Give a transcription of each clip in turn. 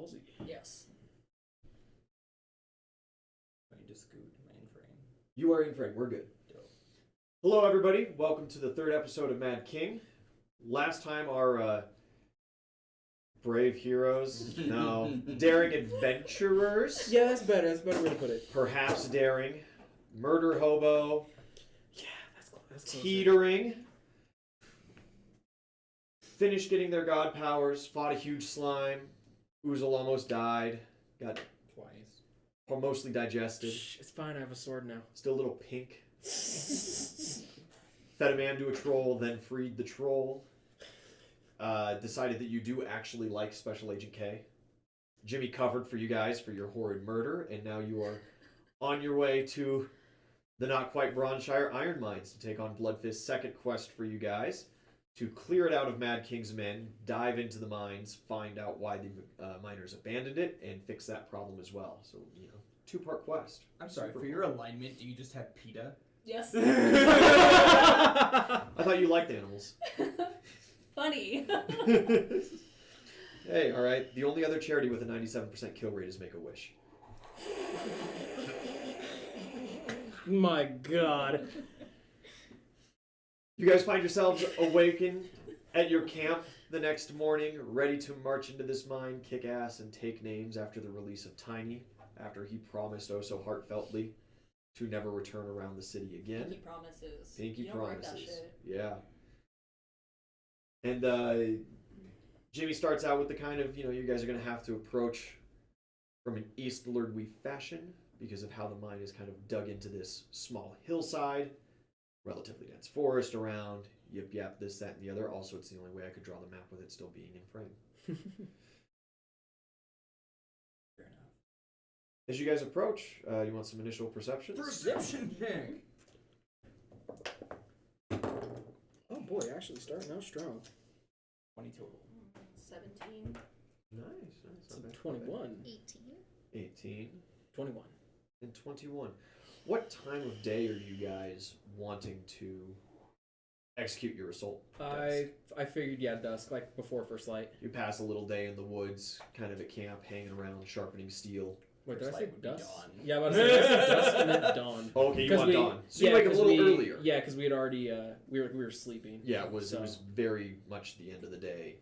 Kenosi. Yes. I need to scoot my in frame. You are in frame. We're good. Dope. Hello, everybody. Welcome to the third episode of Mad King. Last time, our brave heroes, no, daring adventurers, Yeah, that's better. That's a better way to put it. perhaps daring, murder hobo, Yeah, that's closer. teetering, finished getting their god powers, fought a huge slime, Uzel almost died, got Twice. mostly digested, Shh, it's fine. I have a sword now. still a little pink. Fed a man to a troll, then freed the troll. Decided that you do actually like Special Agent K. Jimmy covered for you guys for your horrid murder, and now you are on your way to the not quite Bronshire Iron Mines to take on Bloodfist's second quest for you guys, to clear it out of Mad King's men, dive into the mines, find out why the miners abandoned it, and fix that problem as well. So, you know, two-part quest. I'm sorry, Super for your alignment, do you just have PETA? Yes. I thought you liked animals. Funny. Hey, alright. The only other charity with a 97% kill rate is Make-A-Wish. My God. You guys find yourselves awakened at your camp the next morning, ready to march into this mine, kick ass, and take names after the release of Tiny, after he promised oh so heartfeltly to never return around the city again. Pinky promises. Pinky you don't break that promises. shit. Yeah. And Jimmy starts out with the kind of, you guys are going to have to approach from an eastwardly fashion because of how the mine is kind of dug into this small hillside, relatively dense forest around, yap, this, that, and the other. Also, it's the only way I could draw the map with it still being in frame. Fair enough. As you guys approach, you want some initial perceptions? Perception check! Oh boy, actually starting out strong. 20 total. 17. Nice. Not bad. 21. 18. 18. 21. And 21. What time of day are you guys wanting to execute your assault? I figured, yeah, dusk, like before first light. You pass a little day in the woods, kind of at camp, hanging around, sharpening steel. Wait, did I First say light would be dusk? dawn. Yeah, but I said dusk and then dawn. Oh, okay, you 'Cause want dawn. So yeah, you wake up a 'cause little we- earlier. Yeah, because we had already we were sleeping. Yeah, it was So- very much the end of the day.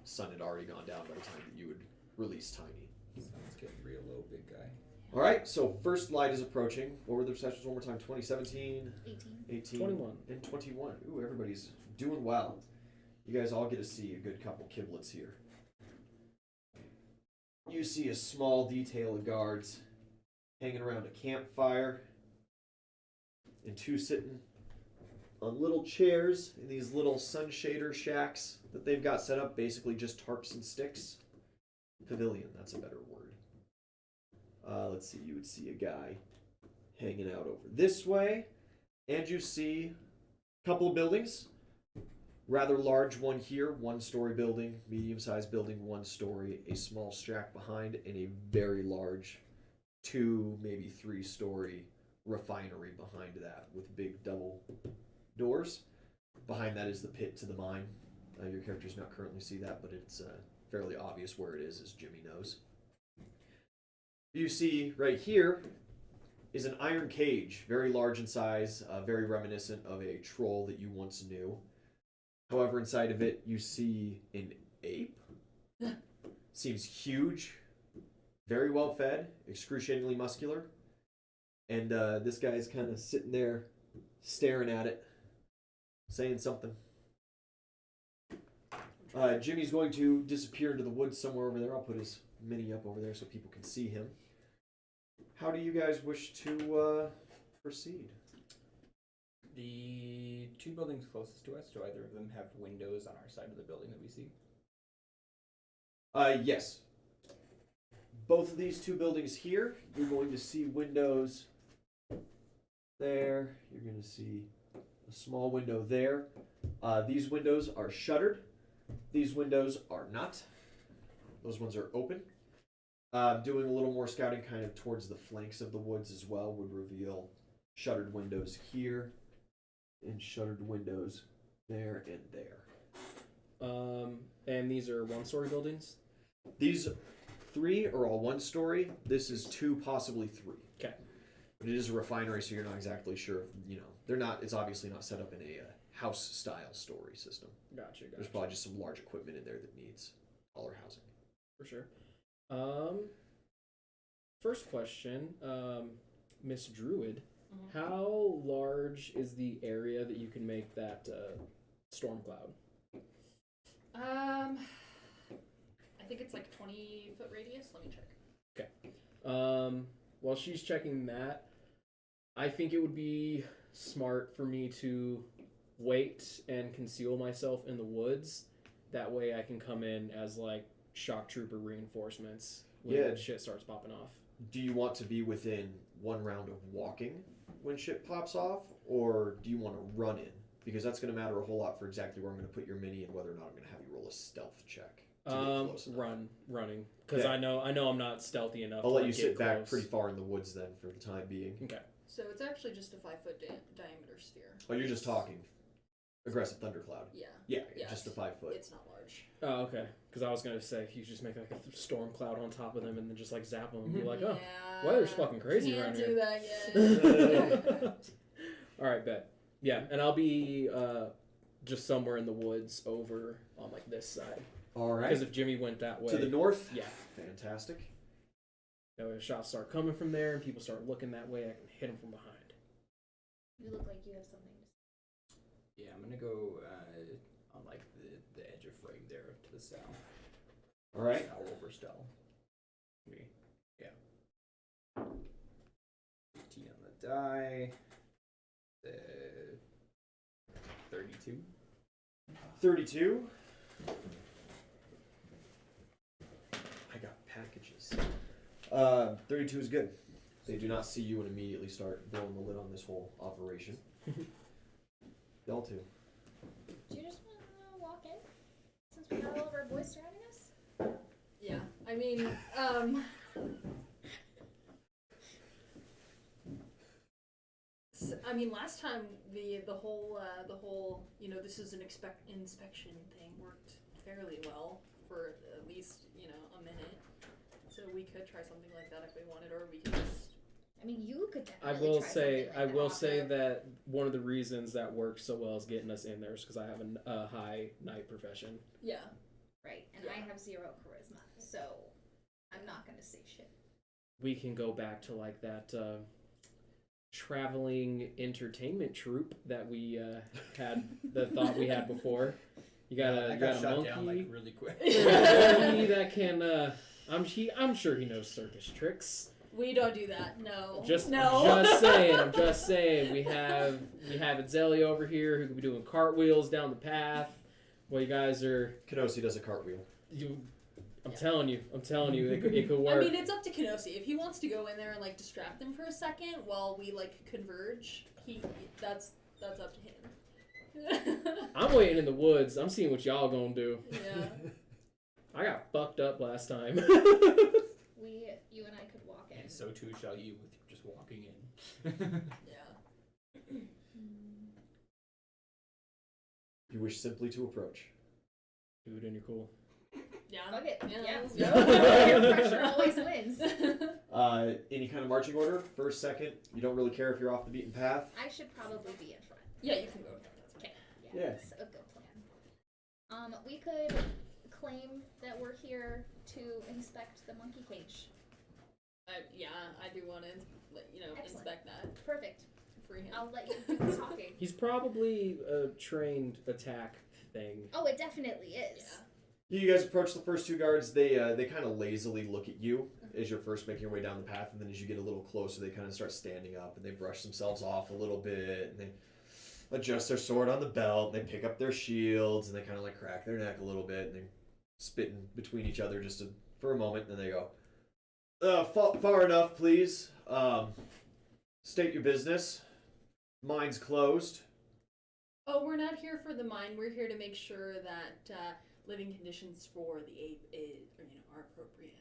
Sun had already gone down by the time that you would release Tiny. Sun's getting real low, big guy. All right, so first light is approaching. What were the perceptions one more time? 2017, 18. 18, 21. and 21. Ooh, everybody's doing well. You guys all get to see a good couple kiblets here. You see a small detail of guards hanging around a campfire, and two sitting on little chairs in these little sun shader shacks that they've got set up, basically just tarps and sticks. Pavilion, that's a better word. Let's see, you would see a guy hanging out over this way, and you see a couple of buildings. Rather large one here, one-story building, medium-sized building, one story, a small shack behind, and a very large two, maybe three-story refinery behind that with big double doors. Behind that is the pit to the mine. Your characters not currently see that, but it's fairly obvious where it is, as Jimmy knows. You see right here is an iron cage, very large in size, very reminiscent of a troll that you once knew. However, inside of it, you see an ape. Seems huge, very well fed, excruciatingly muscular. And this guy's kind of sitting there, staring at it, saying something. Jimmy's going to disappear into the woods somewhere over there. I'll put his mini up over there so people can see him. How do you guys wish to proceed? The two buildings closest to us, do either of them have windows on our side of the building that we see? Yes. Both of these two buildings here, you're going to see windows there. You're going to see a small window there. These windows are shuttered. These windows are not. Those ones are open. Doing a little more scouting kind of towards the flanks of the woods as well would reveal shuttered windows here and shuttered windows there and there. And these are one-story buildings? These 3 are all 1 story. This is 2, possibly 3. Okay. But it is a refinery, so you're not exactly sure. They're not. It's obviously not set up in a house-style story system. Gotcha. There's probably just some large equipment in there that needs taller housing. For sure. First question, Miss Druid, how large is the area that you can make that storm cloud? I think it's like 20-foot radius. Let me check. While she's checking that, I think it would be smart for me to wait and conceal myself in the woods. That way I can come in as like shock trooper reinforcements when shit starts popping off. Do you want to be within 1 round of walking when shit pops off, or do you want to run in? Because that's going to matter a whole lot for exactly where I'm going to put your mini and whether or not I'm going to have you roll a stealth check. Running, because I know I'm not stealthy enough. I'll to let you get sit close. back pretty far in the woods then for the time being. Okay. So it's actually just a 5-foot diameter sphere. Oh, you're just talking. Aggressive thundercloud. Yeah. Yeah, just a 5 foot. It's not large. Oh, okay. Because I was gonna say you just make like a storm cloud on top of them and then just like zap them and be like, oh, Yeah, weather's fucking crazy can't around do here. that yet. All right, bet. Yeah, and I'll be just somewhere in the woods over on like this side. All right. Because if Jimmy went that way, To the north? Yeah. Fantastic. That way, shots start coming from there and people start looking that way. I can hit them from behind. You look like you have something to say. Yeah, I'm gonna go on like the edge of frame there to the south. All right. I'll overstell. Me. Yeah. 15 on the die. 32. 32. I got packages. 32 is good. They do not see you and immediately start blowing the lid on this whole operation. Y'all too. Do you just want to walk in? Since we got all of our boys surrounding us? Yeah. I mean, last time the whole this is an inspection thing worked fairly well for at least a minute. So we could try something like that if we wanted, or we could just. I mean, you could I definitely will try say, something like that. that one of the reasons that worked so well is getting us in there is because I have a high night profession. Yeah. Right, and I have 0 charisma, so I'm not going to say shit. We can go back to like that traveling entertainment troupe that we had, the thought we had before. You got I a got shot monkey. down like really quick. A monkey that can. I'm sure he knows circus tricks. We don't do that. No. I'm just saying. We have Itzeli over here who could be doing cartwheels down the path. While you guys are. Kenosi does a cartwheel. I'm telling you, it could work. I mean, it's up to Kenosi. If he wants to go in there and like distract them for a second while we like converge, that's up to him. I'm waiting in the woods. I'm seeing what y'all gonna do. Yeah. I got fucked up last time. You and I could walk in. And so too shall you with just walking in. Yeah. You wish simply to approach. Dude, and you're cool. Yeah. Fuck it. Yeah. Let's go. go. Peer pressure always wins. Any kind of marching order? First, second? You don't really care if you're off the beaten path? I should probably be in front. Yeah, you can go. That's Okay. Yeah. That's a good plan. We could claim that we're here to inspect the monkey cage. I do want to, Excellent. inspect that. Perfect. Free him. I'll let you do the talking. He's probably a trained attack thing. Oh, it definitely is. Yeah. You guys approach the first 2 guards. They kind of lazily look at you as you're first making your way down the path, and then as you get a little closer, they kind of start standing up and they brush themselves off a little bit, and they adjust their sword on the belt. They pick up their shields and they kind of like crack their neck a little bit, and they spit in between each other for a moment, and then they go, far enough, please. State your business. Mine's closed. Oh, we're not here for the mine. We're here to make sure that living conditions for the ape are appropriate.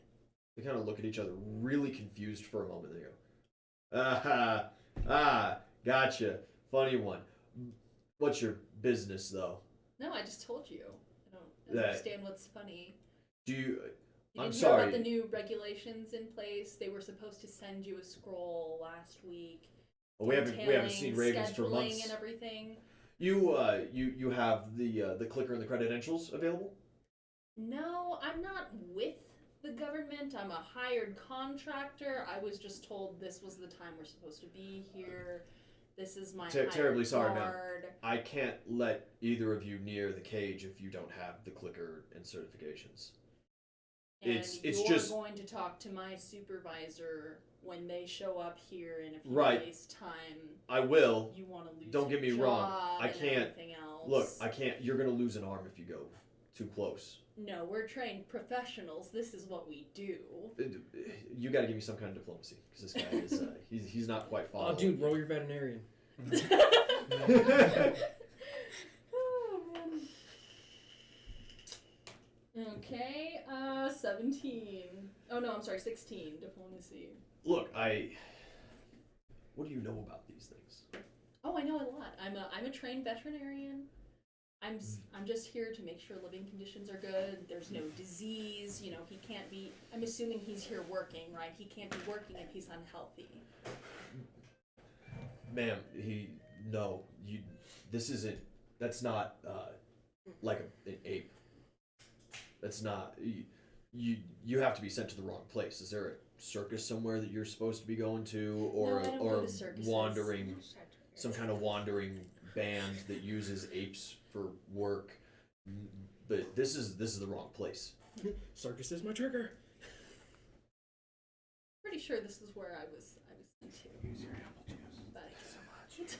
They kind of look at each other, really confused for a moment. They go, gotcha. Funny one. What's your business, though? No, I just told you. I don't That- understand what's funny. You I'm didn't hear about sorry. the new regulations in place. They were supposed to send you a scroll last week. Well, we haven't seen Ravens for scheduling months. and everything. You have the clicker and the credentials available? No, I'm not with the government. I'm a hired contractor. I was just told this was the time we're supposed to be here. This is my Terribly sorry, ma'am. guard. I can't let either of you near the cage if you don't have the clicker and certifications. And It's you're just going to talk to my supervisor when they show up here in a few Right. days' time. I will. You want to lose Don't get me your wrong. job I and can't- everything else. Look, I can't. You're gonna lose an arm if you go too close. No, we're trained professionals. This is what we do. You got to give me some kind of diplomacy because this guy is he's not quite Oh, following. dude, roll your veterinarian. Oh, man. Okay, 17. Oh no, I'm sorry, 16. Diplomacy. Look, what do you know about these things? Oh, I know a lot. I'm a trained veterinarian. I'm just here to make sure living conditions are good. There's no disease. You know, he can't be. I'm assuming he's here working, right? He can't be working if he's unhealthy. Ma'am, that's not like an ape. That's not, you have to be sent to the wrong place. Is there a circus somewhere that you're supposed to be going to, or No, I don't go to circuses. wandering, some kind of wandering band that uses apes for work? But this is the wrong place. Circus is my trigger. Pretty sure this is where I was sent to. Use your apple juice.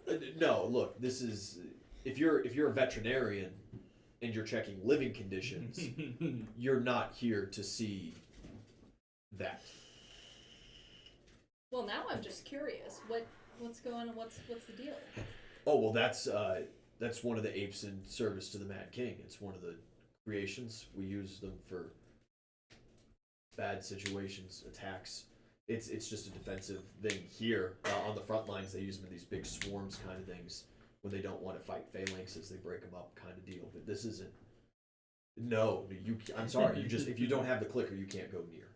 But No, look, this is if you're a veterinarian and you're checking living conditions, you're not here to see that. well, now I'm just curious. What's going on? What's the deal? Oh well, that's one of the apes in service to the Mad King. It's one of the creations. We use them for bad situations, attacks. It's just a defensive thing here on the front lines. They use them in these big swarms kind of things when they don't want to fight phalanxes. They break them up kind of deal. But this isn't. No, I'm sorry. If you don't have the clicker, you can't go near.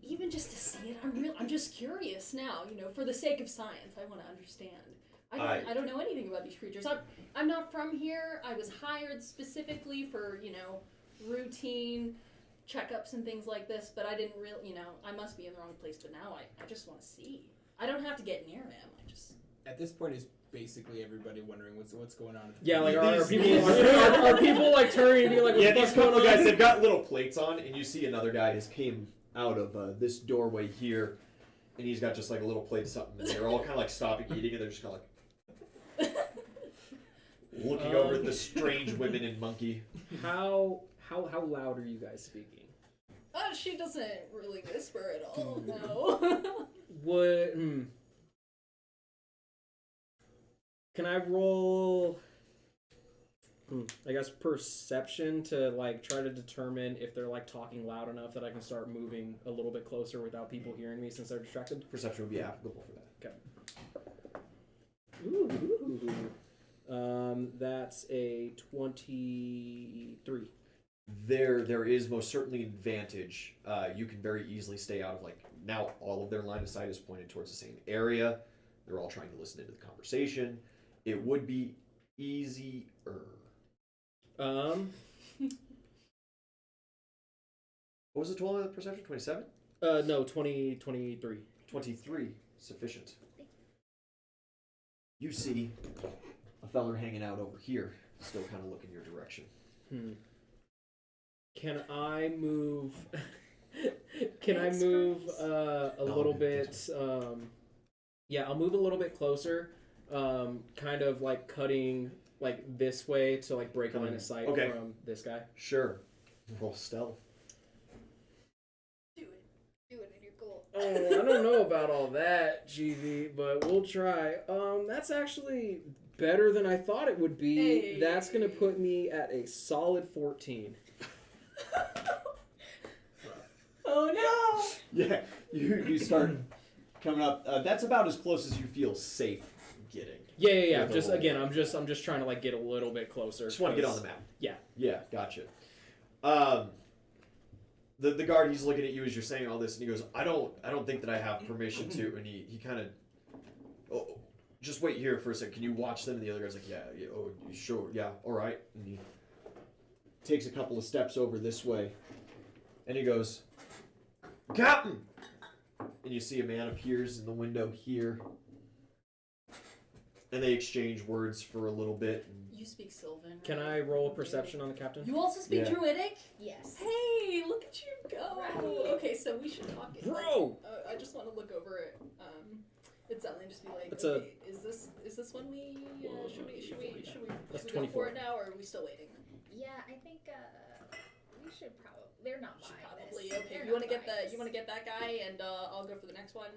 Even just to see it, I'm just curious now. You know, for the sake of science, I want to understand. I don't know anything about these creatures. I'm not from here. I was hired specifically for routine checkups and things like this, but I didn't really, I must be in the wrong place. But now I just want to see. I don't have to get near him. I just. At this point, is basically everybody wondering what's going on. Yeah, like are These- people are people like turning and being like, what Yeah, the these fuck's going couple on? guys, they've got little plates on, and you see another guy has came out of this doorway here, and he's got just like a little plate of something, and they're all kind of like stopping eating, and they're just kind of like looking over at the strange women and monkey. How loud are you guys speaking? She doesn't really whisper at all. No. Would can I roll? I guess perception to like try to determine if they're like talking loud enough that I can start moving a little bit closer without people hearing me since they're distracted. Perception would be applicable for that. Ooh. That's a 23. There is most certainly an advantage. You can very easily stay out of now all of their line of sight is pointed towards the same area. They're all trying to listen into the conversation. It would be easier. What was the total of perception? 27? No, 23. 23. Sufficient. You see a feller hanging out over here, still kind of looking your direction. Can I move? Can I Thanks, move Chris. a little bit? Yeah, I'll move a little bit closer. Kind of like cutting like this way to like break line of sight Okay. from this guy. Sure. Roll stealth. Do it in your goal. Oh, I don't know about all that, GV, but we'll try. That's actually better than I thought it would be. Hey. That's gonna put me at a solid 14. Oh no! Yeah, you start coming up. That's about as close as you feel safe getting. Yeah. the Just roll. again, I'm just trying to like get a little bit closer. Just want to get on the map. Yeah. Yeah, gotcha. The guard, he's looking at you as you're saying all this, and he goes, I don't think that I have permission to. And he kind of, oh, just wait here for a second. Can you watch them? And the other guy's like, yeah, oh, sure, yeah, all right. And he takes a couple of steps over this way, and he goes, Captain! And you see a man appears in the window here, and they exchange words for a little bit. You speak Sylvan. Can right? I roll a perception on the captain? You also speak Yeah. Druidic? Yes. Hey, look at you go! Right. Okay, so we should talk it. Bro! I just want to look over it. Itzeli and just be like, That's okay, is this when we should we That's go 24. for it now, or are we still waiting? Yeah, I think we should probably. They're not Should buying probably. this. Okay, They're you want to not get buying the this. you want to get that guy, and I'll go for the next one.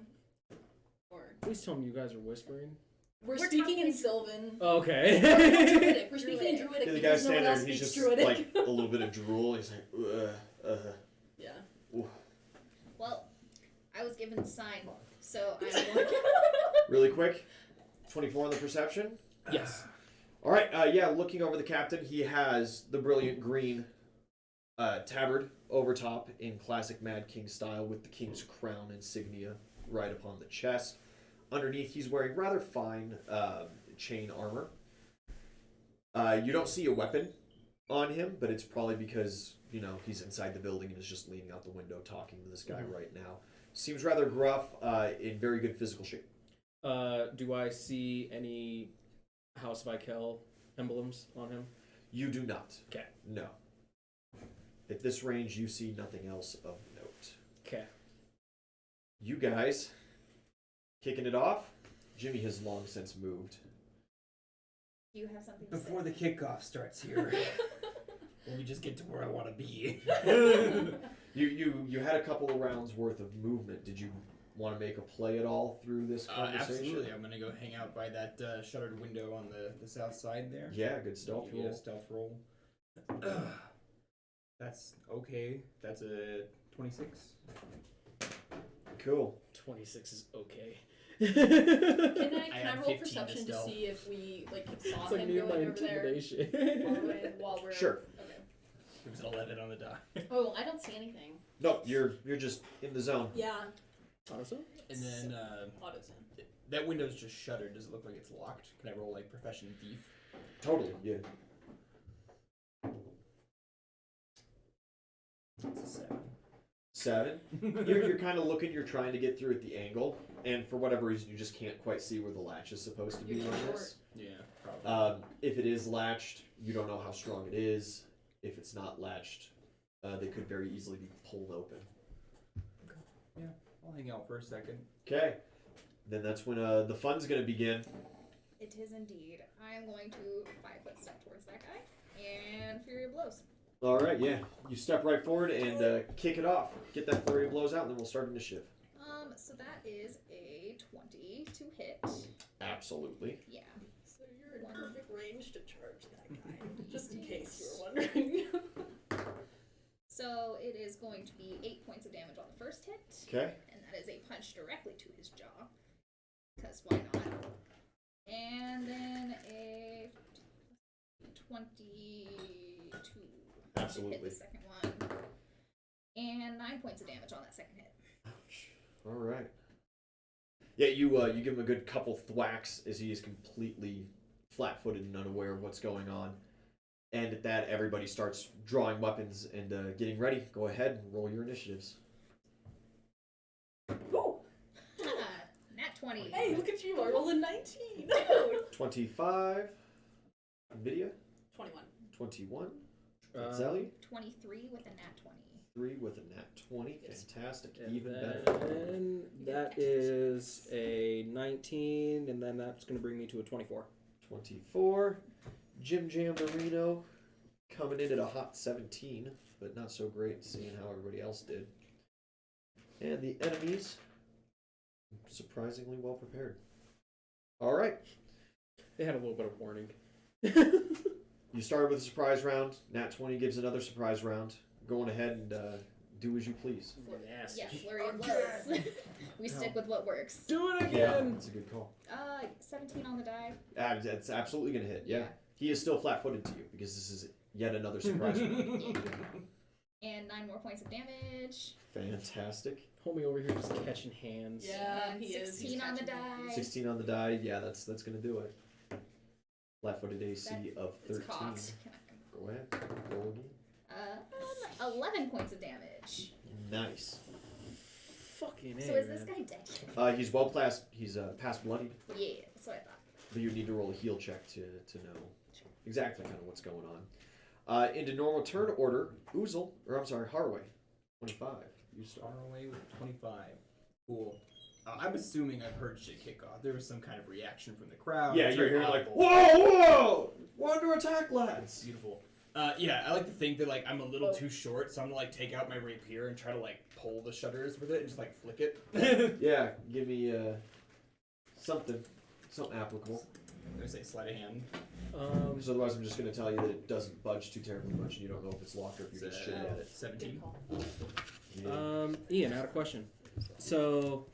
Or Please tell me you guys are whispering. we're We're speaking in talking- Sylvan. Okay. Druidic. We're speaking in Druidic. Druidic Yeah, the because guy's no one standing there, else and he's speaks just Druidic. like a little bit of drool. He's like, Yeah. Well, I was given the sign, so I'm going. Really quick, 24 on the perception. Yes. All right, yeah, looking over the captain, he has the brilliant green tabard over top in classic Mad King style with the king's crown insignia right upon the chest. Underneath, he's wearing rather fine chain armor. You don't see a weapon on him, but it's probably because, you know, he's inside the building and is just leaning out the window talking to this guy right now. Seems rather gruff, in very good physical shape. Do I see any House Vykel emblems on him? You do not. Okay. No. At this range, you see nothing else of note. Okay. You guys, kicking it off. Jimmy has long since moved. Do you have something to Before say? the kickoff starts here, let me just get to where I want to be. You had a couple of rounds worth of movement. Did you want to make a play at all through this conversation? Absolutely. I'm going to go hang out by that shuttered window on the south side there. Yeah, good stealth Yeah, roll. stealth roll. That's okay. That's a 26. Cool. 26 is okay. Can I I had roll 15 to perception to stealth. see if we saw It's like him me and my going over there intimidation. while we're Sure. Okay. It was an 11 on the die. Oh, I don't see anything. No, you're just in the zone. Yeah. Also? And then Auto's in. that window's just shuttered. Does it look like it's locked? Can I roll like profession thief? Totally, yeah. It's a 7. 7. You're kind of looking, you're trying to get through at the angle, and for whatever reason, you just can't quite see where the latch is supposed to be You're on short. this. Yeah, probably. If it is latched, you don't know how strong it is. If it's not latched, they could very easily be pulled open. I'll hang out for a second. Okay. Then that's when the fun's going to begin. It is indeed. I am going to 5-foot step towards that guy and Fury of Blows. All right, yeah. You step right forward and kick it off. Get that flurry of blows out, and then we'll start initiative. So that is a 20 to hit. Absolutely. Yeah. So you're in perfect range to charge that guy, just in case you were wondering. So it is going to be 8 points of damage on the first hit. Okay. And that is a punch directly to his jaw. Because why not? And then a 22 to Absolutely. hit the second one. And 9 points of damage on that second hit. All right. Yeah, you give him a good couple thwacks as he is completely flat-footed and unaware of what's going on. And at that, everybody starts drawing weapons and getting ready. Go ahead and roll your initiatives. Ooh, Nat 20. hey, look at you! I rolled a 19. 25. Nvidia. 21. 21. Itzeli. 23 with a nat 20. 3 with a nat 20. Yes. Fantastic. And Even better. then that is a 19, and then that's going to bring me to a 24. 24. Jim Jam Marino coming in at a hot 17, but not so great seeing how everybody else did. And the enemies, surprisingly well prepared. All right. They had a little bit of warning. You started with a surprise round. Nat 20 gives another surprise round. Going ahead and do as you please. Nasty. Yeah, flurry of blows. We stick with what works. Do it Yeah, again. that's a good call. 17 on the die. That's absolutely gonna hit. Yeah. He is still flat-footed to you because this is yet another surprise. And 9 more points of damage. Fantastic. Homie over here just catching hands. Yeah, And he is. 16 He's on the catching die. 16 on the die. Yeah, that's gonna do it. Flat-footed AC of It's 13. caught. Go ahead. Roll again. 11 points of damage. Nice. Fucking A, So is this man. guy dead? He's well past. He's past bloodied. Yeah, that's what I thought. But you need to roll a heal check to know exactly kind of what's going on. Into normal turn order, Harroway, 25. You start. Harroway with 25. Cool. I'm assuming I've heard shit kick off. There was some kind of reaction from the crowd. Yeah, It's you're very hearing like, audible. whoa! We're under attack, lads! Beautiful. Yeah, I like to think that like I'm a little too short, so I'm gonna like take out my rapier and try to like pull the shutters with it and just like flick it. Yeah, give me something applicable. I'm gonna say sleight of hand. Because otherwise I'm just going to tell you that it doesn't budge too terribly much and you don't know if it's locked or if you're just shooting at it. 17. Yeah. Ian, I had a question. So,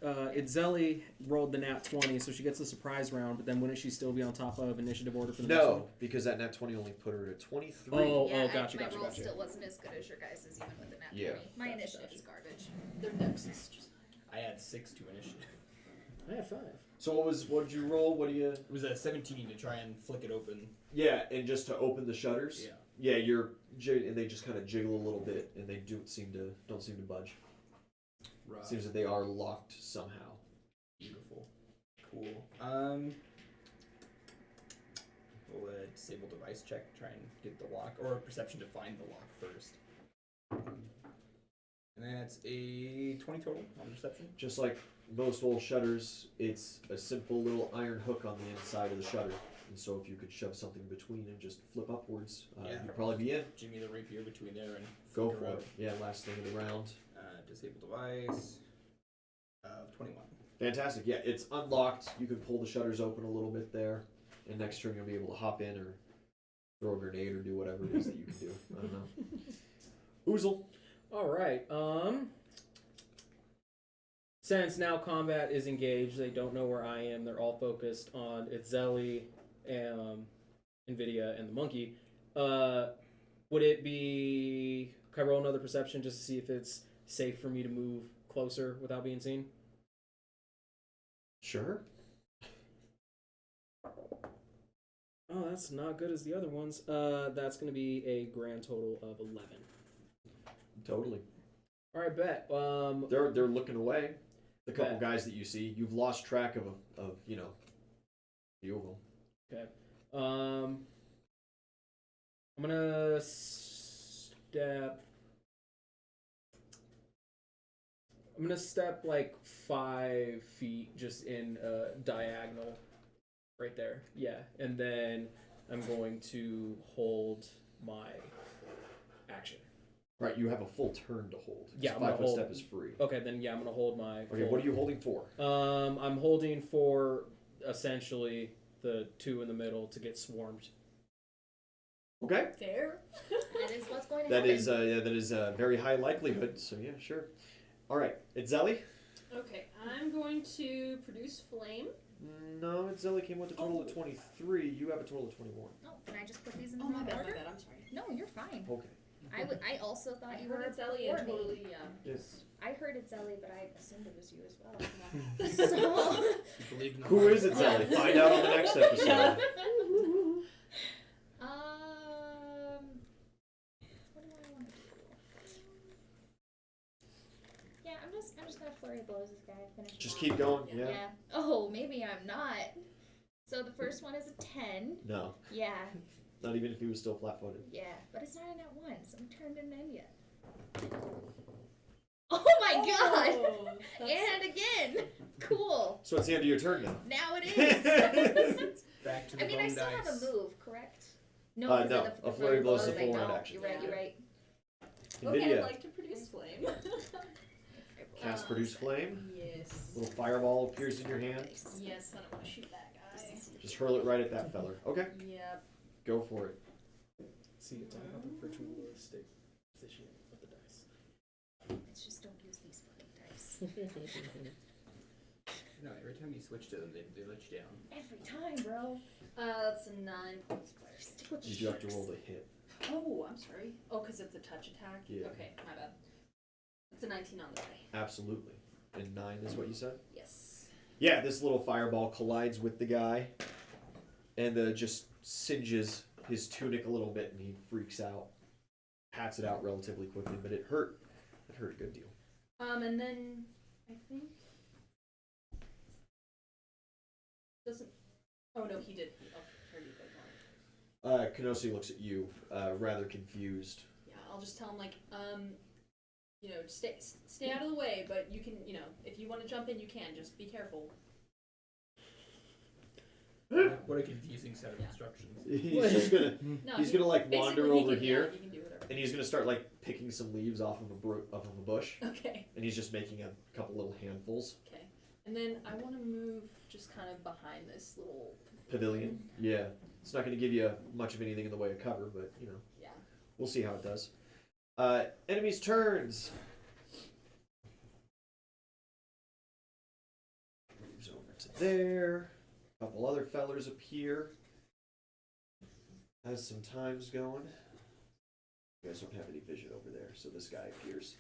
Itzeli rolled the nat 20, so she gets the surprise round, but then wouldn't she still be on top of initiative order for the next one? No, because that nat 20 only put her at 23. Oh, Yeah, gotcha, my gotcha, roll gotcha. still wasn't as good as your guys' even with the nat 20. Yeah. My Gotcha, initiative gotcha. is garbage. Their dex is just I had 6 to initiative. I had 5. So what did you roll? What do you... It was a 17 to try and flick it open. Yeah, and just to open the shutters? Yeah. Yeah, and they just kind of jiggle a little bit, and they don't seem to budge. Right. Seems that they are locked somehow. Beautiful. Cool. We'll disable device check, try and get the lock, or perception to find the lock first. And that's a 20 total on perception. Just like most old shutters, it's a simple little iron hook on the inside of the shutter. And so if you could shove something between and just flip upwards, Yeah. you'd probably be in. Jimmy the rapier between there and Go flick for her it. out. Yeah, last thing of the round. Disable device. 21. Fantastic. Yeah, it's unlocked. You can pull the shutters open a little bit there. And next turn you'll be able to hop in or throw a grenade or do whatever it is that you can do. I don't know. Uzel. Alright, since now combat is engaged, they don't know where I am, they're all focused on Itzeli, Nvidia, and the monkey. Would it be... Can I roll another perception just to see if it's safe for me to move closer without being seen? Sure. Oh, that's not good as the other ones. That's going to be a grand total of 11. Totally. Alright, bet. They're looking away. The couple Bet. guys that you see, you've lost track of you know, few of them. Okay. I'm gonna step. I'm gonna step like 5 feet just in diagonal, right there. Yeah, and then I'm going to hold my action. Right, you have a full turn to hold. Yeah, I'm 5 gonna foot hold- step is free. Okay, then yeah, I'm gonna hold my. Okay, what are you holding for? I'm holding for essentially the 2 in the middle to get swarmed. Okay. fair. That is what's going to That happen. is that is a very high likelihood. So yeah, sure. All right, Itzeli. Okay, I'm going to produce flame. No, Itzeli came with a total of 23. You have a total of 21. No, can I just put these in the Oh, my wrong bad, order? my bad, I'm sorry. No, you're fine. Okay. I also thought I you heard were it's Ellie and before me. totally, Yes. I heard it's Ellie, but I assumed it was you as well. So. You believed in the Who heart. is Itzeli? Find out on the next episode. What do I want to do? Yeah, I'm just gonna flurry of blows this guy. Finish him Just off. keep going. Yeah. Yeah. Oh, maybe I'm not. So the first one is a 10. No, Yeah, not even if he was still flat-footed. yeah, but it's not in at once. I'm turned into in yet. Oh my god! And again! Cool. So it's the end of your turn now. Now it is. Back to the I mean, I bone still dice. have a move, correct? No, No, because of the a flurry blow is a blows, I full round don't. action. You're right, you're right. Okay, I'd Nvidia, like to produce flame. cast produce flame. Yes. Little fireball appears in your hand. Yes, I don't want to shoot that guy. Just hurl it right at that feller. Okay, Yep. go for it. See, it's all about the ritualistic positioning of the dice. No, every time you switch to them, they let you down. Every time, bro. That's a 9 points fire. Stick with the Did you have to sharks. roll to hit? Oh, I'm sorry. Oh, because it's a touch attack? Yeah. Okay, my bad. It's a 19 on the die. Absolutely. And 9 is what you said? Yes. Yeah, this little fireball collides with the guy and just singes his tunic a little bit, and he freaks out. Pats it out relatively quickly, but it hurt. It hurt a good deal. And then I think doesn't. Oh no, he did. Oh, heard you guys want. Kenosi looks at you, rather confused. Yeah, I'll just tell him like, you know, stay out of the way, but you can, you know, if you want to jump in, you can. Just be careful. What a confusing set of instructions. He's just gonna No, he's gonna like wander basically, he over can, here, Yeah, you can do whatever. and he's gonna start like picking some leaves off of a bush, Okay. and he's just making a couple little handfuls. Okay. And then I want to move just kind of behind this little Pavilion. Yeah, it's not gonna give you much of anything in the way of cover, but you know, Yeah. we'll see how it does. Enemies' turns. Moves over to there. A couple other fellers appear. Has some times going. You guys don't have any vision over there, so this guy appears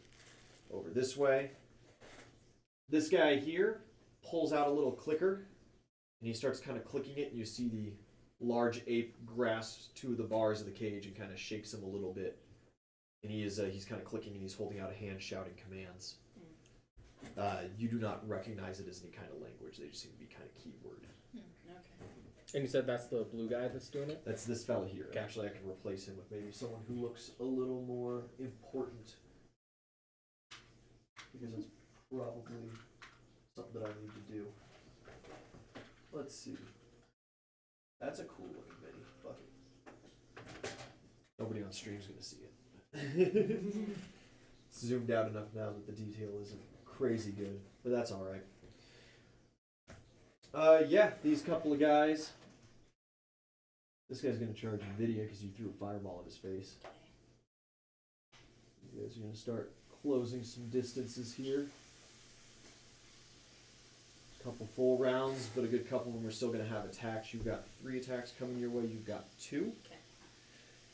over this way. This guy here pulls out a little clicker, and he starts kind of clicking it, and you see the large ape grasps two of the bars of the cage and kind of shakes him a little bit. And he's kind of clicking, and he's holding out a hand, shouting commands. You do not recognize it as any kind of language. They just seem to be kind of keyword. Okay. And you said that's the blue guy that's doing it? That's this fella here. Okay. Actually, I can replace him with maybe someone who looks a little more important. Because it's probably something that I need to do. Let's see. That's a cool looking mini. Fuck it. Nobody on stream's gonna see it. It's zoomed out enough now that the detail isn't crazy good, but that's alright. Yeah, these couple of guys. This guy's gonna charge Nvidia because you threw a fireball at his face. You guys are gonna start closing some distances here. Couple full rounds, but a good couple of them are still gonna have attacks. You've got 3 attacks coming your way. You've got 2. Okay.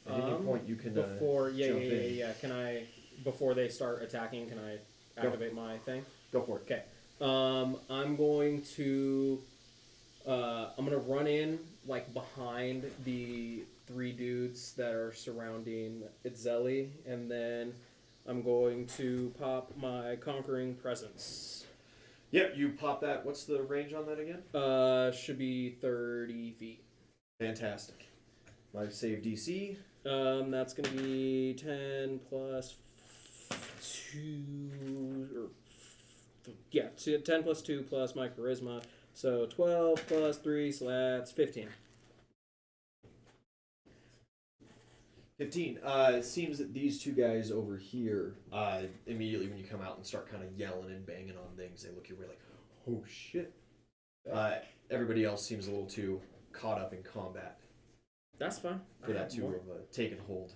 At any point, you can before jump in. yeah. Can I, before they start attacking, can I activate my thing? Go for it. Okay. I'm going to I'm gonna run in like behind the 3 dudes that are surrounding Itzeli, and then I'm going to pop my Conquering Presence. Yep, you pop that. What's the range on that again? Should be 30 feet. Fantastic. My save DC. That's gonna be 10 plus 2, or yeah, 10 plus 2 plus my charisma. So 12 plus 3, so that's 15. 15. It seems that these 2 guys over here, immediately when you come out and start kind of yelling and banging on things, they look your way like, oh shit. Everybody else seems a little too caught up in combat That's fine. for that to have taken hold.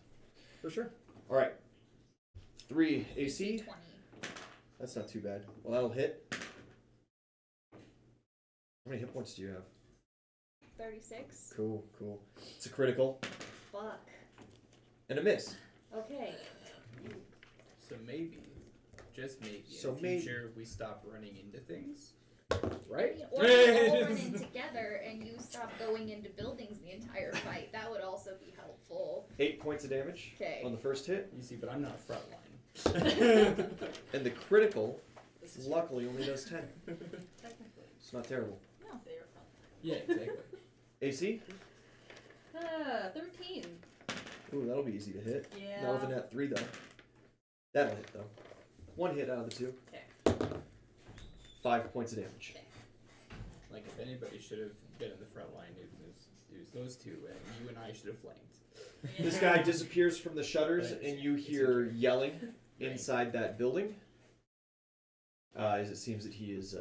For sure. All right. 3 AC. 20. That's not too bad. Well, that'll hit. How many hit points do you have? 36. Cool, cool. It's a critical Fuck. and a miss. Okay. So maybe, just maybe, So in the future we stop running into things. Right? Or we all run in together and you stop going into buildings the entire fight. That would also be helpful. 8 points of damage Okay. on the first hit. You see, but I'm not frontline. And the critical, This is luckily, only does 10. technically. It's not terrible. No, they are fun. Yeah, exactly. AC? 13. Ooh, that'll be easy to hit. Yeah. Not with a net 3, though. That'll hit, though. 1 hit out of the 2. Okay. 5 points of damage. Okay. Like if anybody should have been in the front line, it was those 2, and you and I should have flanked. This guy disappears from the shutters, Right. and you hear yelling inside that building. As it seems that he is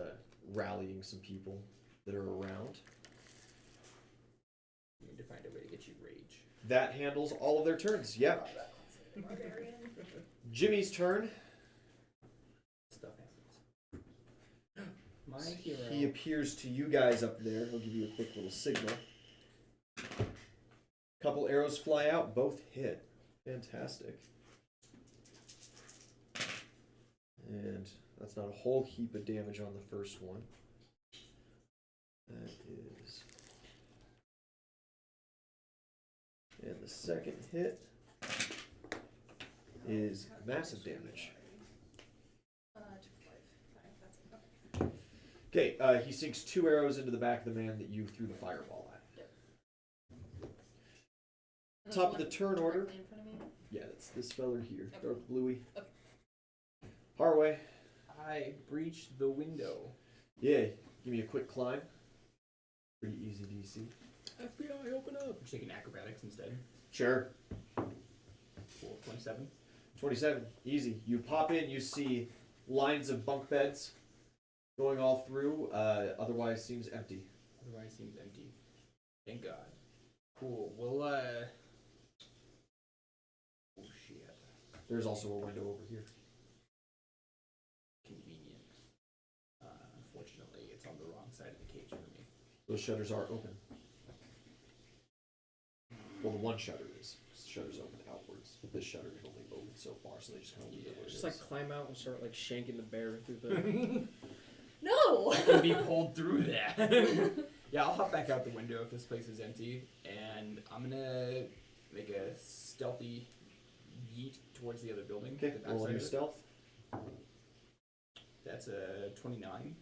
rallying some people that are around. We need to find a way to get you rage. That handles all of their turns. Yeah. Barbarian. Jimmy's turn. Stuff happens. My hero. He appears to you guys up there. He'll give you a quick little signal. Couple arrows fly out, both hit. Fantastic. And that's not a whole heap of damage on the first one. That is... And the second hit is massive damage. 2, 5. 5, that's it. Okay, he sinks 2 arrows into the back of the man that you threw the fireball at. And Top of there's the turn one order. directly in front of me. Yeah, that's this feller here. Okay. Dark bluey. Okay. Harroway. I breached the window. Yeah, give me a quick climb. Pretty easy DC. FBI, open up. I'm just taking acrobatics instead. Sure. Cool. 27. 27, easy. You pop in, you see lines of bunk beds going all through, otherwise seems empty. Otherwise seems empty. Thank God. Cool. We'll oh shit. There's also a window over here. Convenient. Unfortunately, it's on the wrong side of the cage for me. Those shutters are open. Well, the one shutter is. The shutter's open outwards. This shutter can only open so far, so they just kind of leave it where it Just is. like climb out and start like shanking the bear through the. No! I can be pulled through that. Yeah, I'll hop back out the window if this place is empty, and I'm gonna make a stealthy yeet towards the other building. Okay, the roll backside your of it. stealth. That's a 29.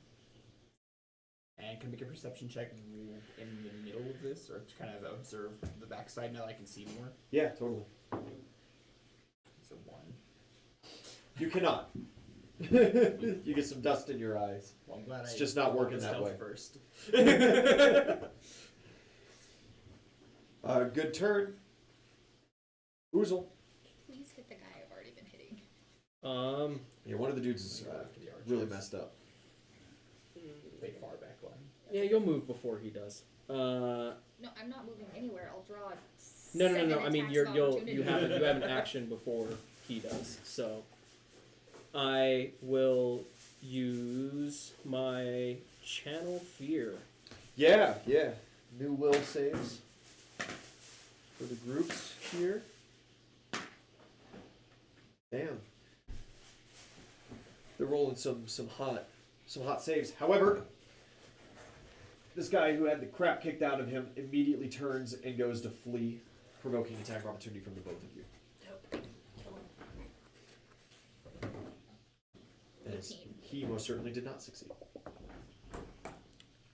And can I make a perception check in the middle of this, or to kind of observe the backside now that I can see more? Yeah, totally. It's a 1. You cannot. You get some dust in your eyes. Well, I'm glad It's I just not rolled working the that stealth way. First. Good turn. Uzel. Please hit the guy I've already been hitting. Yeah, one of the dudes is After the archers. really messed up. They far back line. Yeah, you'll move before he does. No, I'm not moving anywhere. I'll draw. No. second I mean, attacks you of opportunity. have an action before he does. So I will use my channel fear. Yeah. New will saves for the groups here. Damn. They're rolling some hot saves. However, this guy who had the crap kicked out of him immediately turns and goes to flee, provoking attack of opportunity from the both of you. Nope. Kill him. As 18. he most certainly did not succeed.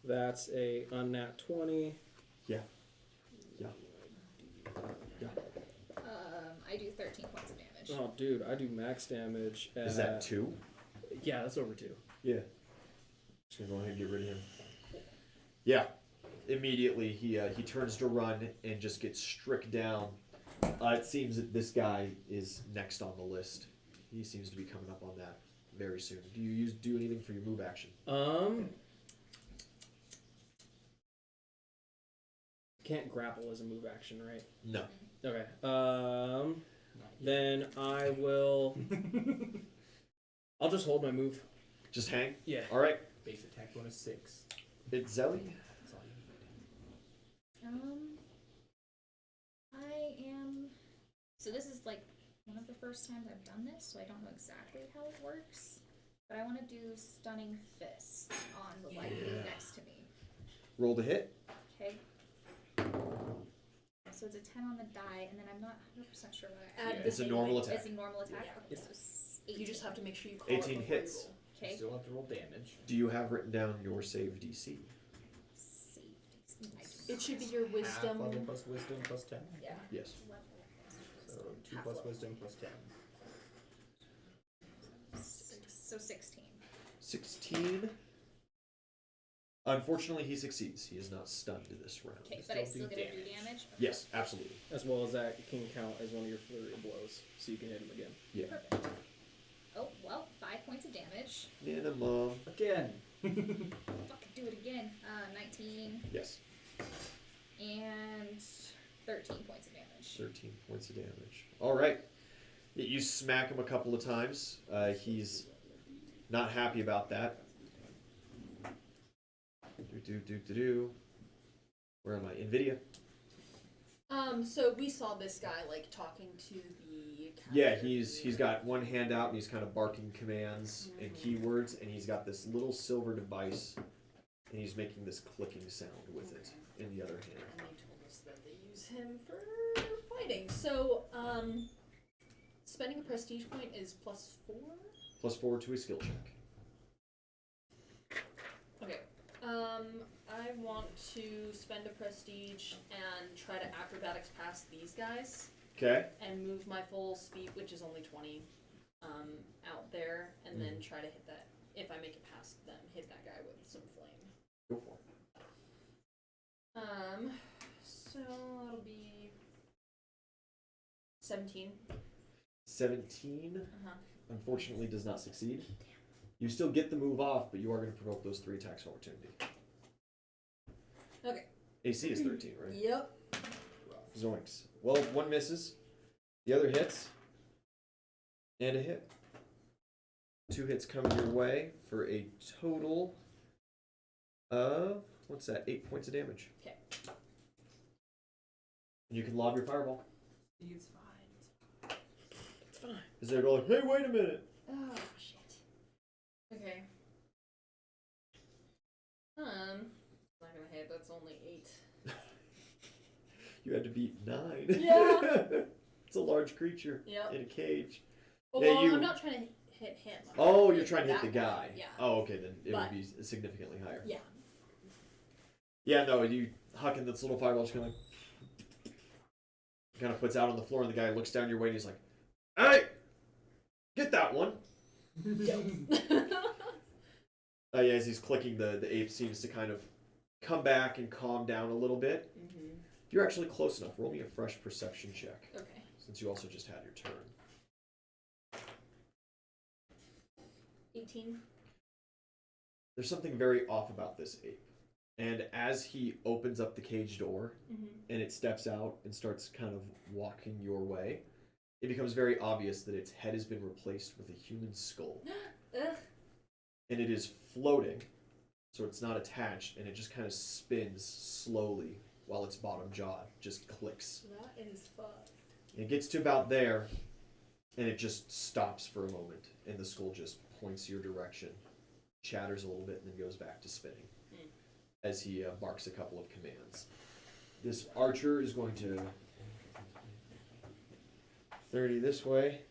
That's a unnat 20. Yeah. I do 13 points of damage. Oh, dude, I do max damage. Is that 2? Yeah, that's over 2. Yeah. Just gonna go ahead and get rid of him. Yeah. Immediately he turns to run and just gets stricken down. It seems that this guy is next on the list. He seems to be coming up on that very soon. Do you do anything for your move action? Can't grapple as a move action, right? No. Okay. Then I will. I'll just hold my move. Just hang? Yeah. All right. Base attack bonus 6. Itzeli? That's all you need. I am. So this is like one of the first times I've done this, so I don't know exactly how it works. But I want to do stunning fist on the light blue next to me. Roll to hit. Okay. So it's a 10 on the die, and then I'm not 100% sure what I Add add. the It's a normal attack. It's a normal attack? Yeah. Okay, so 18. You just have to make sure you call 18 it before hits. you roll. Okay. Still have to roll damage. Do you have written down your save DC? Save DC. I do It should be not. your Half wisdom. level plus wisdom plus 10. Yeah. Yes. Level plus So 2 Half plus level. wisdom plus 10. 6, so 16. 16. Unfortunately, he succeeds. He is not stunned this round. Okay, Still but I do still get to do damage. damage? Okay. Yes, absolutely. As well as that can count as one of your flurry of blows, so you can hit him again. Yeah. Perfect. Oh, well, 5 points of damage. Minimum. Again. Fuck, do it again. 19 Yes. and 13 points of damage. 13 points of damage. All right. You smack him a couple of times. He's not happy about that. Where am I? Nvidia. So we saw this guy like talking to the. Yeah, he's got one hand out and he's kind of barking commands and keywords, and he's got this little silver device, and he's making this clicking sound with it in the other hand. And they told us that they use him for fighting. So, spending a prestige point is +4. +4 to a skill check. Okay. I want to spend a prestige and try to acrobatics past these guys. Okay. And move my full speed, which is only 20, out there, and then try to hit that. If I make it past them, hit that guy with some flame. Go for it. So it'll be 17. 17. Unfortunately, does not succeed. You still get the move off, but you are going to provoke those 3 attacks of opportunity. Okay. AC is 13, right? Yep. Zoinks. Well, one misses, the other hits, and a hit. 2 hits coming your way for a total of, what's that, 8 points of damage. Okay. You can lob your fireball. It's fine. It's fine. Is there going, hey, wait a minute. Oh, shit. Okay. Not gonna hit, that's only 8. You had to beat 9. Yeah. It's a large creature Yep. in a cage. Oh, Yeah, well, I'm not trying to hit him. I'm Oh, you're trying to hit that the guy. Yeah. Oh, okay, then it But- would be significantly higher. Yeah. Yeah, no, you hucking this little fireball, just kind of puts out on the floor, and the guy looks down your way, and he's like, "Hey, get that one." Yeah, as he's clicking, the ape seems to kind of come back and calm down a little bit. You're actually close enough. Roll me a fresh perception check, Okay. since you also just had your turn. 18. There's something very off about this ape. And as he opens up the cage door, and it steps out and starts kind of walking your way, it becomes very obvious that its head has been replaced with a human skull. Ugh. And it is floating, so it's not attached, and it just kind of spins slowly while its bottom jaw just clicks. That is fucked. And it gets to about there, and it just stops for a moment, and the skull just points your direction, chatters a little bit, and then goes back to spinning as he barks a couple of commands. This archer is going to 30 this way.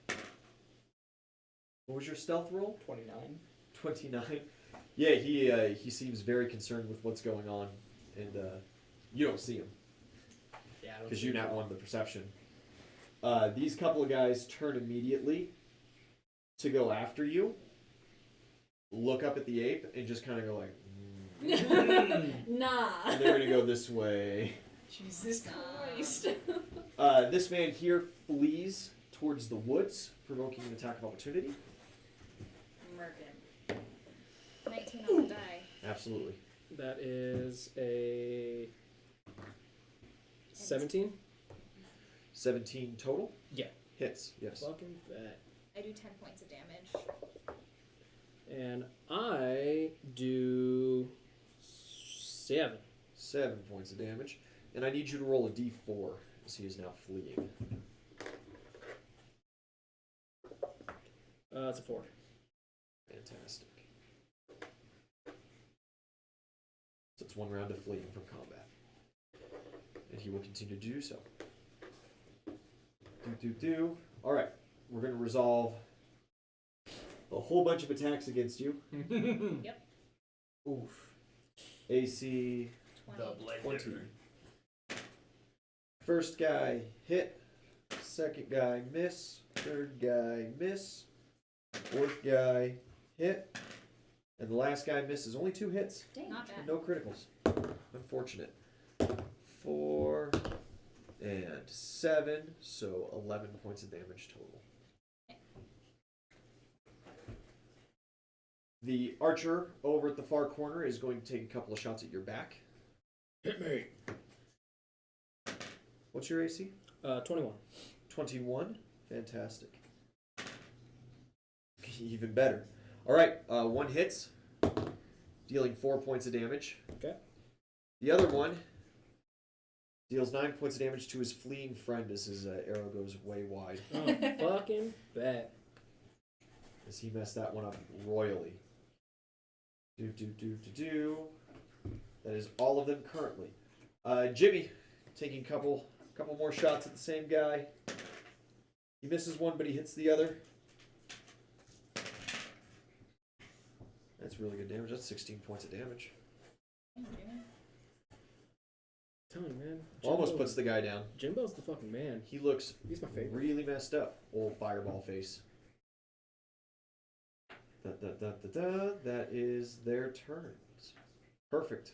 What was your stealth roll? 29. 29. Yeah, he seems very concerned with what's going on, and you don't see him Yeah, because you now won the perception. These couple of guys turn immediately to go after you, look up at the ape, and just kind of go like, Nah. and they're gonna go this way. Jesus Christ. This man here flees towards the woods, provoking an attack of opportunity. Merkin. 19 on the die. Absolutely. That is a 17. 17 total? Yeah. Hits, yes. Fucking fat. I do 10 points of damage. And I do 7. 7 points of damage. And I need you to roll a d4 as he is now fleeing. It's a 4. Fantastic. So it's 1 round of fleeing from combat. And he will continue to do so. Alright, we're going to resolve a whole bunch of attacks against you. Yep. Oof. AC 20. 20. First guy hit. Second guy miss. Third guy miss. Fourth guy hit. And the last guy misses. Only 2 hits. Dang, not bad. And no criticals. Unfortunate. 4 and 7. So 11 points of damage total. The archer over at the far corner is going to take a couple of shots at your back. Hit me. What's your AC? 21. 21. Fantastic. Even better. All right, 1 hits, dealing 4 points of damage. Okay. The other one deals 9 points of damage to his fleeing friend as his arrow goes way wide. Oh, fucking bet. As he messed that one up royally. That is all of them currently. Jimmy taking a couple more shots at the same guy. He misses one, but he hits the other. That's really good damage. That's 16 points of damage. Tell me, man. Almost puts the guy down. Jimbo's the fucking man. He looks He's my favorite. really messed up. Old fireball face. That is their turns. Perfect.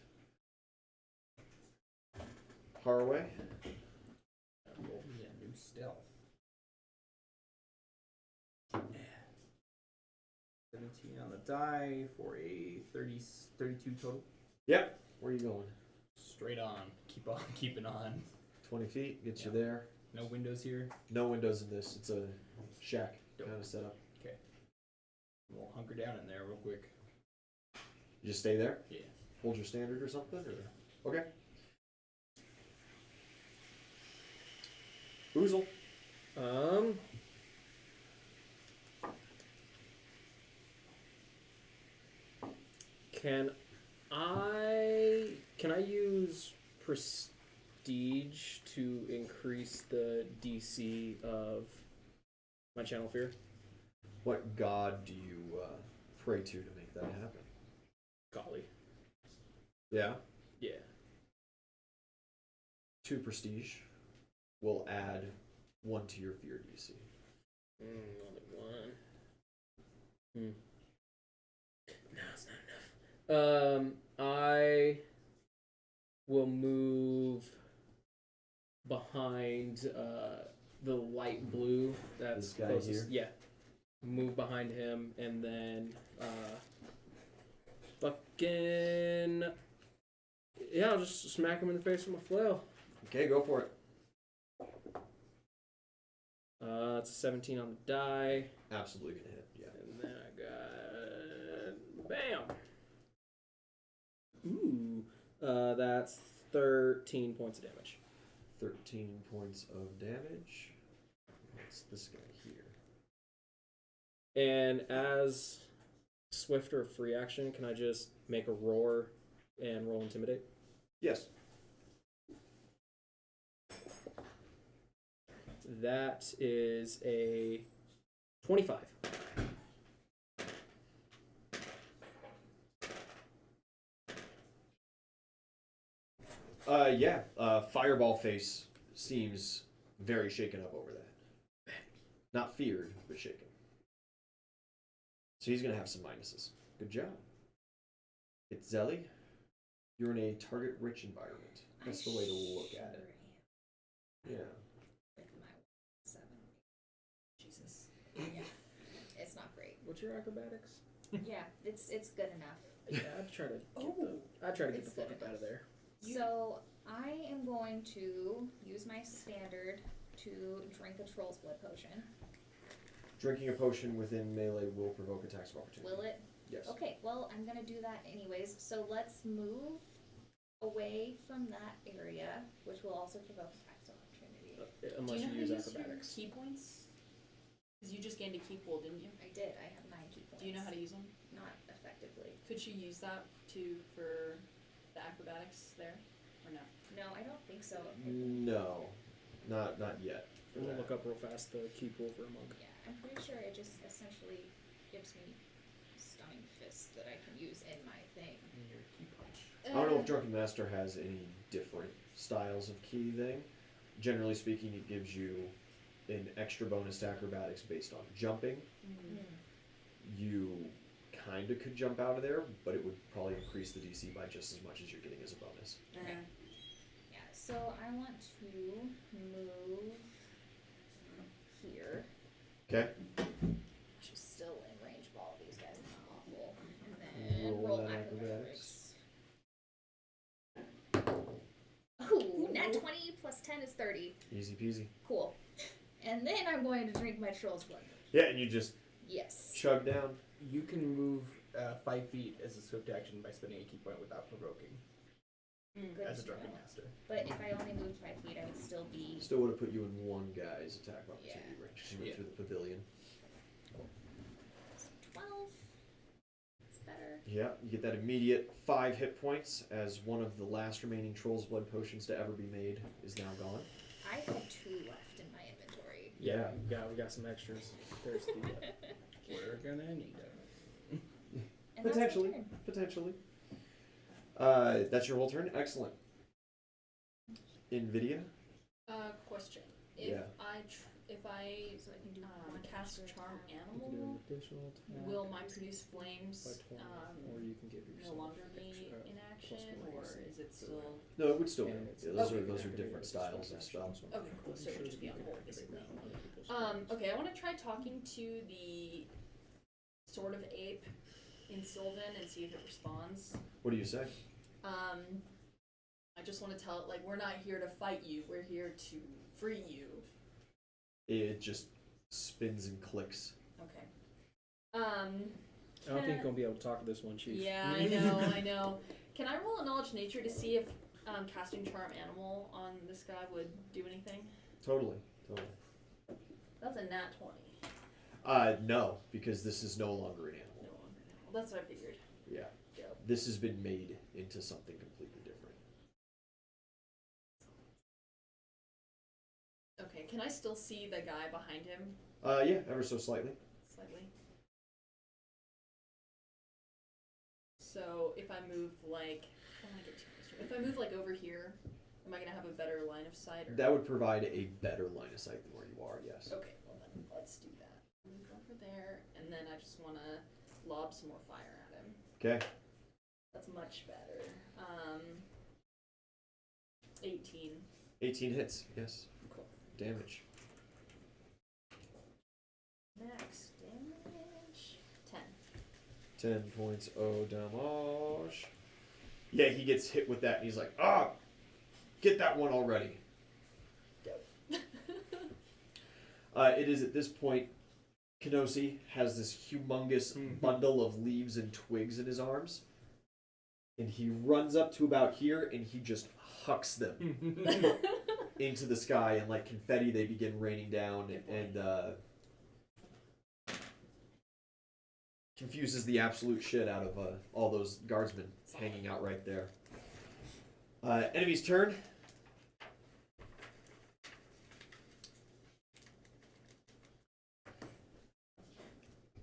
Harroway. Roll me a new stealth. 17 on the die for a 32 total. Yep. Where are you going? Straight on. Keep on keeping on. 20 feet. Gets you Yeah. there. No windows here. No windows in this. It's a shack Dope. kind of setup. We'll hunker down in there real quick. You just stay there? Yeah. Hold your standard or something? Or... Okay. Uzel. Can I use prestige to increase the DC of my channel fear? What god do you pray to make that happen? Golly. Yeah. Yeah. 2 prestige will add 1 to your fear DC. Only 1. No, it's not enough. I will move behind the light blue. That's This guy closest. here? Yeah. Move behind him and then fucking yeah, I'll just smack him in the face with my flail. Okay, go for it. It's a 17 on the die. Absolutely gonna hit. Yeah. And then I got bam. Ooh. That's 13 points of damage. 13 points of damage. What's this guy here? And as swift or free action, can I just make a roar and roll intimidate? Yes. That is a 25. Yeah. Fireball face seems very shaken up over that. Not feared, but shaken. So he's gonna have some minuses. Good job. Itzeli, you're in a target-rich environment. That's the way to look at it. Yeah. With my 7. Jesus. Yeah. It's not great. What's your acrobatics? Yeah, it's good enough. Yeah, I'd try to get It's the fuck good up out of there. So I am going to use my standard to drink a troll's blood potion. Drinking a potion within melee will provoke attacks of opportunity. Will it? Yes. Okay, well, I'm gonna do that anyways. So let's move away from that area, which will also provoke attacks of opportunity. Unless Do you you know use how to use your acrobatics. key points? Because you just gained a key pool, didn't you? I did. I have 9 key points. Do you know how to use them? Not effectively. Could you use that for the acrobatics there, or no? No, I don't think so. No, not yet. for We'll that. look up real fast the key pool for a monk. Yeah, I'm pretty sure it just essentially gives me stunning fist that I can use in my thing. And your key punch. I don't know if Drunken Master has any different styles of key thing. Generally speaking, it gives you an extra bonus to acrobatics based on jumping. You kind of could jump out of there, but it would probably increase the DC by just as much as you're getting as a bonus. Okay. Yeah, so I want to move here. Okay. Which is still in range of all of these guys, not awful. And then Roll roll that acrobatics. Ooh, nat 20 plus 10 is 30. Easy peasy. Cool. And then I'm going to drink my troll's blood. Yeah, and you just Yes. chug down. You can move 5 feet as a swift action by spending a key point without provoking. Good as a to drunken know. master. But if I only moved 5 feet, I would still be. Still would have put you in one guy's attack opportunity Yeah. range. 'Cause you went Yeah. through the pavilion. 12. It's better. Yeah, you get that immediate 5 hit points as one of the last remaining Troll's Blood potions to ever be made is now gone. I had 2 left in my inventory. Yeah, we got some extras. Thirsty. We're gonna need them. And that's my Potentially. turn. Potentially. That's your whole turn? Excellent. Nvidia? Question. If Yeah. So I can do one cast extra charm attack. You can do an animal, additional attack will my produce flames by 20, or you can give no yourself longer be extra in action, +1 or AC is it for still? No, it would still be. And it's- Yeah, those Okay. are activated different as a styles sword of action, spell. Okay, cool. So it would just be on hold, basically. Um, Okay, I want to try talking to the sort of ape in Sylvan and see if it responds. What do you say? I just want to tell it, like, we're not here to fight you, we're here to free you. It just spins and clicks. Okay. I don't think you're gonna be able to talk to this one, Chief. Yeah, I know, I know. Can I roll a knowledge nature to see if casting charm animal on this guy would do anything? Totally. That's a nat 20. No, because this is no longer an animal. No longer an animal. That's what I figured. Yeah. Yep. This has been made into something completely different. Okay, can I still see the guy behind him Yeah, ever so slightly. slightly? So if I move like, I don't want to get too close to him. If I move like over here, am I gonna have a better line of sight? Or? That would provide a better line of sight than where you are, yes. Okay, well then let's do that. Move over there, and then I just want to lob some more fire at him. Okay. That's much better. 18. 18 hits, yes. Cool. Damage. Max damage 10. 10 points of damage. Yeah, he gets hit with that and he's like, get that one already. Dope. It is at this point, Kenosi has this humongous bundle of leaves and twigs in his arms. And he runs up to about here and he just hucks them into the sky, and like confetti they begin raining down, and confuses the absolute shit out of all those guardsmen hanging out right there. Enemy's turn.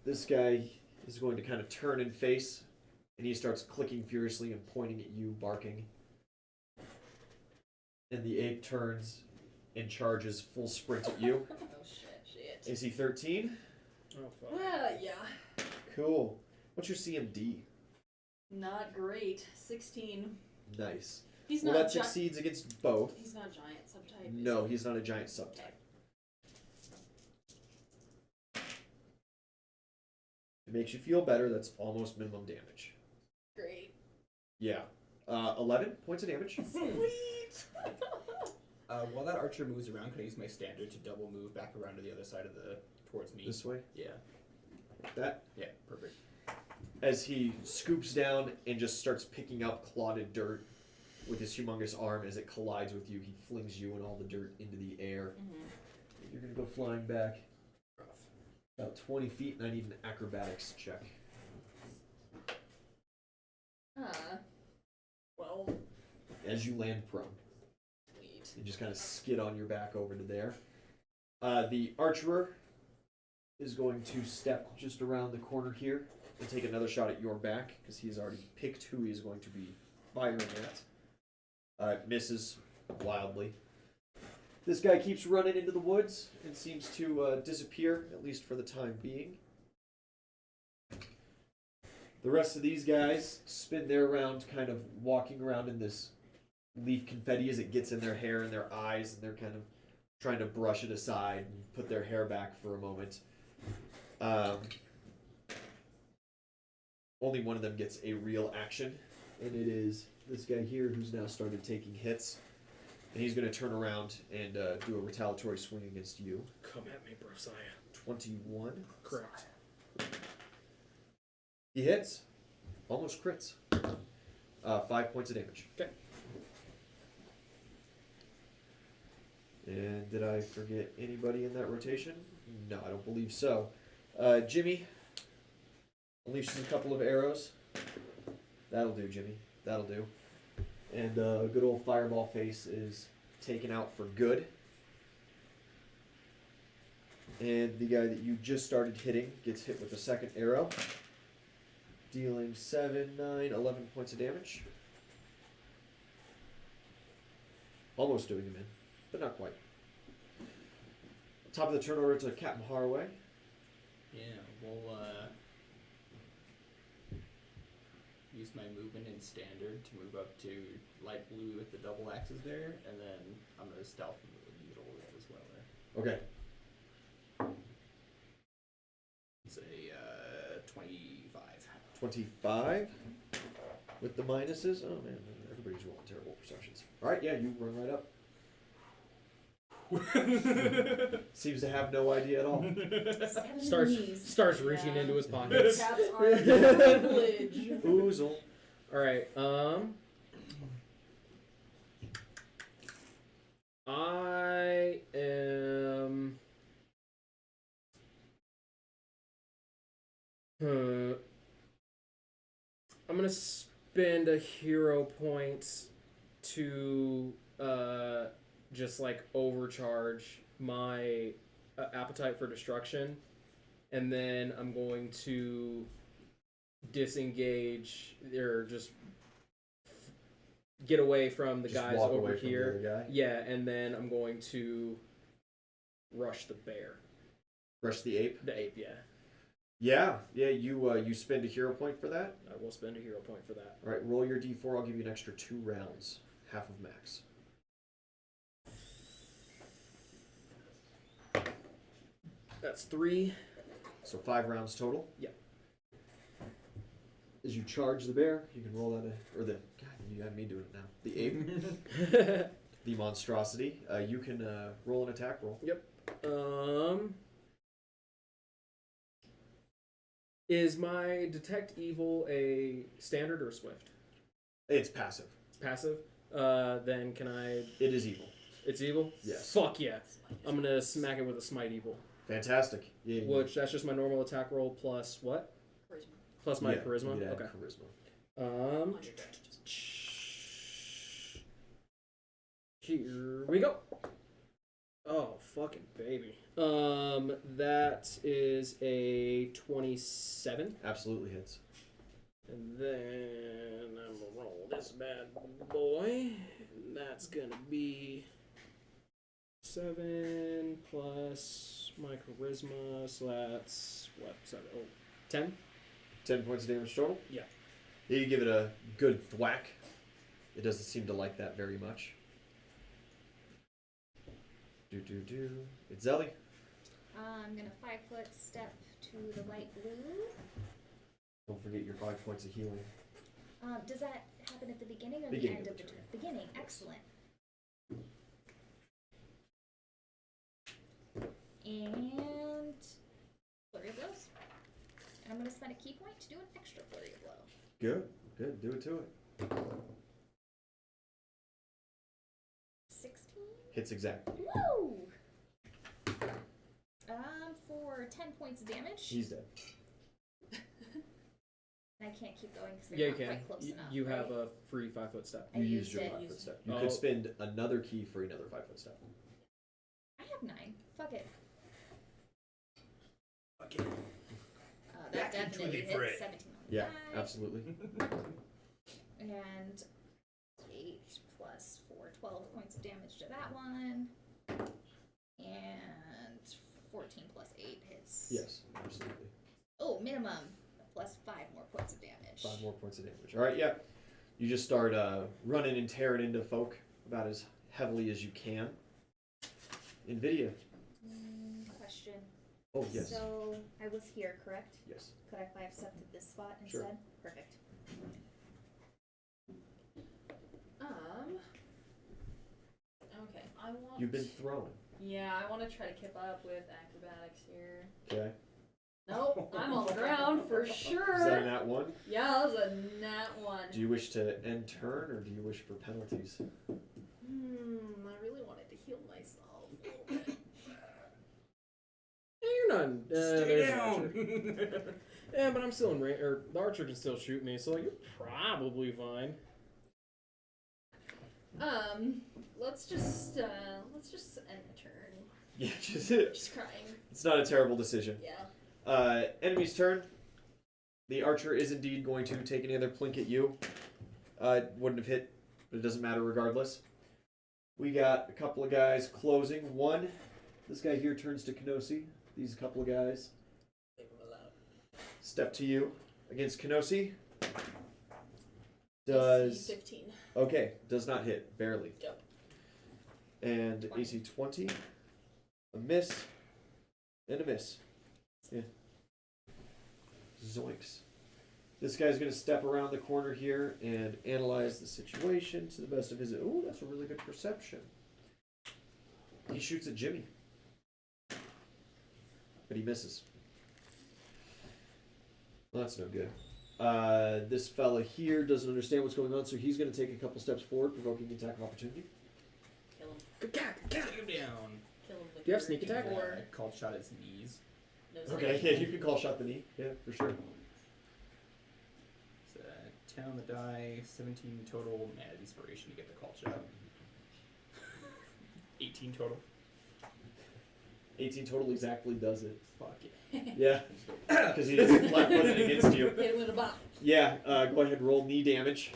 This guy is going to kind of turn and face, and he starts clicking furiously and pointing at you, barking. And the ape turns and charges full sprint at you. Oh shit. Is he 13? Oh fuck. Yeah. Cool. What's your CMD? Not great. 16. Nice. He's Well, not that succeeds against both. He's not giant subtype. is No, he? he's not a giant subtype. It makes you feel better. That's almost minimum damage. Great. Yeah. 11 points of damage. Sweet. While that archer moves around, can I use my standard to double move back around to the other side of towards me? This way. Yeah. Like that. Yeah, perfect. As he scoops down and just starts picking up clotted dirt with his humongous arm as it collides with you, he flings you and all the dirt into the air. Mm-hmm. You're going to go flying back about 20 feet, and I need an acrobatics check. Well, As you land prone. sweet. You just kind of skid on your back over to there. The archerer is going to step just around the corner here and take another shot at your back, because he's already picked who he's going to be firing at. Misses wildly. This guy keeps running into the woods and seems to disappear, at least for the time being. The rest of these guys spin their round kind of walking around in this leaf confetti as it gets in their hair and their eyes, and they're kind of trying to brush it aside and put their hair back for a moment. Only one of them gets a real action, and it is this guy here who's now started taking hits. And he's going to turn around and do a retaliatory swing against you. Come at me, Brosiah. 21. Correct. He hits. Almost crits. 5 points of damage. Okay. And did I forget anybody in that rotation? No, I don't believe so. Jimmy unleashes a couple of arrows. That'll do, Jimmy. That'll do. And good old Fireball Face is taken out for good. And the guy that you just started hitting gets hit with the second arrow, dealing 7, 9, 11 points of damage. Almost doing him in, but not quite. Top of the turn order to Captain Harroway. Yeah, we'll use my movement in standard to move up to light blue with the double axes there, and then I'm going to stealth in the middle as well there. Okay. It's a 25. 25 with the minuses. Oh man, everybody's rolling terrible perceptions. All right, yeah, you run right up. Seems to have no idea at all. Starts reaching into his pockets. Caps are privilege. Uzel. All right. I am. I'm gonna spend a hero point to just like overcharge my appetite for destruction, and then I'm going to disengage or just get away from the Just guys walk over away from the here. other guy? Yeah, and then I'm going to rush the bear. Rush the ape. The ape, yeah. Yeah. You spend a hero point for that. I will spend a hero point for that. All right, roll your d4. I'll give you an extra 2 rounds, half of max. That's 3. So 5 rounds total. Yeah. As you charge the bear, you can roll that, or the, God, you had me doing it now. The ape, the monstrosity. You can roll an attack roll. Yep. Is my detect evil a standard or swift? It's passive. It's passive. Then can I? It is evil. It's evil. Yes. Fuck yeah! I'm gonna smack it with a smite evil. Fantastic. Yeah. Which that's just my normal attack roll plus what? Charisma. Plus my yeah, charisma. you'd add Okay. Charisma. Here we go. Oh fucking baby. That is a 27. Absolutely hits. And then I'm gonna roll this bad boy. And that's gonna be 7 plus my charisma, so that's what? 7. Oh, 10? 10 points of damage total? Yeah. You give it a good thwack. It doesn't seem to like that very much. Itzeli. I'm gonna 5-foot step to the light blue. Don't forget your 5 points of healing. Does that happen at the beginning or Beginning the end of of the the turn. turn? Beginning, excellent. And flurry of blows. And I'm gonna spend a key point to do an extra flurry of blow. Good. Good. Do it to it. 16. Hits exactly. Woo! For 10 points of damage. He's dead. I can't keep going because they're Yeah, you not can. quite close enough. You have right? a free 5-foot step. I You used used your it. 5-foot step. You Oh. could spend another key for another 5-foot step. I have 9. Fuck it. Okay. That Back into definitely the hits. fray. 17 on the Yeah, die. absolutely. And 8 plus 4, 12 points of damage to that one. And 14 plus 8 hits. Yes, absolutely. Oh, minimum plus 5 more points of damage. 5 more points of damage. All right, yeah. You just start running and tearing into folk about as heavily as you can. Nvidia. Question. Oh, yes. So I was here, correct? Yes. Could I 5-step to this spot Sure. instead? Perfect. Okay, I want. You've been thrown. Yeah, I want to try to keep up with acrobatics here. Okay. Nope, I'm on the ground for Is that sure. a nat 1? Yeah, that was a nat 1. Do you wish to end turn or do you wish for penalties? I really wanted to heal myself. none. Stay There's an down. archer. Yeah, but I'm still in range, or the archer can still shoot me, so you're probably fine. Let's just end the turn. Yeah, just Just crying. it's not a terrible decision. Yeah. Enemy's turn. The archer is indeed going to take another plink at you. Wouldn't have hit, but it doesn't matter regardless. We got a couple of guys closing. One, this guy here turns to Kenosi. These couple of guys Leave him alone. step to you against Kenosi. AC Does 15. okay? Does not hit, barely. Dope. And AC 20, a miss, and a miss. Yeah. Zoinks. This guy's going to step around the corner here and analyze the situation to the best of his... Ooh, that's a really good perception. He shoots at Jimmy. But he misses. Well, that's no good. This fella here doesn't understand what's going on, so he's going to take a couple steps forward, provoking the attack of opportunity. Kill him. Good cat, good cat. Take him down. Kill him with Do you have your sneak attack? D4. Called shot his knees. No Okay, sneak. yeah, you can call shot the knee. Yeah, for sure. It's 10 on the die, 17 total. Mad inspiration to get the call shot. 18 total. 18 total exactly does it. Fuck yeah. Yeah, because he is flat-footed against you. Hit him with a bomb. Yeah, go ahead and roll knee damage.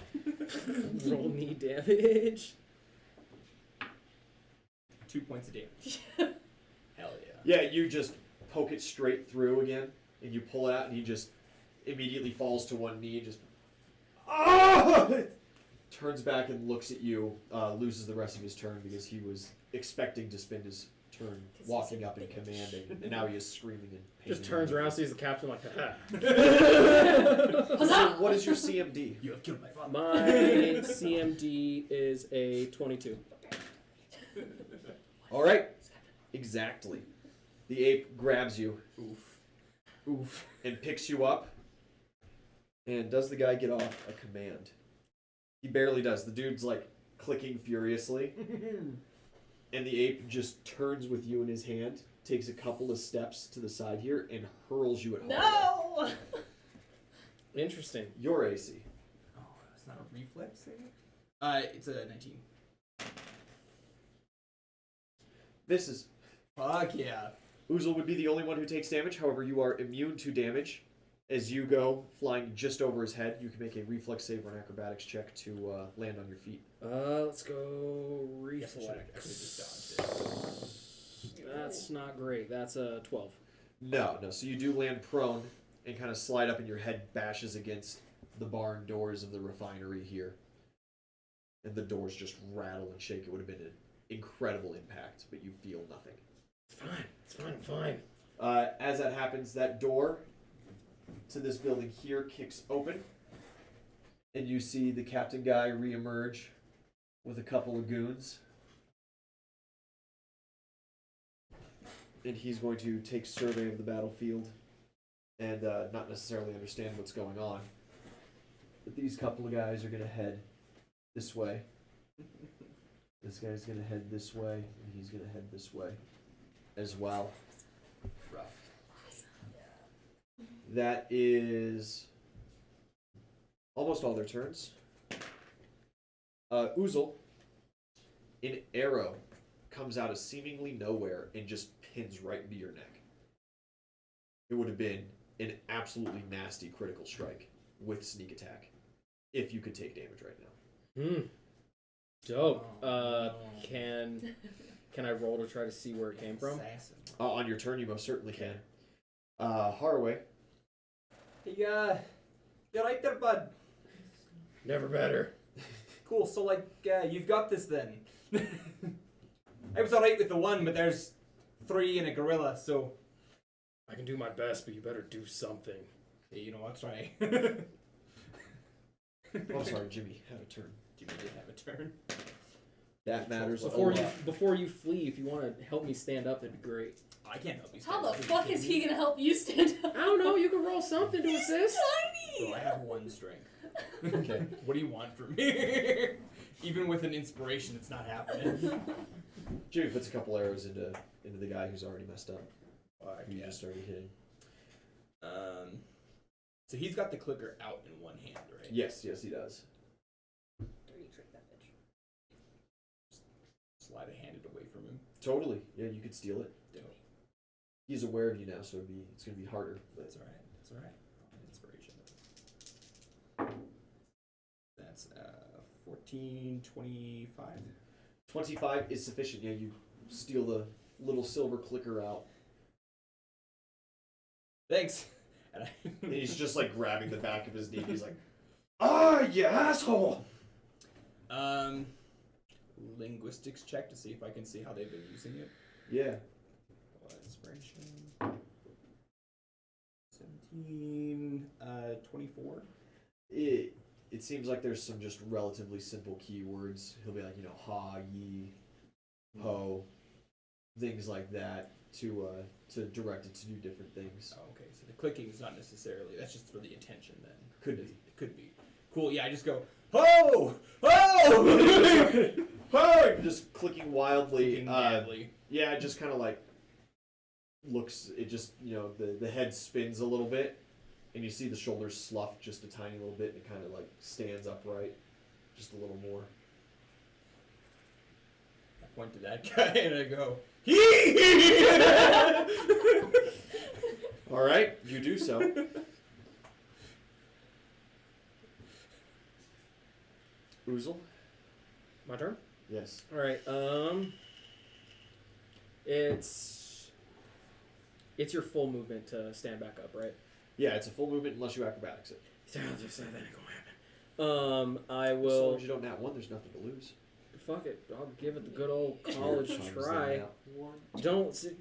Roll knee damage. 2 points of damage. Hell yeah. Yeah, you just poke it straight through again, and you pull it out, and he just immediately falls to one knee, just turns back and looks at you, loses the rest of his turn because he was expecting to spend his turn 'Cause he's walking a up and bitch. commanding, and now he is screaming and Just turns around, sees the captain like, ha. So what is your CMD? You have killed my father. My CMD is a 22. All right, exactly. The ape grabs you Oof. and picks you up. And does the guy get off a command? He barely does. The dude's like clicking furiously. And the ape just turns with you in his hand, takes a couple of steps to the side here, and hurls you at Harroway. No! Interesting. Your AC. Oh, it's not a reflex thing? It's a 19. This is... Fuck yeah. Uzel would be the only one who takes damage. However, you are immune to damage. As you go flying just over his head, you can make a reflex save or an acrobatics check to land on your feet. Let's go Guess I should've actually just reflex. That's not great. That's a 12. No. So you do land prone and kind of slide up, and your head bashes against the barn doors of the refinery here. And the doors just rattle and shake. It would have been an incredible impact, but you feel nothing. It's fine, I'm fine. As that happens, that door to this building here kicks open, and you see the captain guy reemerge with a couple of goons. And he's going to take survey of the battlefield and not necessarily understand what's going on. But these couple of guys are going to head this way. This guy's going to head this way, and he's going to head this way as well. Rough. That is almost all their turns. Uzel, an arrow comes out of seemingly nowhere and just pins right into your neck. It would have been an absolutely nasty critical strike with sneak attack if you could take damage right now. Dope. Oh, no. Can I roll to try to see where it came from? Assassin. On your turn, you most certainly can. Harroway. Hey, you right there, bud? Never better. Cool, so, like, you've got this then. I was alright with the one, but there's 3 and a gorilla, so... I can do my best, but you better do something. Hey, you know, I'll try. Oh, sorry, Jimmy had a turn. Jimmy did have a turn. That matters a Before lot. you flee, if you want to help me stand up, that'd be great. I can't help you. How stand the up. fuck is he gonna help you stand up? I don't know. You can roll something to assist. Tiny! Well, I have 1 strength. Okay. What do you want from me? Even with an inspiration, it's not happening. Jimmy puts a couple arrows into the guy who's already messed up. Fuck, You yeah. just started hitting. So he's got the clicker out in one hand, right? Yes, he does. Dirty trick that bitch. Slide a handed away from him. Totally. Yeah, you could steal it. Dope. He's aware of you now, so it's gonna be harder. But That's alright. That's alright. Inspiration. That's 14, 25. 25 is sufficient. Yeah, you steal the little silver clicker out. Thanks. And he's just like grabbing the back of his knee. He's like, "Ah, you asshole!" Linguistics check to see if I can see how they've been using it. Yeah. Inspiration. 17, 24. It seems like there's some just relatively simple keywords. He'll be like, ha, ye, ho, things like that to direct it to do different things. Oh, okay, so the clicking is not necessarily, that's just for the intention then. Could be. It could be. Cool, yeah, I just go, ho! Ho! Ho! Just clicking wildly. Clicking madly. Yeah, it just kind of like looks. It just the head spins a little bit, and you see the shoulders slough just a tiny little bit, and it kind of like stands upright, just a little more. I point to that guy and I go, All right, you do so. Uzel? My turn? Yes. Alright, it's your full movement to stand back up, right? Yeah, it's a full movement unless you acrobatics it. That ain't gonna happen. I As long will. as you don't nat one, there's nothing to lose. Fuck it. I'll give it the good old college Times the try. nat one.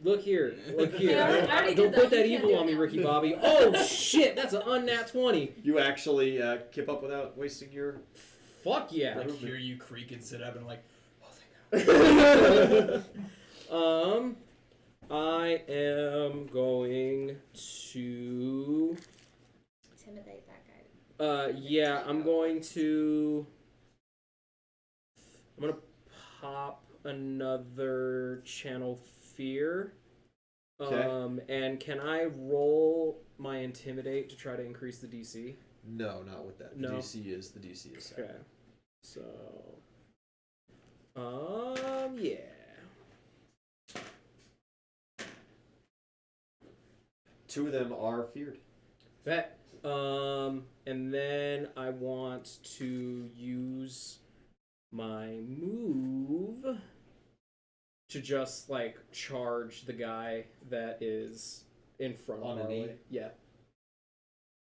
Look here. Look here. Yeah, I already Don't did put that. that You can't evil do on it me, now. Ricky Bobby. Oh shit, that's an unnat 20. You actually kip up without wasting your. Fuck yeah. like hear you creak and sit up and I'm like, oh thank God. I am going to. Intimidate that guy. Yeah, I'm going to. I'm gonna pop another channel fear. Okay. And can I roll my intimidate to try to increase the DC? No, not with that. No. The DC is set. Okay. So. Yeah. Two of them are feared. Bet. And then I want to use my move to just like charge the guy that is in front On of a knee? Harroway. Yeah.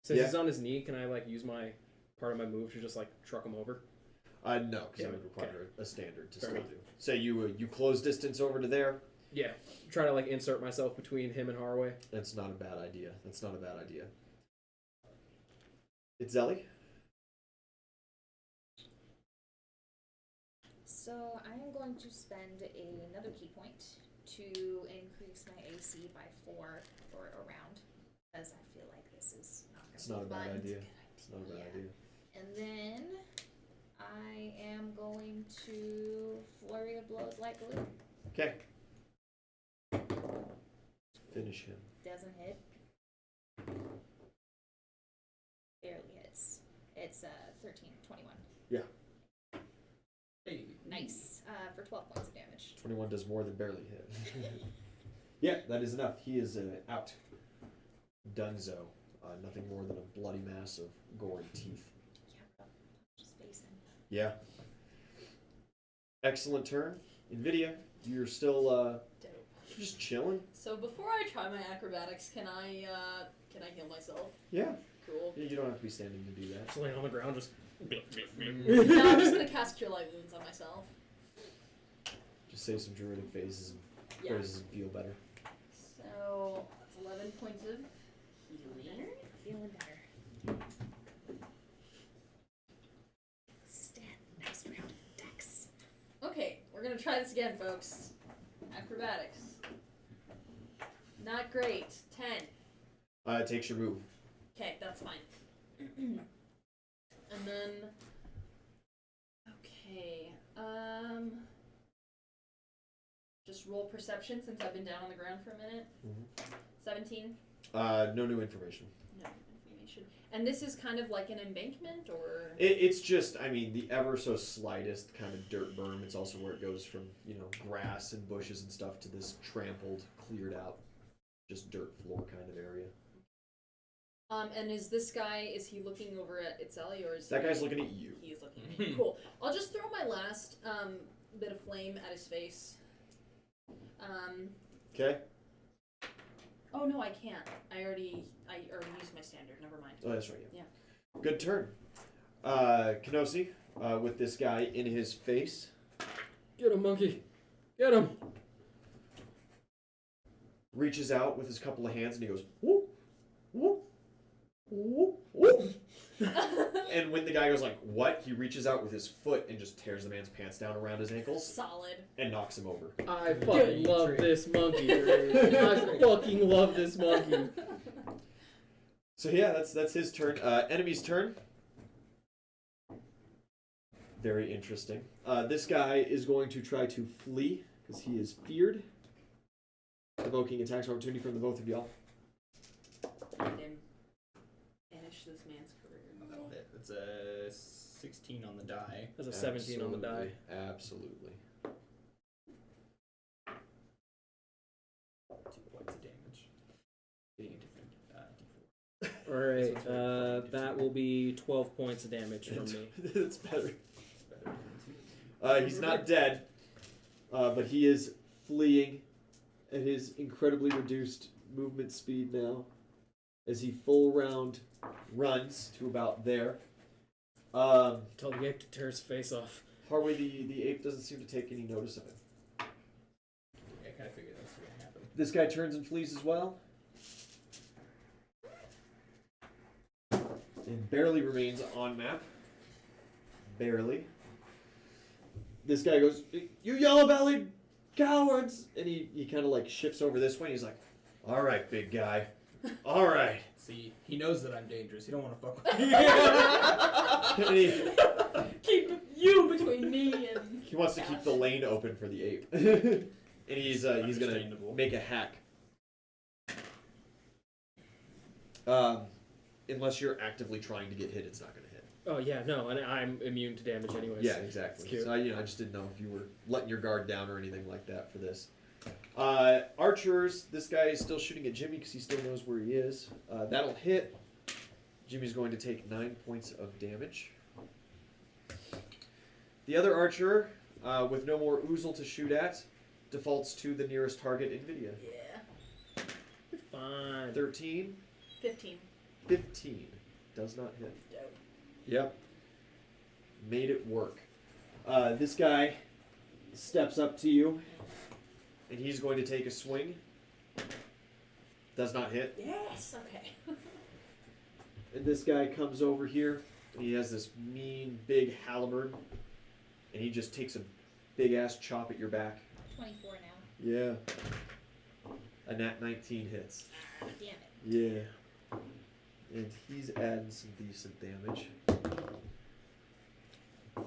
Since Yeah. he's on his knee, can I like use my part of my move to just like truck him over? No, because Yeah, that would require a standard to Fair still enough. do. Say you close distance over to there. Yeah. Try to like insert myself between him and Harroway. That's not a bad idea. Itzeli? So I am going to spend another key point to increase my AC by 4 for a round, because I feel like this is not going to It's be not a fun. bad idea. It's not a bad idea. And then I am going to flurry of blows like glue. Okay. Finish him. Doesn't hit. Barely hits. It's 13, 21. Hey. Nice. For 12 points of damage. 21 does more than barely hit. Yeah, that is enough. He is out. Dunzo. Nothing more than a bloody mass of gore and teeth. Yeah, but just face him. Yeah. Excellent turn. Nvidia, you're still Dope. just chilling. So before I try my acrobatics, can I heal myself? Yeah. Cool. You don't have to be standing to do that. Just laying on the ground, just. No, I'm just gonna cast Cure Light Wounds on myself. Just say some druidic phrases Yeah. and feel better. So that's 11 points of healing. Feeling better. Stat. Nice round of dex. Okay, we're gonna try this again, folks. Acrobatics. Not great. 10. It takes your move. Okay, that's fine. And then, okay, just roll perception since I've been down on the ground for a minute. 17. No new information. No information. And this is kind of like an embankment, or It's just, I mean, the ever so slightest kind of dirt berm. It's also where it goes from, grass and bushes and stuff to this trampled, cleared out, just dirt floor kind of area. And is this guy, is he looking over at Itzeli, or is That guy's looking at you. He's looking at me. Cool. I'll just throw my last bit of flame at his face. Okay? Oh no, I can't. I already used my standard. Never mind. Oh, that's right, Yeah. Good turn. Kenosi, with this guy in his face. Get him, monkey. Get him. Reaches out with his couple of hands and he goes, whoop, whoop, whoop, whoop. And when the guy goes like, what? He reaches out with his foot and just tears the man's pants down around his ankles. Solid. And knocks him over. I fucking love this monkey. I fucking love this monkey. So yeah, that's his turn. Enemy's turn. Very interesting. This guy is going to try to flee because he is feared. Evoking attacks of opportunity from the both of y'all. Let him finish this man's career. That'll hit. It's a 16 on the die. That's a 17 on the die. Absolutely. 2 points of damage. Getting a different D4. Alright, that will be 12 points of damage from me. It's better. It's better than 2. He's not dead, but he is fleeing at his incredibly reduced movement speed now as he full round runs to about there. Tell the ape to tear his face off. Harroway, the ape doesn't seem to take any notice of it. I kind of figured that's going to happen. This guy turns and flees as well. And barely remains on map. Barely. This guy goes, you yellow-bellied cowards! And he kind of like shifts over this way and he's like, all right, big guy. All right. See, he knows that I'm dangerous. He don't want to fuck with me. And Keep you between me and. he wants to keep the lane open for the ape. And he's going to Understandable. make a hack. Unless you're actively trying to get hit, it's not going to hit. Oh yeah, no, and I'm immune to damage anyways. Yeah, exactly. It's cute. So I just didn't know if you were letting your guard down or anything like that for this. Archers, this guy is still shooting at Jimmy because he still knows where he is. That'll hit. Jimmy's going to take 9 points of damage. The other archer, with no more Uzel to shoot at, defaults to the nearest target, Nvidia. Yeah. Fine. 13, 15. 15. Does not hit. Dope. Yep. Made it work. This guy steps up to you, and he's going to take a swing. Does not hit. Yes. Okay. And this guy comes over here, and he has this mean, big halberd, and he just takes a big-ass chop at your back. 24 now. Yeah. A nat 19 hits. Damn it. Yeah. And he's adding some decent damage.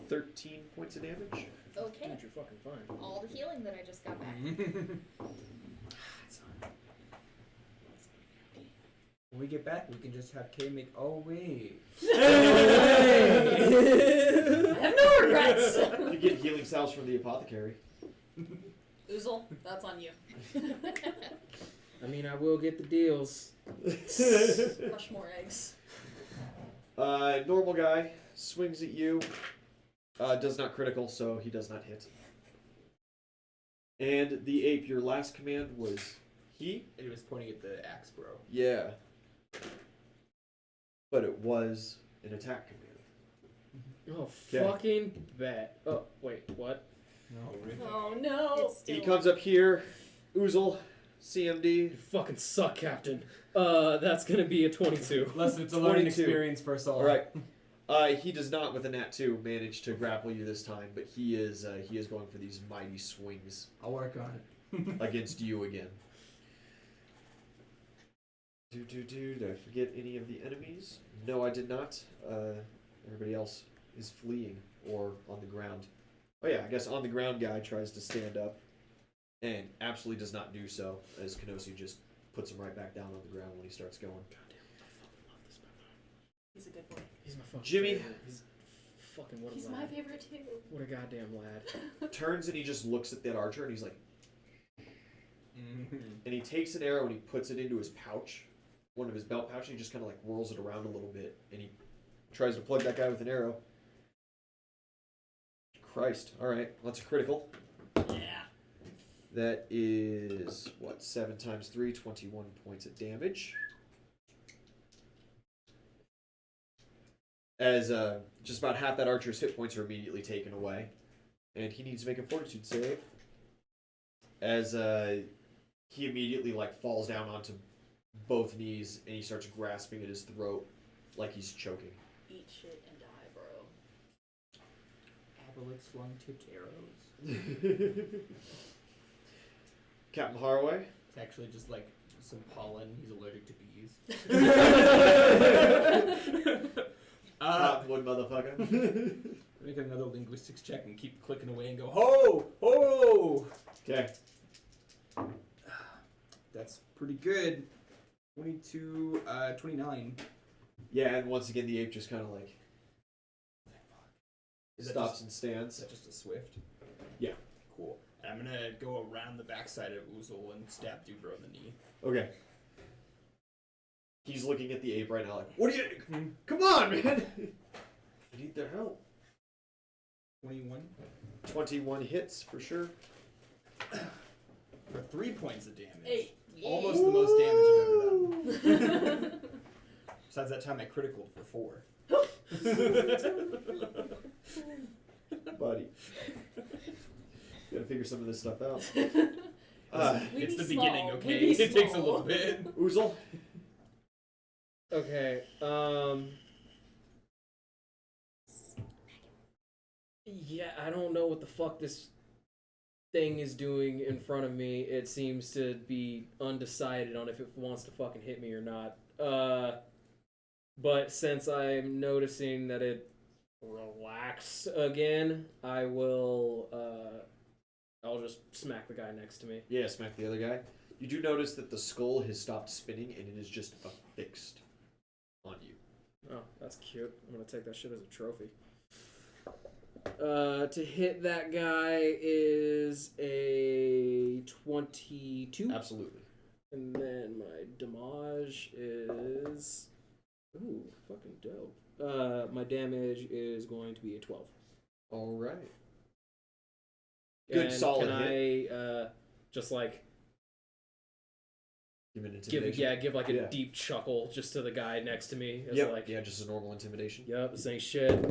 13 points of damage. Okay. Dude, you're fucking fine. All the healing that I just got back. When we get back, we can just have Kay make. Oh wait. I have no regrets. You get healing salves from the apothecary. Uzel, that's on you. I mean, I will get the deals. Crush more eggs. Normal guy swings at you. Does not critical, so he does not hit. And the ape, your last command was he? It was pointing at the axe, bro. Yeah. But it was an attack command. Oh, Okay. fucking bet. Oh, wait, what? No. Oh no. It's still He comes up here. Uzel, CMD. You fucking suck, Captain. That's gonna be a 22. Unless it's a learning 22. experience for us all. All right. He does not, with a nat 2, manage to grapple you this time, but he is going for these mighty swings I'll work on it. against you again. Did I forget any of the enemies? No, I did not. Everybody else is fleeing or on the ground. Oh yeah, I guess on the ground guy tries to stand up. and absolutely does not do so, as Kenosi just puts him right back down on the ground when he starts going. He's a good boy. He's my fucking Jimmy. favorite. He's fucking what a He's lad. my favorite too. What a goddamn lad. Turns and he just looks at that archer and he's like, and he takes an arrow and he puts it into his pouch, one of his belt pouch, and he just kind of like whirls it around a little bit, and he tries to plug that guy with an arrow. Christ. All right, that's a critical. Yeah. That is, what, 7 times 3, 21 points of damage. As just about half that archer's hit points are immediately taken away. And he needs to make a fortitude save. As he immediately like falls down onto both knees and he starts grasping at his throat like he's choking. Eat shit and die, bro. Obelix long-tipped arrows. Captain Harroway. It's actually just like some pollen. He's allergic to bees. Cottonwood motherfucker. Make another linguistics check and keep clicking away and go, ho! Ho! Okay. That's pretty good. 22, 29. Yeah, and once again the ape just kind of like Is that stops just- and Is stands. that just a swift? Yeah. Cool. And I'm gonna go around the backside of Uzel and stab Dubro in the knee. Okay. He's looking at the ape right now like, what are you... Come on, man! I need their help. 21 21 hits for sure. for 3 points of damage. 8. Almost the most damage I've ever done. Besides that time I critical for 4. Buddy. Gotta figure some of this stuff out. We It's be the beginning, small. okay? We be It takes a small. little bit. Uzel? Okay, yeah, I don't know what the fuck this thing is doing in front of me. It seems to be undecided on if it wants to fucking hit me or not. But since I'm noticing that it relaxed again, I will, I'll just smack the guy next to me. Yeah, smack the other guy. You do notice that the skull has stopped spinning and it is just affixed on you. Oh, that's cute. I'm gonna take that shit as a trophy. To hit that guy is a 22. Absolutely. And then my damage is... Ooh, fucking dope. My damage is going to be a 12. All right. Good, and solid can hit. I, just like... Give an intimidation. give like a Yeah. deep chuckle just to the guy next to me. As Yep. like, Yeah, just a normal intimidation. Yep, this ain't shit.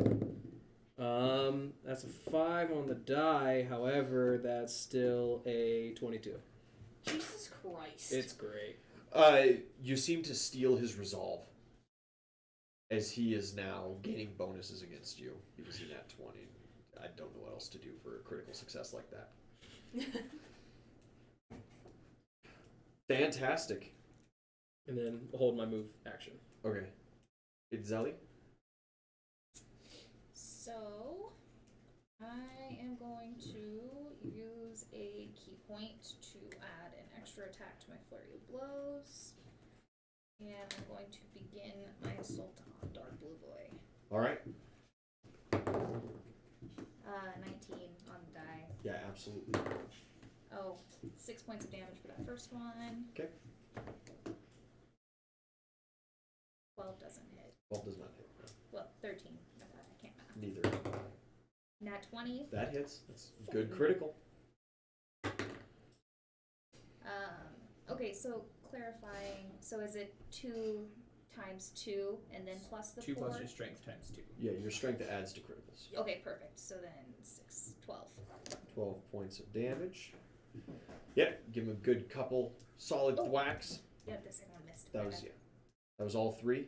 That's a 5 on the die. However, that's still a 22. Jesus Christ. It's great. You seem to steal his resolve, as he is now gaining bonuses against you because he nat 20. I don't know what else to do for a critical success like that. Fantastic. And then hold my move action. Okay. Itzeli? So, I am going to use a key point to add an extra attack to my flurry of blows. And I'm going to begin my assault on Dark Blue Boy. Alright. 19 on the die. Yeah, absolutely. Oh, 6 points of damage for that first one. Okay. 12 doesn't hit. 12 does not hit. Well, 13. I can't math. Neither. Nat 20. That hits. That's good critical. Okay, so clarifying, so is it 2 times 2 and then plus the 2 4? plus your strength times 2. Yeah, your strength adds to criticals. Okay, perfect. So then 6, 12. 12 points of damage. Yeah, give him a good couple solid thwacks. Yeah, the second one missed. That was, yeah. That was all 3.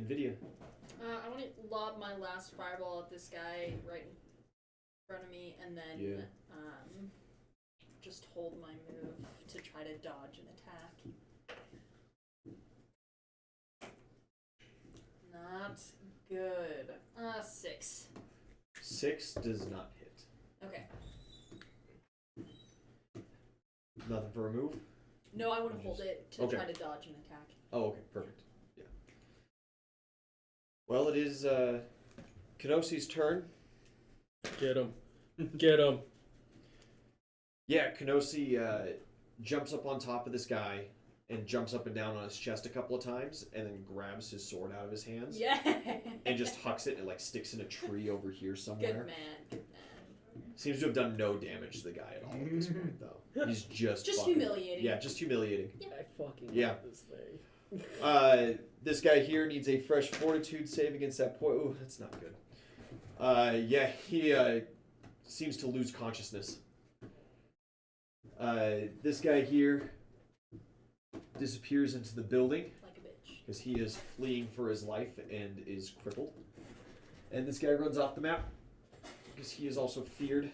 Nvidia. I want to lob my last fireball at this guy right in front of me, and then just hold my move to try to dodge an attack. Not good. 6. 6 does not hit. Okay. Nothing for a move? No, I want to hold it to Okay. try to dodge an attack. Oh, okay, perfect. Yeah. Well, it is Kenosi's turn. Get him. Get him. Yeah, Kenosi jumps up on top of this guy and jumps up and down on his chest a couple of times and then grabs his sword out of his hands Yeah. and just hucks it and like sticks in a tree over here somewhere. Good man. Good man. Seems to have done no damage to the guy at all at this point, though. He's just fucking, humiliating. Yeah, just humiliating. I fucking Yeah. love this thing. This guy here needs a fresh fortitude save against that point. Ooh, that's not good. Yeah, he seems to lose consciousness. This guy here disappears into the building Like a bitch. because he is fleeing for his life and is crippled. And this guy runs off the map because he is also feared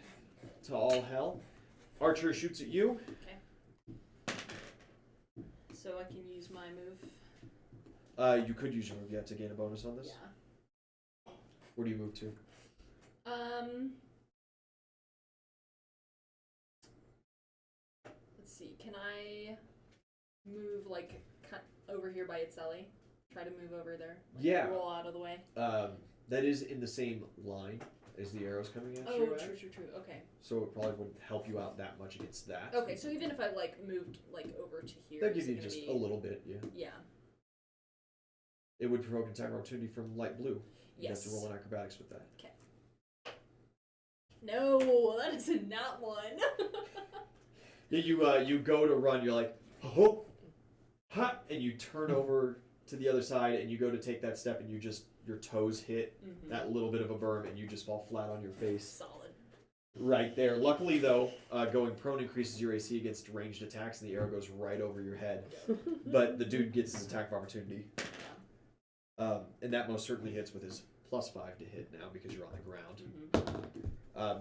to all hell. Archer shoots at you. So I can use my move. You could use your move, to gain a bonus on this. Yeah. Where do you move to? Let's see. Can I move like over here by Itzeli? Try to move over there. Like, Yeah. Roll out of the way. That is in the same line as the arrows coming at Oh, you. true. Okay. So it probably wouldn't help you out that much against that. Okay, so even if I like moved like over to here, That gives is you it gonna just be... a little bit, yeah. Yeah. It would provoke an attack opportunity from light blue. You have Yes. to roll an acrobatics with that. No, that is a not one. Yeah, you go to run, you're like, oh, ha, and you turn over to the other side, and you go to take that step, and you just, your toes hit that little bit of a berm, and you just fall flat on your face. Solid. Right there. Luckily, though, going prone increases your AC against ranged attacks, and the arrow goes right over your head. But the dude gets his attack of opportunity. And that most certainly hits with his +5 to hit now because you're on the ground.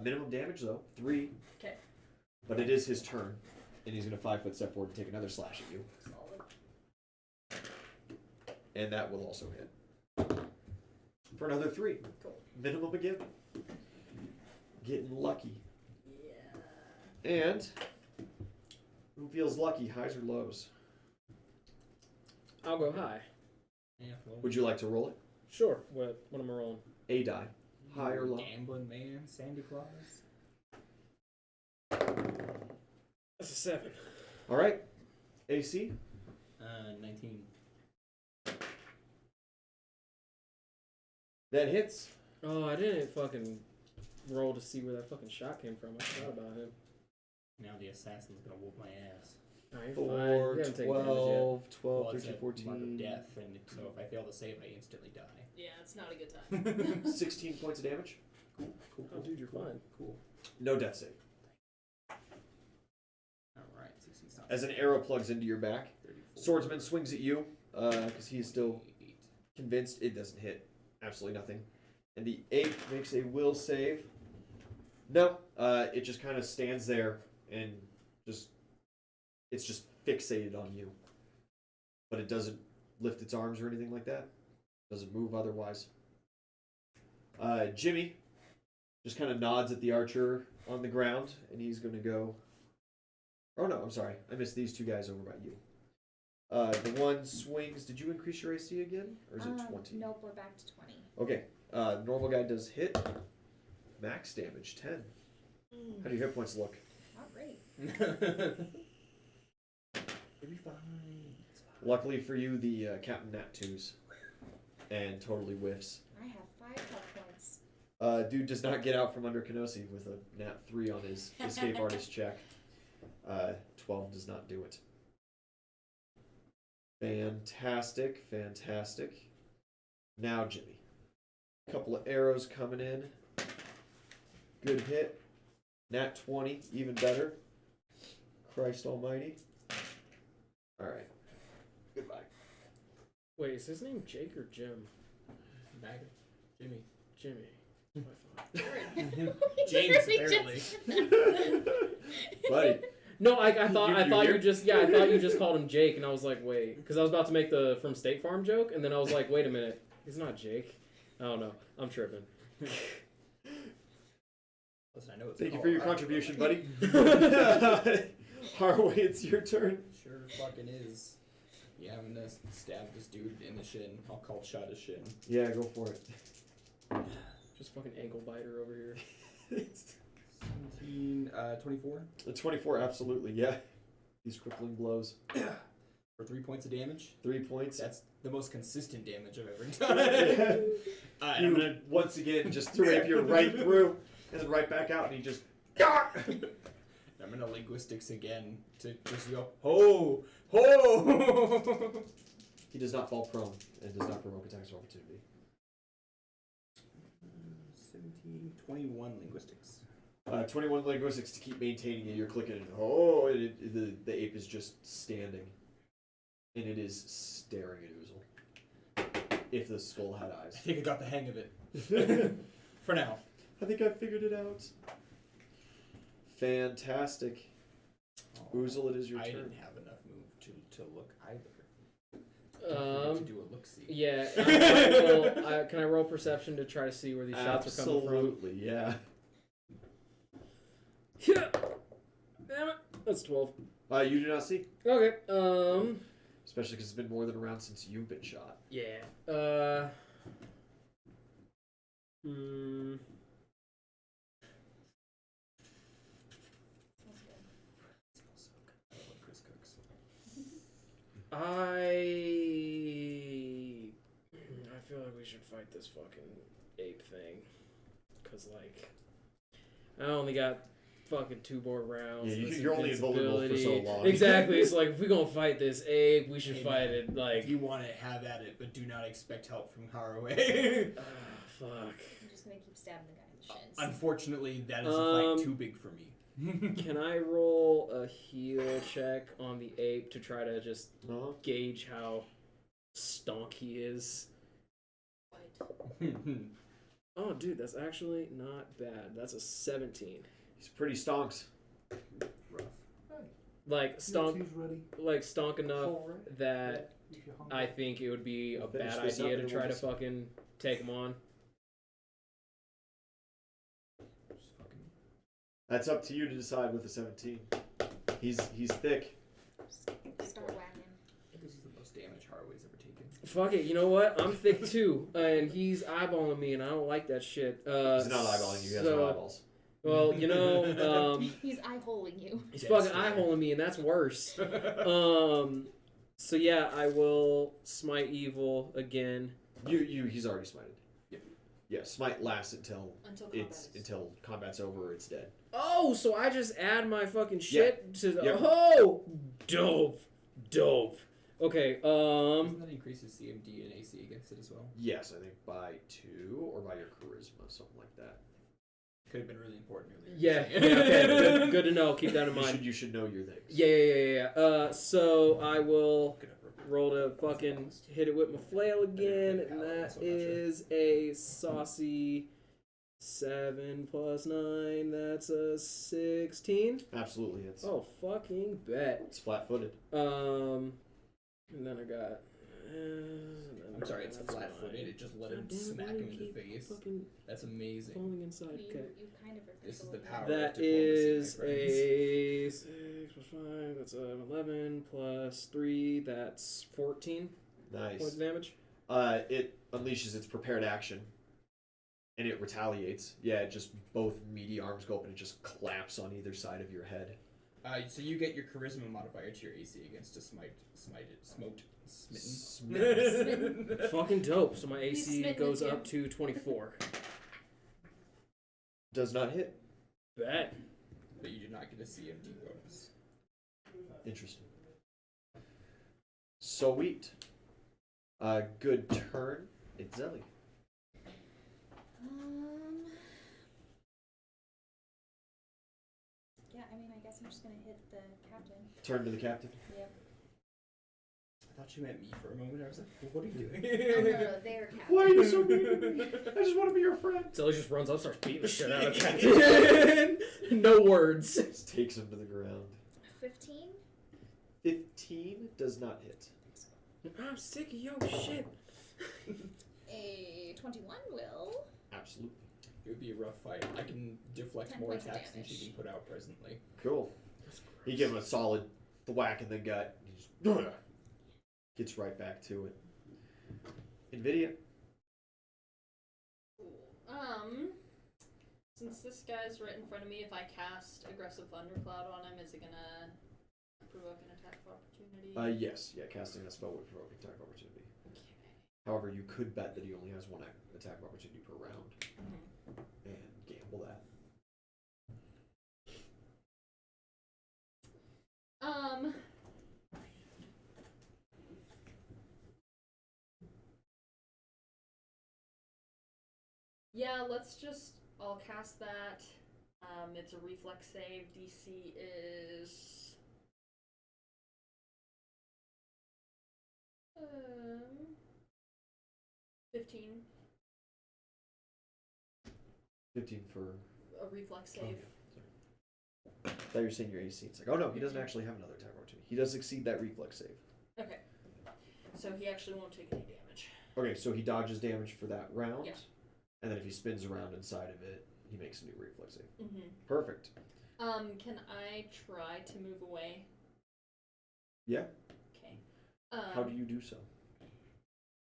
Minimum damage, though, 3. Okay. But it is his turn, and he's going to 5-foot step forward and take another slash at you. Solid. And that will also hit. For another 3. Cool. Minimum again. Getting lucky. Yeah. And who feels lucky, highs or lows? I'll go high. Yeah, well, Would you like to roll it? Sure. What am I rolling? A die. High or low? Gambling man, Sandy Claus. That's a 7. All right. AC? 19. That hits. Oh, I didn't fucking roll to see where that fucking shot came from. I forgot about him. Now the assassin's gonna whoop my ass. Oh, you're 4, fine. You haven't taken damage 12, 12, Well, it's 13, a mark 14. of death, and so if I fail to save, I instantly die. Yeah, it's not a good time. 16 points of damage. Cool. yet. Oh, dude, you're fine. Cool. No death save. Alright, 16 sounds As an arrow plugs into your back, 34. swordsman swings at you because he's still convinced it doesn't hit. Absolutely nothing. And the 8 makes a will save. No, it just kind of stands there and it's just fixated on you. But it doesn't lift its arms or anything like that. Doesn't move otherwise. Jimmy just kind of nods at the archer on the ground, and he's going to go... Oh, no, I'm sorry. I missed these two guys over by you. The one swings... Did you increase your AC again? Or is it 20? Nope, we're back to 20. Okay. Normal guy does hit. Max damage, 10. How do your hit points look? Not great. It'll be fine. Luckily for you, the Captain Nat 2s. And totally whiffs. I have 5 health points. Dude does not get out from under Kenosi with a Nat 3 on his escape artist check. 12 does not do it. Fantastic, fantastic. Now Jimmy. Couple of arrows coming in. Good hit. Nat 20, even better. Christ almighty. Alright. Goodbye. Wait, is his name Jake or Jim? Bagger. Jimmy. Jimmy. That's what I thought. We James, literally apparently. just said that. Buddy. No, I thought You you just called him Jake, and I was like, wait, because I was about to make the from State Farm joke, and then I was like, wait a minute, he's not Jake. I don't know, I'm tripping. Listen, I know it's Thank you for your Colorado, contribution, but- buddy. Harroway, it's your turn. Sure fucking is. Yeah, I'm gonna stab this dude in the shin. I'll call shot his shin. Yeah, go for it. Just fucking ankle biter over here. 17, 24 The 24, absolutely, yeah. These crippling blows. for 3 points of damage. 3 points. That's the most consistent damage I've ever done. Alright, I'm You, gonna once again, just threw rapier right through, and then right back out, and he just... I'm gonna linguistics again to just go, ho! Ho! He does not fall prone, and does not provoke attacks of opportunity. 17, 21 linguistics. 21 linguistics to keep maintaining it. You're clicking it. Oh, the ape is just standing. And it is staring at Uzel. If the skull had I eyes. think I got the hang of it. For now. I think I figured it out. Fantastic. Uzel, it is your I turn. didn't have enough move to look either. To do a look-see. Yeah. Can I roll perception to try to see where these shots are coming from? Absolutely, yeah. Yeah. Damn it. That's 12. You do not see. Okay. Especially because it's been more than a round since you've been shot. Yeah. Smells so good. I love Chris Cooks. I feel like we should fight this fucking ape thing. Cause like, I only got fucking 2 more rounds. Yeah, this you're only invulnerable for so invincibility. long. Exactly. It's like, if we gonna fight this ape, we should Hey, fight man, it like. If you want to have at it, but do not expect help from Harroway. Fuck. I'm just gonna keep stabbing the guy in the shins. Unfortunately, that is a fight too big for me. Can I roll a heal check on the ape to try to just Uh-huh. gauge how stonk he is? Quite. Oh, dude, that's actually not bad. That's a 17. He's pretty stonks. Rough. Like stonk, He's ready. like stonk enough Alright. that If you're hungry. I think it would be a We'll finish bad this up idea to and try we'll to just- fucking take him on. Just fucking That's up to you to decide with the 17. He's thick. Just start whacking. I think this is the most damage Harroway's ever taken. Fuck it, you know what? I'm thick too, and he's eyeballing me, and I don't like that shit. He's not eyeballing you. He has no eyeballs. Well, you know, He's eye-holing you. he's Dead fucking stare. eyeballing me, and that's worse. So yeah, I will smite evil again. He's already smited. Yep. Yeah, smite lasts until Until combat combat's over or it's dead. Oh, so I just add my fucking shit to the. Yep. Oh, dope. Okay, Doesn't that increase his CMD and AC against it as well? Yes, I think by 2 or by your charisma, something like that. Could have been really important earlier. yeah, okay, good to know. Keep that in mind. You should know your things. Yeah. So I will Look it up real quick. roll to fucking hit it with my flail again, and that is a saucy 7 plus 9. That's a 16. Absolutely, it's Oh, fucking bet. it's flat-footed. And then I got. I'm sorry, it's that's flat-footed. mine. It just let him God damn it, smack why him do in you the keep face. Fucking That's amazing. falling inside. Okay. You kind of This is the revealed power. that. That diplomacy, is my friends. a 6 plus 5. That's a 11 plus 3. That's 14 points Nice. of damage. It unleashes its prepared action, and it retaliates. Yeah, it just both meaty arms go up and it just claps on either side of your head. So you get your charisma modifier to your AC against a smitten. Smitten. Fucking dope. So my He's AC smitten goes with you. up to 24. Does not hit. Bet. But you do not get a CMD bonus. Interesting. Sweet. Good turn. Itzeli. Yeah, I mean, I guess I'm just gonna hit the captain. Turn to the captain. Yep. I thought you meant me for a moment. I was like, well, what are you doing? Oh, no, they're captain. Why are you so mean to me? I just want to be your friend. Zelly just runs up, starts beating the shit out of Captain. No words. Just takes him to the ground. 15? 15 does not hit. I'm sick of your shit. A 21 will. Absolutely. It would be a rough fight. I can deflect 10 more points of attacks than she damage. can put out presently. Cool. You give him a solid thwack in the gut. He just gets right back to it. Nvidia. Cool. Since this guy's right in front of me, if I cast aggressive thundercloud on him, is it gonna provoke an attack of opportunity? Yes. Yeah, casting a spell would provoke attack opportunity. Okay. However, you could bet that he only has one attack opportunity per round. Mhm. And gamble that. Yeah, I'll cast that. It's a reflex save. DC is 15. 15 for... A reflex save. Okay. Sorry. I thought you were saying your AC. It's like, oh no, he doesn't actually have another attack opportunity. He does exceed that reflex save. Okay. So he actually won't take any damage. Okay, so he dodges damage for that round. Yeah. And then if he spins around inside of it, he makes a new reflex save. Mm-hmm. Perfect. Can I try to move away? Yeah. Okay. How do you do so?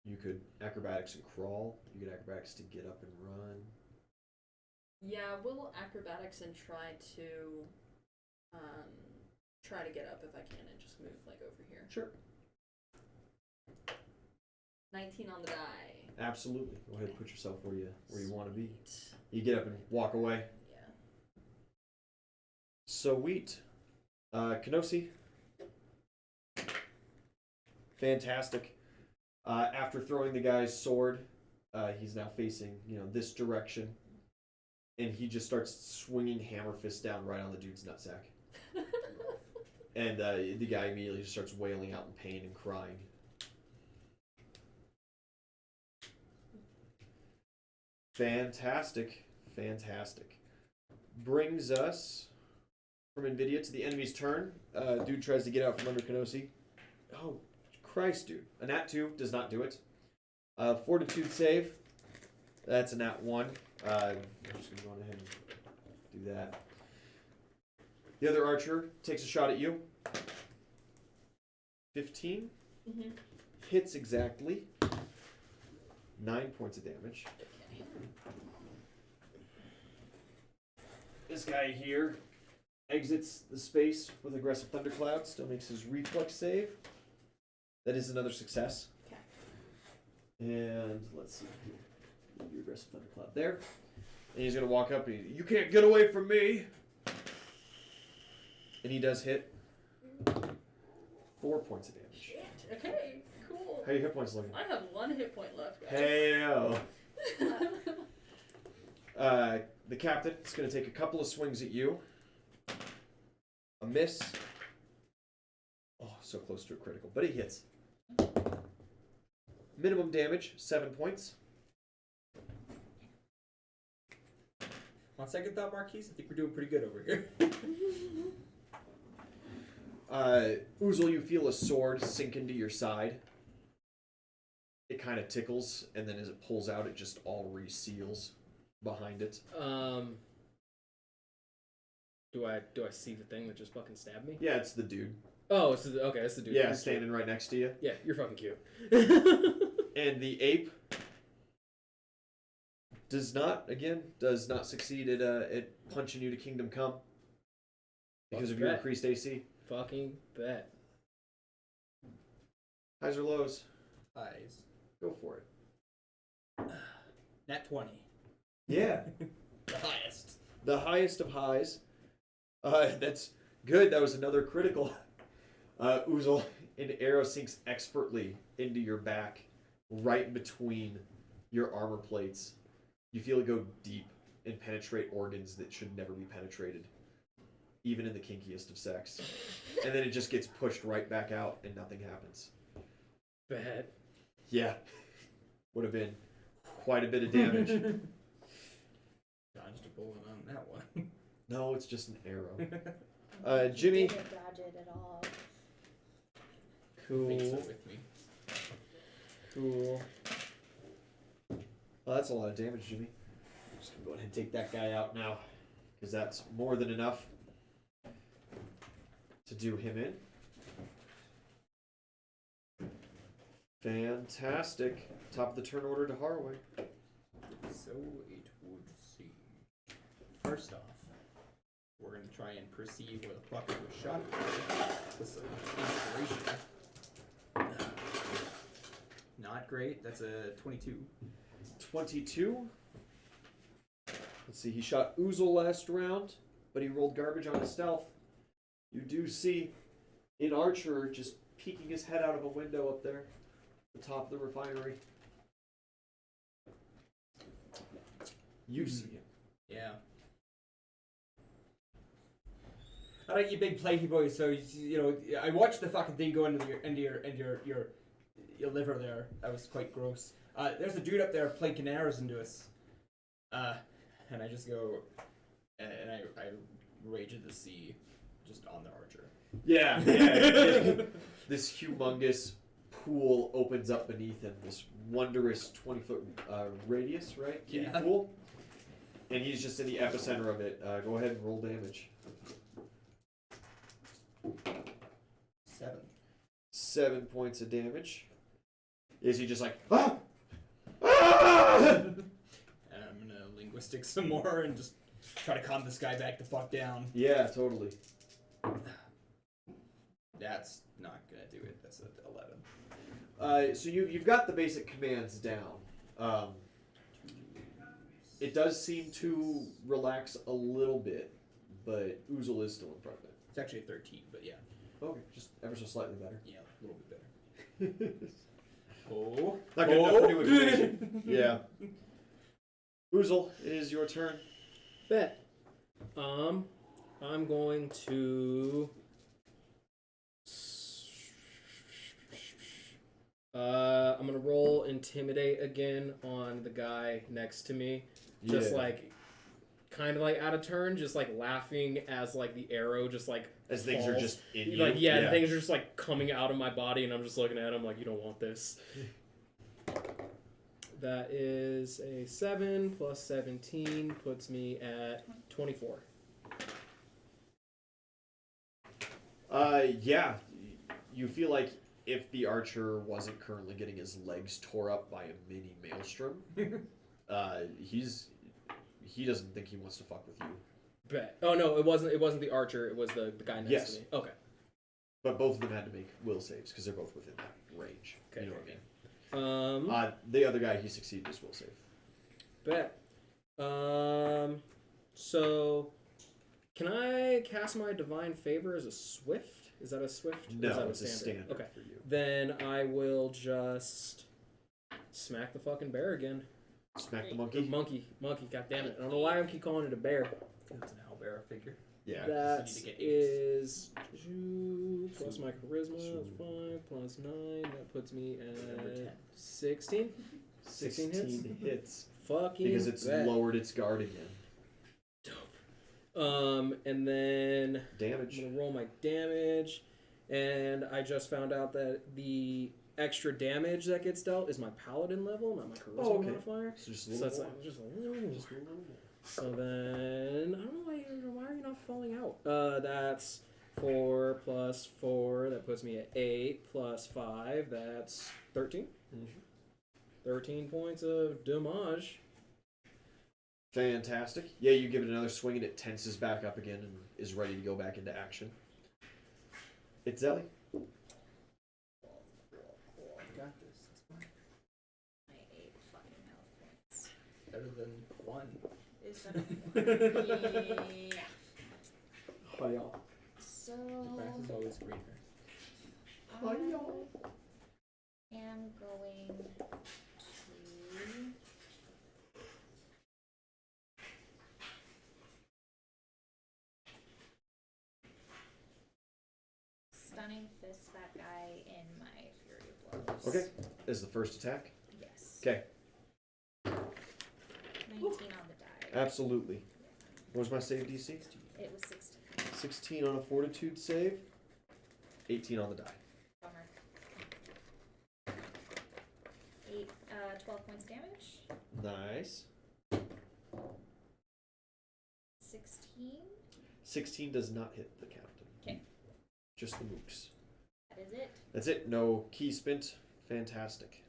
You could acrobatics and crawl. You could acrobatics to get up and run. Yeah, we'll acrobatics and try to get up if I can and just move like over here. Sure. 19 on the die. Absolutely. Go ahead and put yourself where you want to be. Sweet. You get up and walk away. Yeah. Sweet. Kenosi. Fantastic. After throwing the guy's sword, he's now facing, this direction. And he just starts swinging hammer fist down right on the dude's nutsack. And the guy immediately just starts wailing out in pain and crying. Fantastic. Fantastic. Brings us from Nvidia to the enemy's turn. Dude tries to get out from under Kenosi. Oh, Christ, dude. A nat 2 does not do it. Fortitude save. That's a nat 1. I'm just going to go on ahead and do that. The other archer takes a shot at you. 15. Mm-hmm. Hits exactly. 9 points of damage. Okay. This guy here exits the space with aggressive thundercloud. Still makes his reflex save. That is another success. Okay. And let's see here. Do aggressive thundercloud there. And he's going to walk up and you can't get away from me. And he does hit 4 points of damage. Shit. Okay. Cool. How are your hit points looking? I have 1 hit point left, guys. Hey-o. The captain is going to take a couple of swings at you. A miss. Oh, so close to a critical, but he hits. Minimum damage, 7 points. On second thought, Marquise, I think we're doing pretty good over here. Uzel, you feel a sword sink into your side. It kind of tickles, and then as it pulls out, it just all reseals behind it. Do I see the thing that just fucking stabbed me? Yeah, it's the dude. Oh, it's the it's the dude. Yeah, You're standing cute. right next to you. Yeah, you're fucking cute. And the ape does not succeed at punching you to Kingdom Come because of your Bet. increased AC. Fucking bet. Highs or lows? Eyes. Go for it. Nat 20. Yeah. The highest. The highest of highs. That's good. That was another critical. Uzel, an arrow sinks expertly into your back, right between your armor plates. You feel it go deep and penetrate organs that should never be penetrated, even in the kinkiest of sex. And then it just gets pushed right back out and nothing happens. Bet. Yeah. Would have been quite a bit of damage. Dodged a bullet on that one. No, it's just an arrow. Jimmy. Didn't dodge it at all. Makes Cool. it with me. Cool. Well, that's a lot of damage, Jimmy. Just gonna go ahead and take that guy out now, because that's more than enough. do him in. Fantastic. Top of the turn order to Harroway. So it would seem. First off, we're gonna try and perceive where the fuck it was shot with some inspiration. Not great. That's a 22. 22. Let's see, he shot Uzel last round, but he rolled garbage on his stealth. You do see an archer just peeking his head out of a window up there, at the top of the refinery. You see him. Yeah. Alright, you big plaguey boy. So you know, I watched the fucking thing go into your liver there. That was quite gross. There's a dude up there planking arrows into us. And I just go, and I rage at the sea, just on the archer. Yeah. This humongous pool opens up beneath him. This wondrous 20-foot radius, right? Kiddie pool. And he's just in the epicenter of it. Go ahead and roll damage. 7. 7 points of damage. Is he just like, ah! Ah! And I'm gonna linguistic some more and just try to calm this guy back the fuck down. Yeah, totally. That's not gonna do it. That's an 11. So you've got the basic commands down. It does seem to relax a little bit, but Uzel is still in front of it. It's actually a 13, but yeah. Okay, just ever so slightly better. Yeah, a little bit better. Oh. Not good enough for new information. Yeah. Uzel, it is your turn. Bet. I'm going to. I'm gonna roll intimidate again on the guy next to me. Just like, kind of like out of turn, just like laughing as like the arrow just like as things are just in you. Like things are just like coming out of my body, and I'm just looking at him like, you don't want this. That is a 7 plus 17 puts me at 24. Yeah, you feel like if the archer wasn't currently getting his legs tore up by a mini maelstrom, he doesn't think he wants to fuck with you. Bet. Oh no, it wasn't the archer. It was the guy next to me. Okay. But both of them had to make will saves because they're both within that range. Okay. You know what I mean? The other guy, he succeeded his will save. Bet. So, can I cast my divine favor as a swift? Is that a swift? No, or is that it's a standard Okay. for you. Then I will just smack the fucking bear again. Smack the Or monkey. monkey. God damn it! I don't know why I keep calling it a bear. It's an owlbear figure. Yeah. That So you need to get is 2 plus my charisma. That's 5 plus 9. That puts me Number 10. at 16. 16 hits. Fucking Because it's bet. lowered its guard again. And then Damage. I'm gonna roll my damage, and I just found out that the extra damage that gets dealt is my paladin level, not my charisma modifier. So just a So little that's more. like just a little more. Just a little more. So then I don't know why are you not falling out? That's 4 plus 4. That puts me at 8 plus 5. That's 13. 13 points of damage. Fantastic. Yeah, you give it another swing and it tenses back up again and is ready to go back into action. Itzeli. Got this. It's fine. My 8 fucking health points. Better than 1. Is that yeah. Hiya. So The grass is always greener. I am going to stunning fist that guy in my fury blows. Okay. As the first attack. Yes. Okay. 19 on the die. Absolutely. What was my save DC? It was 16. 16 on a fortitude save. 18 on the die. Bummer. 12 points damage. Nice. 16. 16 does not hit the captain. Okay. Just the mooks. That is it. That's it. No key spent. Fantastic.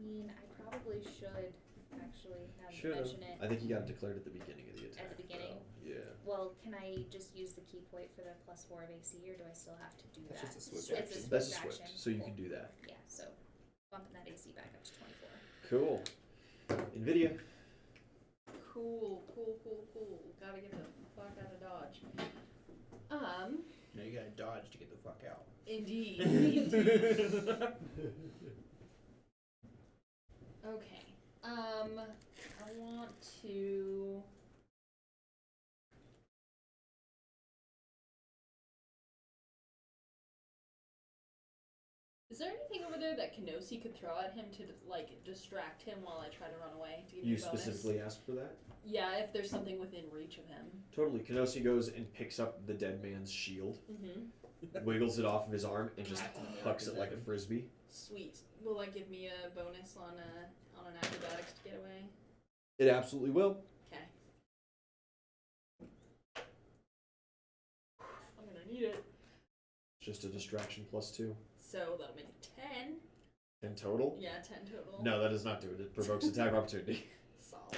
I mean, I probably should actually now that you Should've. mention it. I think you got declared at the beginning of the attack. At the beginning? though. Yeah. Well, can I just use the key point for the +4 of AC, or do I still have to do That's that? just a swift It's action. a That's a swift swift, action. so you Cool. can do that. Yeah, so bumping that AC back up to 24. Cool. Nvidia. Cool. Gotta get the fuck out of Dodge. No, you gotta dodge to get the fuck out. Indeed. Okay. I want to. Is there anything over there that Kenosi could throw at him to like distract him while I try to run away to give You me a bonus? specifically asked for that? Yeah, if there's something within reach of him. Totally. Kenosi goes and picks up the dead man's shield, Mm-hmm. wiggles it off of his arm, and just hucks it like a frisbee. Sweet. Will that give me a bonus on an acrobatics to get away? It absolutely will. Okay. I'm gonna need it. Just a distraction +2. So that'll make it 10. In total? Yeah, 10 total. No, that does not do it. It provokes attack of opportunity. Solid.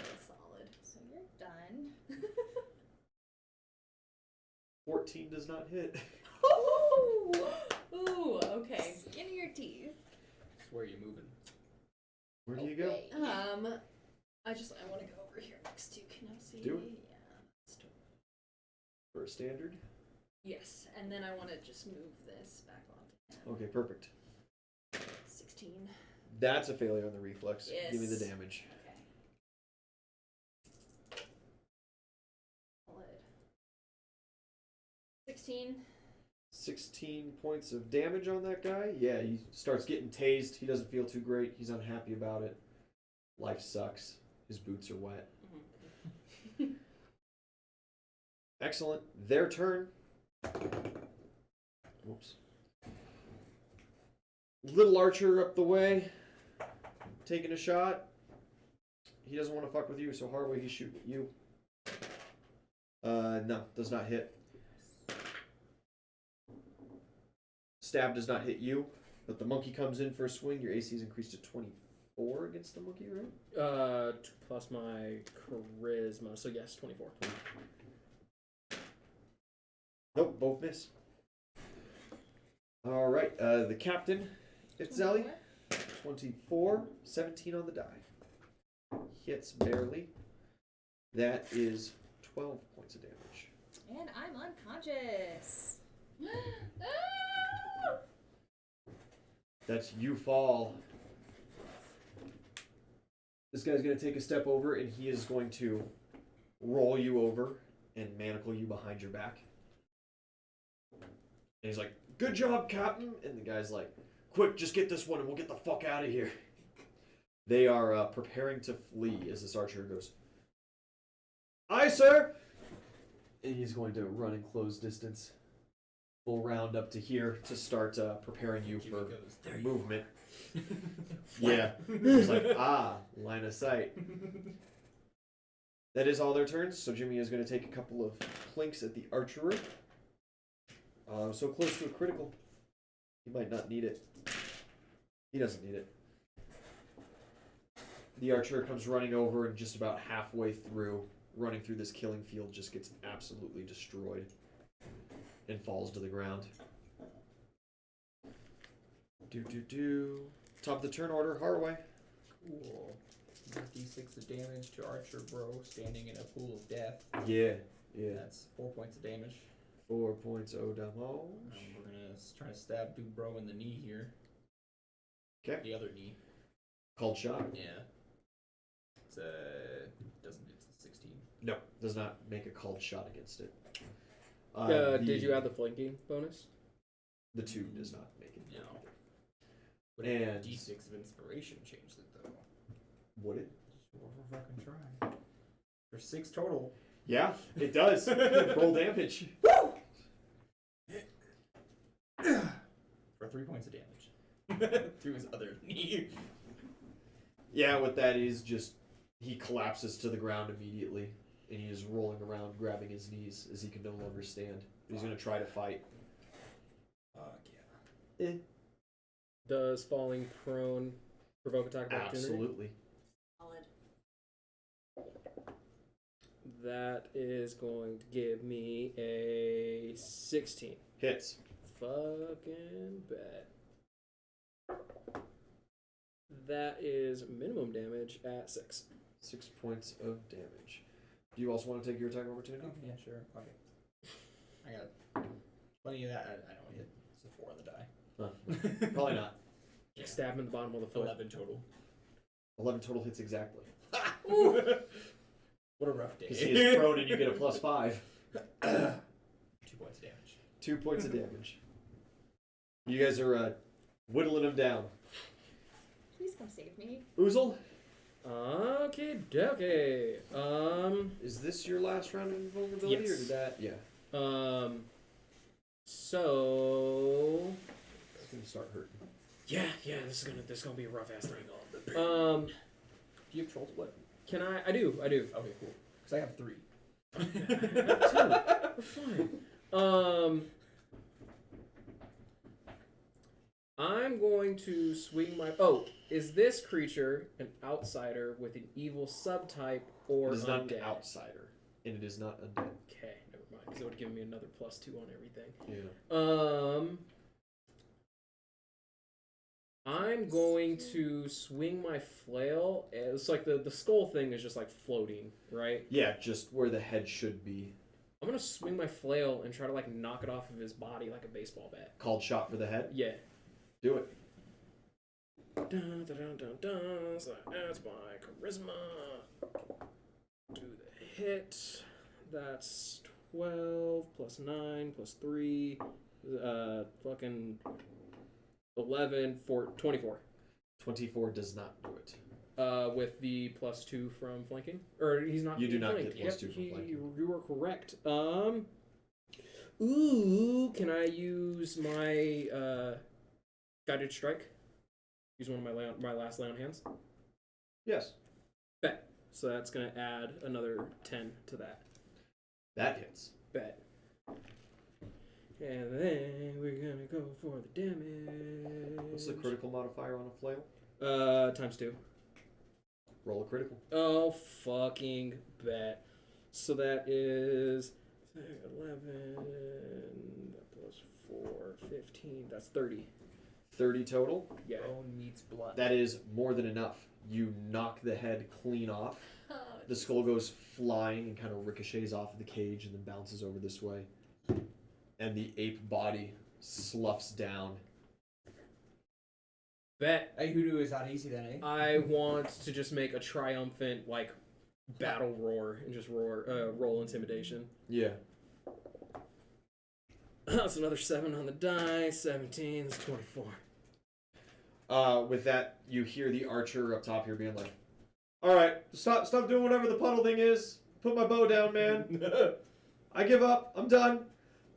So you're done. 14 does not hit. Ooh, okay. Skin your teeth. Where are you moving? Where do you go? Okay. I want to go over here next to Kenosi. Do it. Yeah. Let's do it. For a standard? Yes, and then I want to just move this back onto him. Okay, perfect. 16. That's a failure on the reflex. Give me the Yes. damage. Okay. Solid. 16. 16 points of damage on that guy. Yeah, he starts getting tased. He doesn't feel too great. He's unhappy about it. Life sucks. His boots are wet. Mm-hmm. Excellent. Their turn. Whoops. Little archer up the way. Taking a shot. He doesn't want to fuck with you, so Harroway, he's shooting at you. No, does not hit. Stab does not hit you, but the monkey comes in for a swing. Your AC is increased to 24 against the monkey, right? Plus my charisma, so yes, 24. Nope, both miss. All right, the captain, Itzeli, 24, 17 on the die. Hits barely. That is 12 points of damage. And I'm unconscious. That's you fall. This guy's going to take a step over and he is going to roll you over and manacle you behind your back. And he's like, "Good job, Captain." And the guy's like, "Quick, just get this one and we'll get the fuck out of here." They are preparing to flee as this archer goes, "Aye, sir!" And he's going to run in close distance. Full round up to here to start preparing you Jimmy for goes, "There you movement. Yeah. It's like, line of sight. That is all their turns, so Jimmy is going to take a couple of plinks at the archerer. So close to a critical. He might not need it. He doesn't need it. The archer comes running over and just about halfway through, running through this killing field, just gets absolutely destroyed and falls to the ground. Top of the turn order, Harroway. Cool. D6 of damage to Archer Bro standing in a pool of death. Yeah. That's 4 points of damage. 4 points of damage. We're gonna try to stab Dude Bro in the knee here. Okay. The other knee. Called shot. Yeah. It's it's a 16. No, does not make a called shot against it. Did you add the flanking bonus? The 2 does not make it. No. Would And- D6 of inspiration changed it though. Would it? Sure, we'll fucking try. There's 6 total. Yeah, it does. Roll damage. For 3 points of damage. Through his other knee. Yeah, what that is, just he collapses to the ground immediately, and he is rolling around, grabbing his knees as he can no longer stand. He's going to try to fight. Fuck. Does falling prone provoke attack of opportunity? Absolutely. Solid. That is going to give me a 16. Hits. Fucking bet. That is minimum damage at 6. 6 points of damage. Do you also want to take your attack of opportunity? Oh, yeah, sure. Okay. I got plenty of that. I don't hit. It's a 4 on the die. Huh. Probably not. Yeah. Stab him in the bottom of the foot. 11 total. 11 total hits exactly. What a rough day. Because he is prone and you get a +5. 2 points of damage. 2 points of damage. You guys are whittling him down. Please come save me. Uzel, Okay, okay. is this your last round of invulnerability, or Yes. did that? Yeah. So It's gonna start hurting. yeah, this is gonna be a rough ass thing. Do you have troll split? Can I do. Okay, cool. Because I have 3. I have 2. We're fine. I'm going to swing my. Oh, is this creature an outsider with an evil subtype or It is not undead? an outsider, and it is not undead. Okay, never mind. Because it would give me another +2 on everything. Yeah. I'm going to swing my flail. It's like the skull thing is just like floating, right? Yeah, just where the head should be. I'm gonna swing my flail and try to like knock it off of his body like a baseball bat. Called shot for the head. Yeah. Do it. Dun, dun, dun, dun, dun. So that's my charisma. Do the hit. That's 12 plus 9 plus 3. Fucking 11 for 24. 24 does not do it. With the +2 from flanking, or he's not. You do not flanked. get +2 from flanking. You are correct. Ooh, can I use my guided strike? Use one of my last lay on hands. Yes. Bet. So that's gonna add another 10 to that. That hits. Bet. And then we're gonna go for the damage. What's the critical modifier on a flail? ×2. Roll a critical. Oh, fucking bet. So that is 11 plus 4, 15. That's 30. 30 total. Yeah. Bone meets blood. That is more than enough. You knock the head clean off. Oh, The skull goes flying and kind of ricochets off of the cage and then bounces over this way. And the ape body sloughs down. Bet. Hey, Hoodoo is not easy then, eh? I want to just make a triumphant, like, battle roar and just roll intimidation. Yeah. That's another 7 on the die. 17 is 24. With that, you hear the archer up top here being like, "Alright, stop doing whatever the puddle thing is. Put my bow down, man. I give up. I'm done."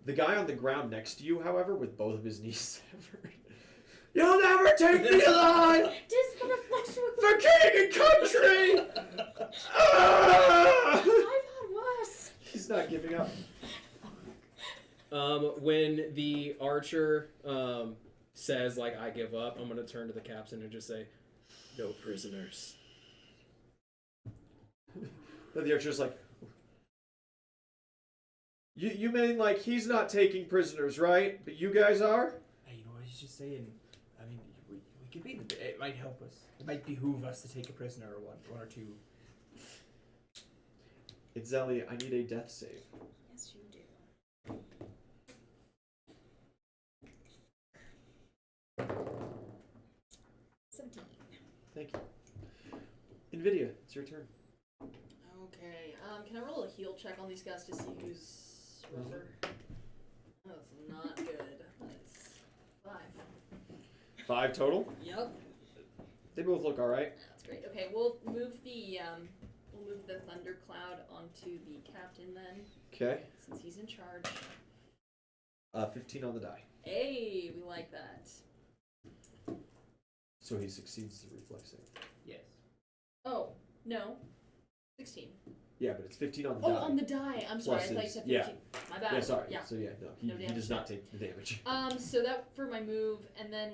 The guy on the ground next to you, however, with both of his knees severed. "You'll never take me alive! Just gonna flush with For king and country!" Ah! I've had worse. He's not giving up. When the archer says, like, "I give up," I'm going to turn to the captain and just say, "No prisoners." But the archer's like, You mean like he's not taking prisoners, right? But you guys are? Hey, you know what he's just saying? I mean, we could be. It might help us. It might behoove us to take a prisoner or one or two. Itzeli, I need a death save. Yes, you do. Thank you. Nvidia, it's your turn. Okay. Can I roll a heal check on these guys to see who's rougher? That's not good. That's 5. 5 total? Yep. They both look alright. That's great. Okay, we'll move the thundercloud onto the captain then, Okay. since he's in charge. 15 on the die. Hey, we like that. So he succeeds the reflex save. Yes. Oh, no. 16. Yeah, but it's 15 on the Oh, die. on the die. I'm sorry. I thought you said 15. Yeah. My bad. Yeah, sorry. Yeah. So yeah, no, he No does damage. not take the damage. So that for my move, and then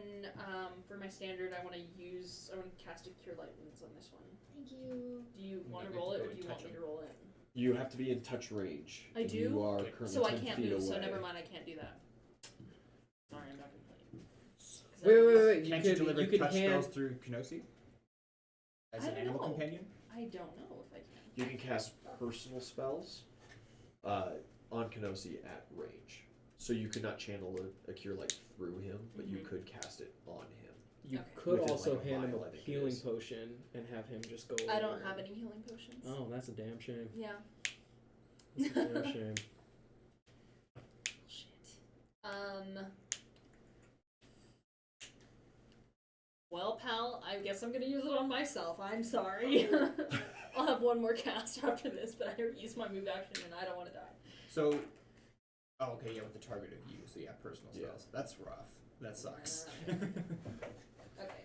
for my standard, I want to cast a Cure Light Wounds on this one. Thank you. Do you want I to get roll to it, go or and do you want touch me him. to roll it? You have to be in touch range. I and do? You are Okay. currently So I 10 can't feet move. away. So never mind. I can't do that. Sorry, I'm not gonna play. Wait. Can't You you deliver could touch hand. spells through Kenosi? As I an don't animal know. companion? I don't know if I can. You can cast personal spells on Kenosi at range. So you could not channel a cure light through him, but you Mhm. could cast it on him. You Okay. could Within, also like, a hand him mile, a I think it healing is. potion and have him just go. I don't over have it. any healing potions. Oh, that's a damn shame. Yeah. That's a damn shame. Shit. Well, pal, I guess I'm gonna use it on myself. I'm sorry. I'll have one more cast after this, but I already used my move action and I don't want to die. So, oh, okay, yeah, with the target of you, so yeah, personal Yeah. spells. That's rough. That sucks. Okay.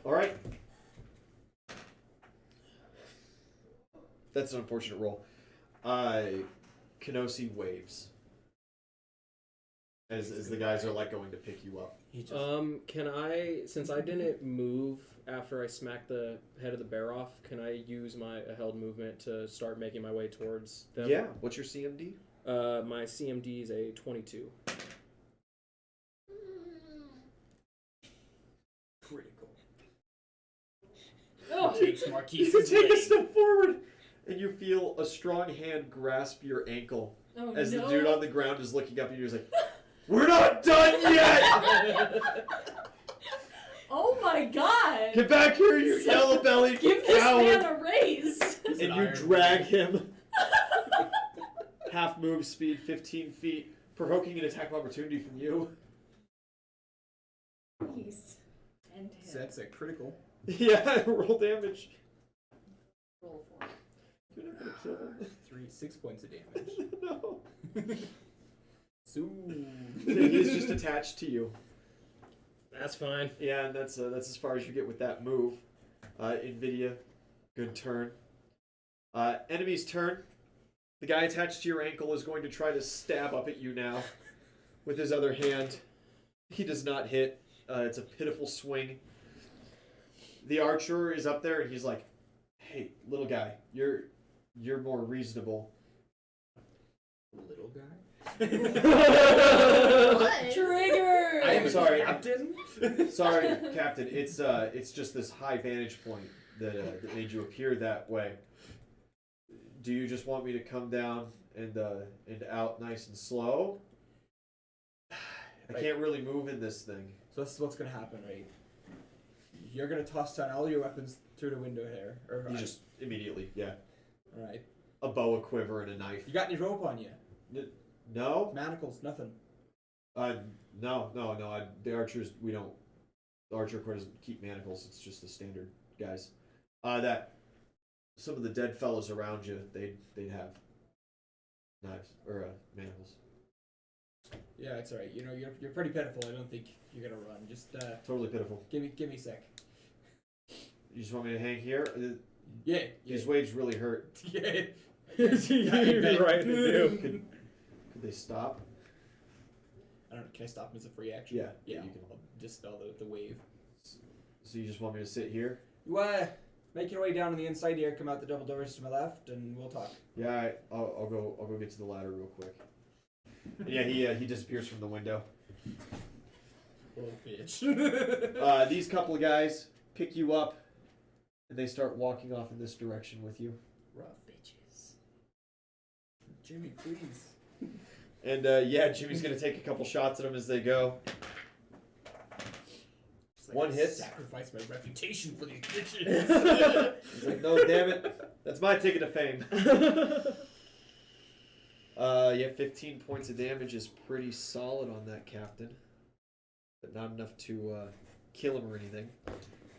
All right. That's an unfortunate roll. Kenosi waves as the guys are like going to pick you up. He just, Can I, since I didn't move after I smacked the head of the bear off, can I use my held movement to start making my way towards them? Yeah. What's your CMD? My CMD is a 22. critical. Oh. Takes You Marquise's take a leg. step forward, and you feel a strong hand grasp your ankle Oh, as no. the dude on the ground is looking up, and you're like, "We're not done yet! Oh my god! Get back here, you yellow-bellied Give this coward!" man a raise! He's And an you Iron drag Man. him half move speed, 15 feet, provoking an attack of opportunity from you. Please. And So that's a critical. Yeah, roll damage. roll for it. You're not gonna kill him. 6 points of damage. No. So He's just attached to you. That's fine. Yeah, and that's as far as you get with that move. Nvidia, good turn. Enemy's turn. The guy attached to your ankle is going to try to stab up at you now with his other hand. He does not hit. It's a pitiful swing. The archer is up there and he's like, "Hey, little guy, you're more reasonable." little guy. What? Trigger! I am sorry. Captain. Sorry, Captain. It's just this high vantage point that made you appear that way. Do you just want me to come down and out nice and slow? I can't really move in this thing. So this is what's gonna happen, right? You're gonna toss down all your weapons through the window here, or You just immediately, yeah. all right. A bow, a quiver, and a knife. You got any rope on you? No? Manacles, nothing. No. The archers, we don't. The archer corps doesn't keep manacles. It's just the standard guys. That some of the dead fellows around you, they'd have knives or manacles. Yeah, it's alright. You know, you're pretty pitiful. I don't think you're gonna run. Just Totally pitiful. give me a sec. You just want me to hang here? Yeah. These waves really hurt. Yeah. You're right, they do. Could they stop? I don't know. Can I stop him as a free action? Yeah. Yeah. You can. I'll just spell the wave. So you just want me to sit here? You make your way down on the inside here. Come out the double doors to my left, and we'll talk. Yeah, I'll go get to the ladder real quick. Yeah, he disappears from the window. Little bitch. These couple of guys pick you up, and they start walking off in this direction with you. Rough bitches. Jimmy, please. And Jimmy's gonna take a couple shots at them as they go. Just One I hit. Sacrifice my reputation for these bitches. He's like, "No, damn it, that's my ticket to fame." 15 points of damage is pretty solid on that captain, but not enough to kill him or anything,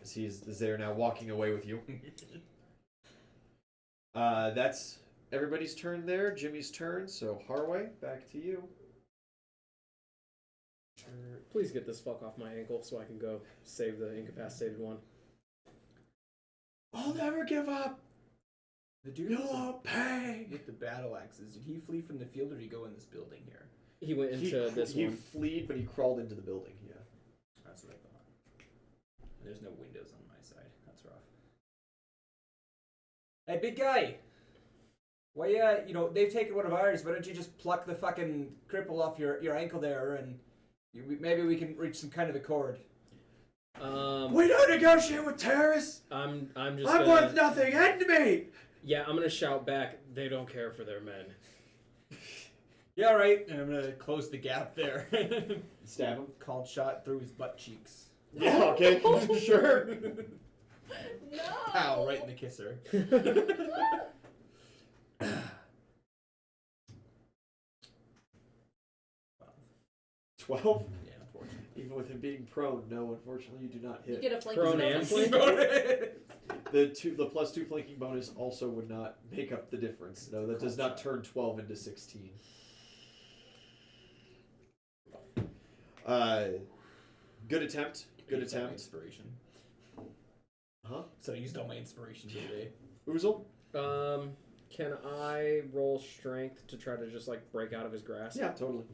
as he's there now walking away with you. That's everybody's turn there. Jimmy's turn. So Harroway, back to you. Please get this fuck off my ankle so I can go save the incapacitated one. I'll never give up. The dude with the battle axes, did he flee from the field or did he go in this building here? He went into this he one. fled, but he crawled into the building. Yeah. That's what I thought. There's no windows on my side. That's rough. Hey, big guy! Why, they've taken one of ours. Why don't you just pluck the fucking cripple off your ankle there and maybe we can reach some kind of accord. We don't negotiate with terrorists! I'm worth nothing! End me! Yeah, I'm gonna shout back, they don't care for their men. Yeah, right. And I'm gonna close the gap there. Stab him. Called shot through his butt cheeks. Yeah, okay, sure. No. Ow, right in the kisser. 12? Yeah, unfortunately. Even with him being prone, no, unfortunately you do not You hit. get a flank Prone and bonus. flank? The +2 flanking bonus also would not make up the difference. No, that does not turn 12 into 16. Good attempt. Good Used all my attempt. Inspiration. Huh? So I used all my inspiration today. Uzel? Can I roll strength to try to just like break out of his grasp? Yeah, totally.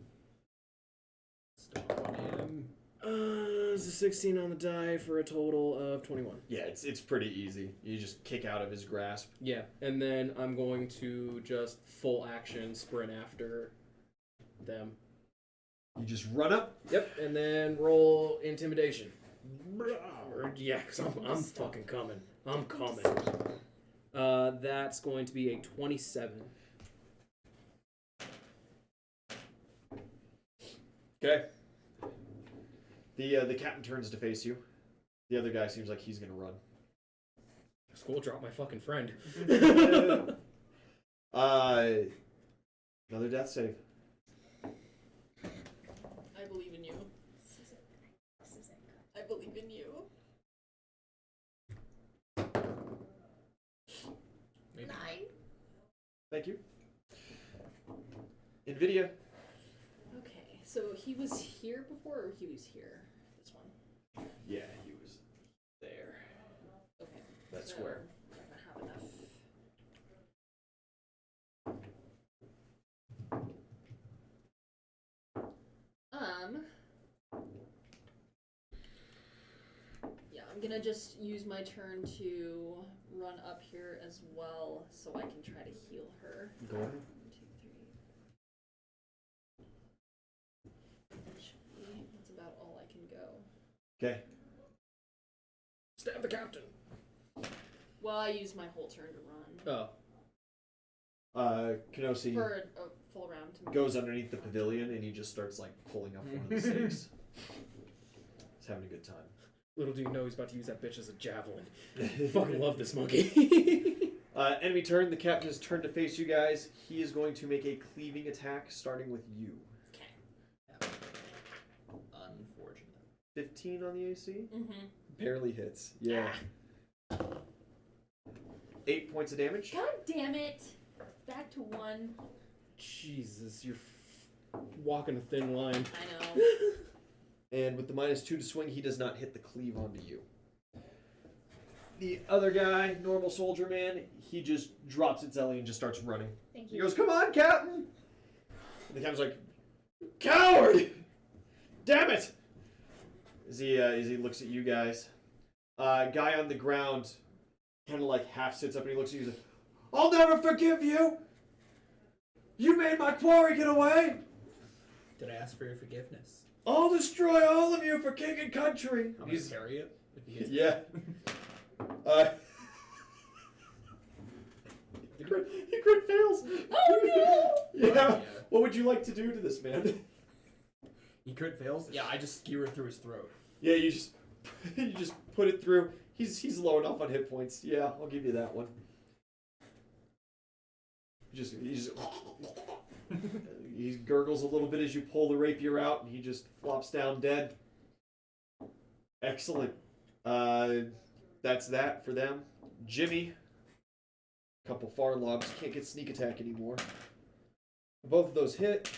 Stomp on him. It's a 16 on the die for a total of 21. Yeah, it's pretty easy. You just kick out of his grasp. Yeah, and then I'm going to just full action sprint after them. You just run up. Yep, and then roll intimidation. Yeah, because I'm fucking coming. I'm coming. That's going to be a 27. Okay. The captain turns to face you. The other guy seems like he's gonna run. School drop my fucking friend. Another death save. I believe in you. I believe in you. Maybe. 9. Thank you. Nvidia. Okay, so he was here before, or he was here? This one. Yeah, he was there. Okay. That so square. I don't have enough. Yeah, I'm gonna just use my turn to run up here as well, so I can try to heal her. Go ahead. 1, 2, 3. Actually, that's about all I can go. Okay. Stab the captain. Well, I use my whole turn to run. Oh. Kenosi For a full round to goes underneath the pavilion and he just starts like pulling up one of the stakes. He's having a good time. Little do you know he's about to use that bitch as a javelin. Fucking love this monkey. Enemy turn. The captain has turned to face you guys. He is going to make a cleaving attack starting with you. Okay. Unfortunate. 15 on the AC? Mm-hmm. Barely hits. Yeah. 8 points of damage. God damn it! Back to 1. Jesus, you're walking a thin line. I know. And with the -2 to swing, he does not hit the cleave onto you. The other guy, normal soldier man, he just drops Itzeli and just starts running. Thank He you. goes, "Come on, Captain!" And the captain's like, "Coward! Damn it!" As he looks at you guys. Guy on the ground kind of like half sits up and he looks at you and he's like, "I'll never forgive you! You made my quarry get away! Did I ask for your forgiveness? I'll destroy all of you for king and country!" I'm gonna carry it. If you get Yeah. He crit fails. Oh no! Yeah. What would you like to do to this man? He crit fails? Yeah, I just skewer through his throat. Yeah, you just put it through. He's low enough on hit points. Yeah, I'll give you that one. He gurgles a little bit as you pull the rapier out, and he just flops down dead. Excellent. That's that for them. Jimmy. Couple far lobs. Can't get sneak attack anymore. Both of those hit.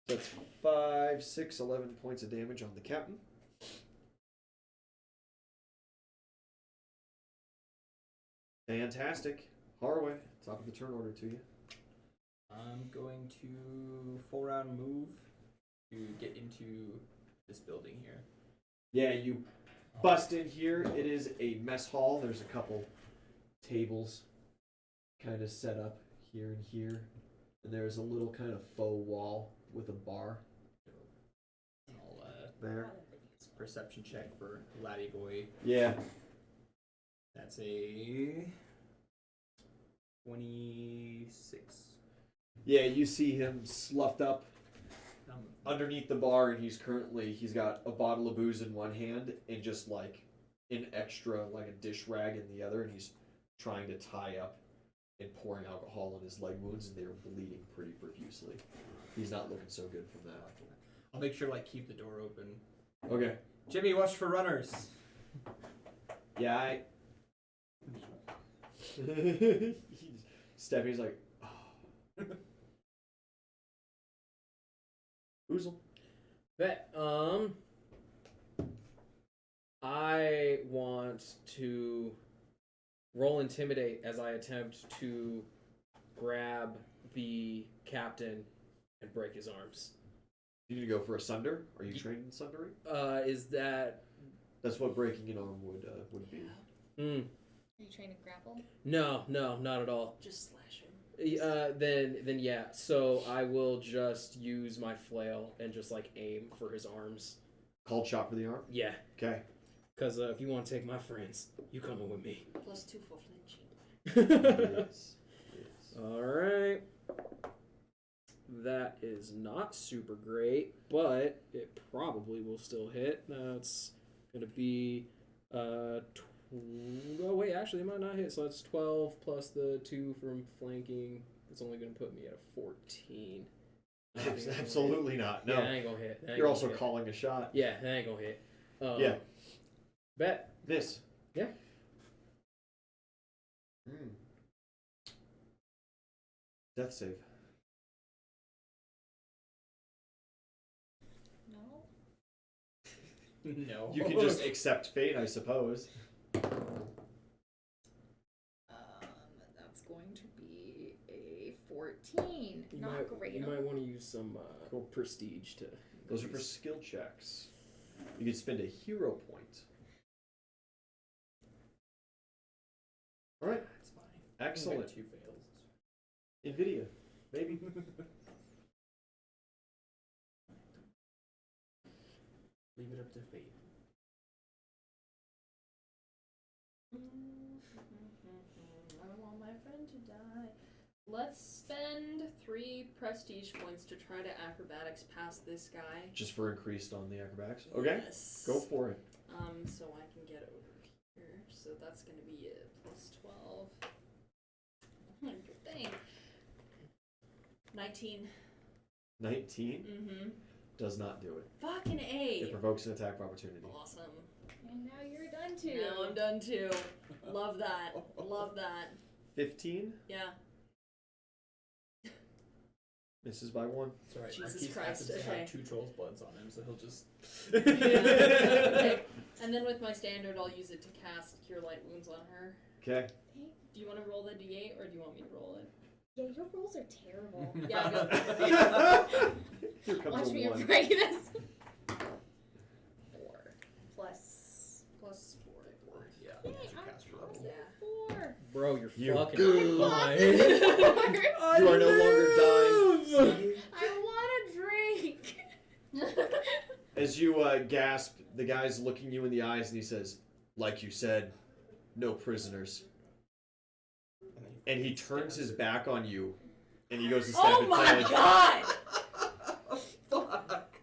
That's 5, 6, 11 points of damage on the captain. Fantastic. Harroway, top of the turn order to you. I'm going to 4-round move to get into this building here. Yeah, you bust in here. It is a mess hall. There's a couple tables kind of set up here and here. And there's a little kind of faux wall with a bar I'll there. perception check for Laddie Boy. Yeah. That's a 26. Yeah, you see him sloughed up Um, underneath the bar, and he's got a bottle of booze in one hand and just like an extra, like a dish rag in the other, and he's trying to tie up and pouring alcohol in his leg wounds, and they're bleeding pretty profusely. He's not looking so good from that. I'll make sure to keep the door open. Okay. Jimmy, watch for runners. Yeah, Stephanie's like, oh. Uzel. Bet. I want to roll intimidate as I attempt to grab the captain and break his arms. You need to go for a sunder? Are you trained in sundering? Is that? That's what breaking an arm would be. Mm, Are you trying to grapple? no, not at all. Just slash him. Then yeah. So I will just use my flail and just like aim for his arms. Called shot for the arm? Yeah, Okay. because if you want to take my friends, you coming with me. +2 for flinching. Yes. All right. That is not super great, but it probably will still hit. That's going to be oh wait, actually it might not hit. So that's 12 plus the 2 from flanking. It's only going to put me at a 14. I don't think it's gonna Absolutely not. hit. No. Yeah, that ain't going to hit. That ain't You're gonna also hit. calling a shot. Yeah, that ain't going to hit. Yeah. Bet. This. Yeah. Death save. No. No. You can just accept fate, I suppose. That's going to be a 14. Not great. You might want to use some Cool. prestige to. Those are for skill checks. You can spend a hero point. All right. That's fine. Excellent. 2 fails. Nvidia, maybe. Leave it up to fate. I don't want my friend to die. Let's spend 3 prestige points to try to acrobatics past this guy. Just for increased on the acrobatics. Okay. Yes. Go for it. So I can get over here. So that's gonna be a +12. Good thing. 19. 19 Mm-hmm. does not do it. Fucking It A. provokes an attack of opportunity. Awesome. And now you're done too. Now I'm done too. Love that. Love that. 15 Yeah. misses by 1. It's alright. Jesus Marquise Christ, happens to okay. have 2 trolls bloods on him, so he'll just. Okay. And then with my standard, I'll use it to cast Cure Light Wounds on her. Okay. Do you want to roll the D8 or do you want me to roll it? Yeah, your rolls are terrible. Yeah, go. Here comes Watch a me 1. break this. 4 plus. +4. Yeah. Yay, that's your I'm caster level. positive Yeah. 4. Bro, you're You fucking good. fine. You are no longer dying. I want a drink. As you gasp, the guy's looking you in the eyes and he says, like you said, no prisoners. And he turns his back on you and he goes to step Oh inside. my god! Fuck!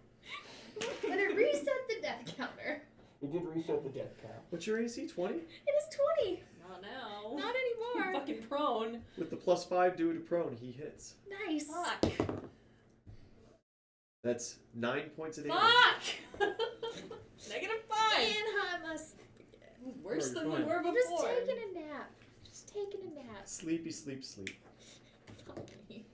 But it reset the death counter. It did reset the death count. What's your AC? 20? It is 20. Not now. Not anymore. I'm fucking prone. With the +5 due to prone, he hits. Nice. Fuck. That's 9 points of damage. Fuck! -5. And I must. Worse You're than we fine. were I'm before. just taking a nap. Just taking a nap. Sleepy, sleep, sleep. Probably.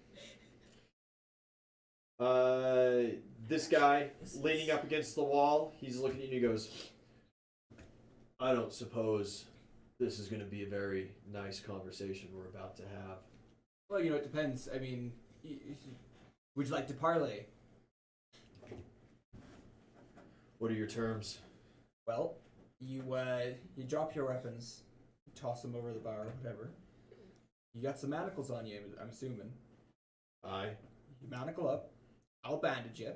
This guy, leaning up against the wall, he's looking at you and he goes, I don't suppose this is going to be a very nice conversation we're about to have. Well, it depends. I mean, would you like to parlay? What are your terms? Well, you drop your weapons, toss them over the bar, whatever. You got some manacles on you, I'm assuming. Aye. You manacle up. I'll bandage you.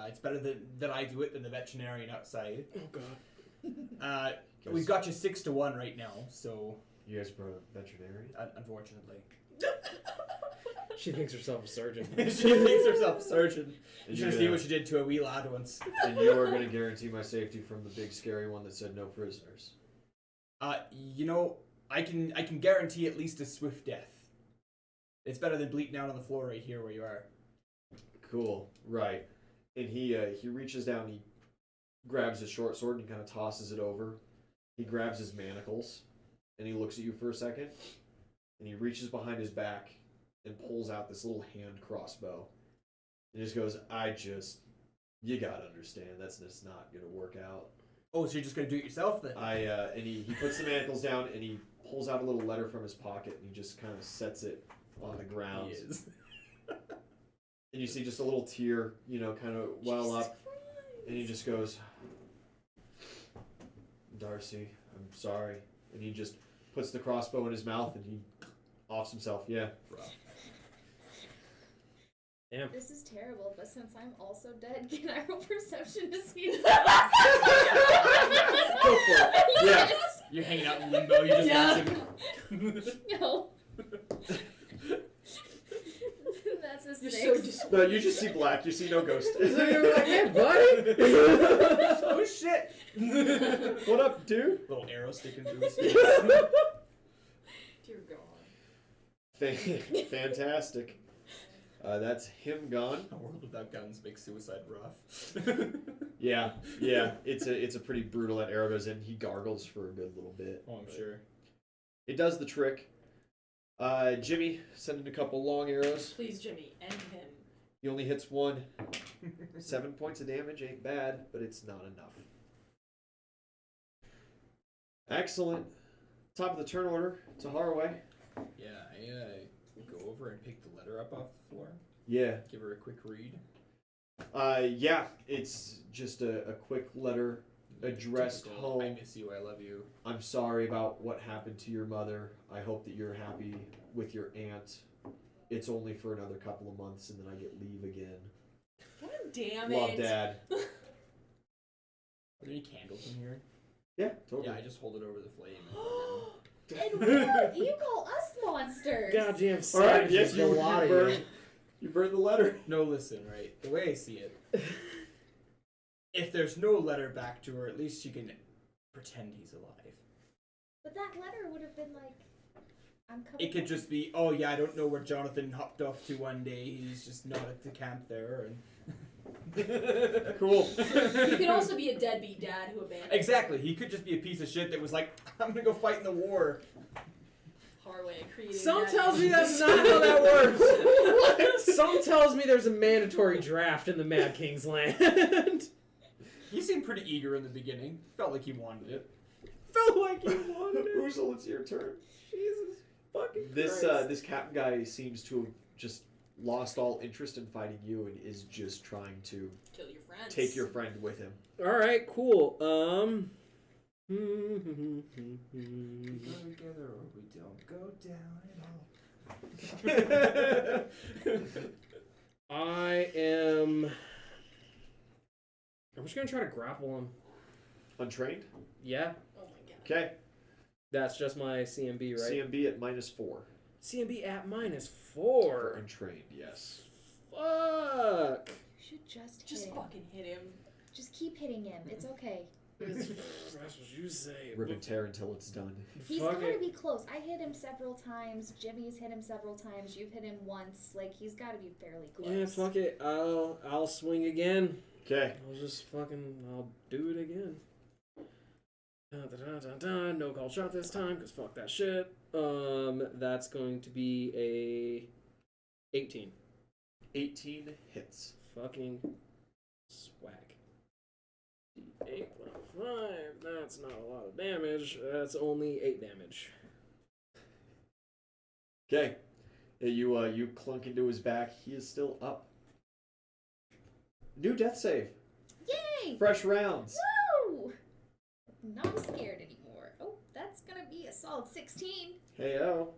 It's better that I do it than the veterinarian outside. Oh god. We've got you 6-1 right now, so You guys brought a veterinarian? unfortunately. She thinks herself a surgeon. She thinks herself a surgeon. And You should see what she did to a wee lad once. And you are going to guarantee my safety from the big scary one that said no prisoners. I can guarantee at least a swift death. It's better than bleeding out on the floor right here where you are. Cool. Right. And he reaches down, he grabs his short sword and kind of tosses it over. He grabs his manacles and he looks at you for a second. And he reaches behind his back and pulls out this little hand crossbow. And just goes, you gotta understand, that's just not gonna work out. Oh, so you're just gonna do it yourself then? And he puts the manacles down and he pulls out a little letter from his pocket and he just kind of sets it on the ground. He is. And you see just a little tear, kind of well up. And he just goes, Darcy, I'm sorry. And he just puts the crossbow in his mouth and he offs himself. Yeah. Damn. This is terrible, but since I'm also dead, can I roll perception to see if Go for it. Yeah. You're hanging out in limbo, you're just watching. No. That's a 6. You're so No, you just see black. You see no ghost. So you're like, hey, buddy. Oh shit! What up, dude? Little arrow sticking through his face. Dear God. Fantastic. That's him gone. A world without guns makes suicide rough. Yeah. It's a pretty brutal. That arrow goes in. He gargles for a good little bit. Oh, I'm sure. It does the trick. Jimmy, send in a couple long arrows. Please, Jimmy, end him. He only hits one. 7 points of damage ain't bad, but it's not enough. Excellent. Top of the turn order to Harroway. Yeah, I go over and pick the letter up off the floor. Yeah. Give her a quick read. Yeah, it's just a quick letter addressed Typical, home. I miss you, I love you. I'm sorry about what happened to your mother. I hope that you're happy with your aunt. It's only for another couple of months and then I get leave again. God damn Love, it. Dad. Are there any candles in here? Yeah, totally. Yeah, I just hold it over the flame. And you call us monsters. Goddamn All right, savages, yes, the lot of you. you burned the letter. No, listen, right? The way I see it, if there's no letter back to her, at least she can pretend he's alive. But that letter would have been like, I'm coming. It could just be, oh yeah, I don't know where Jonathan hopped off to one day. He's just not at the camp there, and Cool. He could also be a deadbeat dad who abandoned exactly. He could just be a piece of shit that was like, I'm gonna go fight in the war. Harroway creating Some that. tells me that's not how that works. What? Some tells me there's a mandatory draft in the Mad King's land. He seemed pretty eager in the beginning. Felt like he wanted it. Felt like you wanted it. Uzel, it's your turn. Jesus fucking This Christ. this captain guy seems to have just lost all interest in fighting you and is just trying to Kill your friends. take your friend with him. All right, cool. We go together or we don't go down at all. I'm just gonna try to grapple him. Untrained? Yeah, Oh my god. Okay. that's just my CMB, right? CMB at -4. CMB at For -4. untrained, yes. Fuck. You should just hit Just him. fucking hit him. Just keep hitting him. It's okay. That's what you say. Rip and tear until it's done. He's Fuck gotta it. be close. I hit him several times. Jimmy's hit him several times. You've hit him once. Like, he's gotta be fairly close. Yeah, fuck it. I'll swing again. Okay. I'll do it again. Dun, dun, dun, dun, dun. No call shot this time, because fuck that shit. That's going to be a 18. 18 hits. Fucking swag. 8 plus 5. That's not a lot of damage. That's only 8 damage. Okay. You clunk into his back. He is still up. New death save. Yay! Fresh rounds. Woo! Not scared anymore. Oh, that's gonna be a solid 16. Heyo.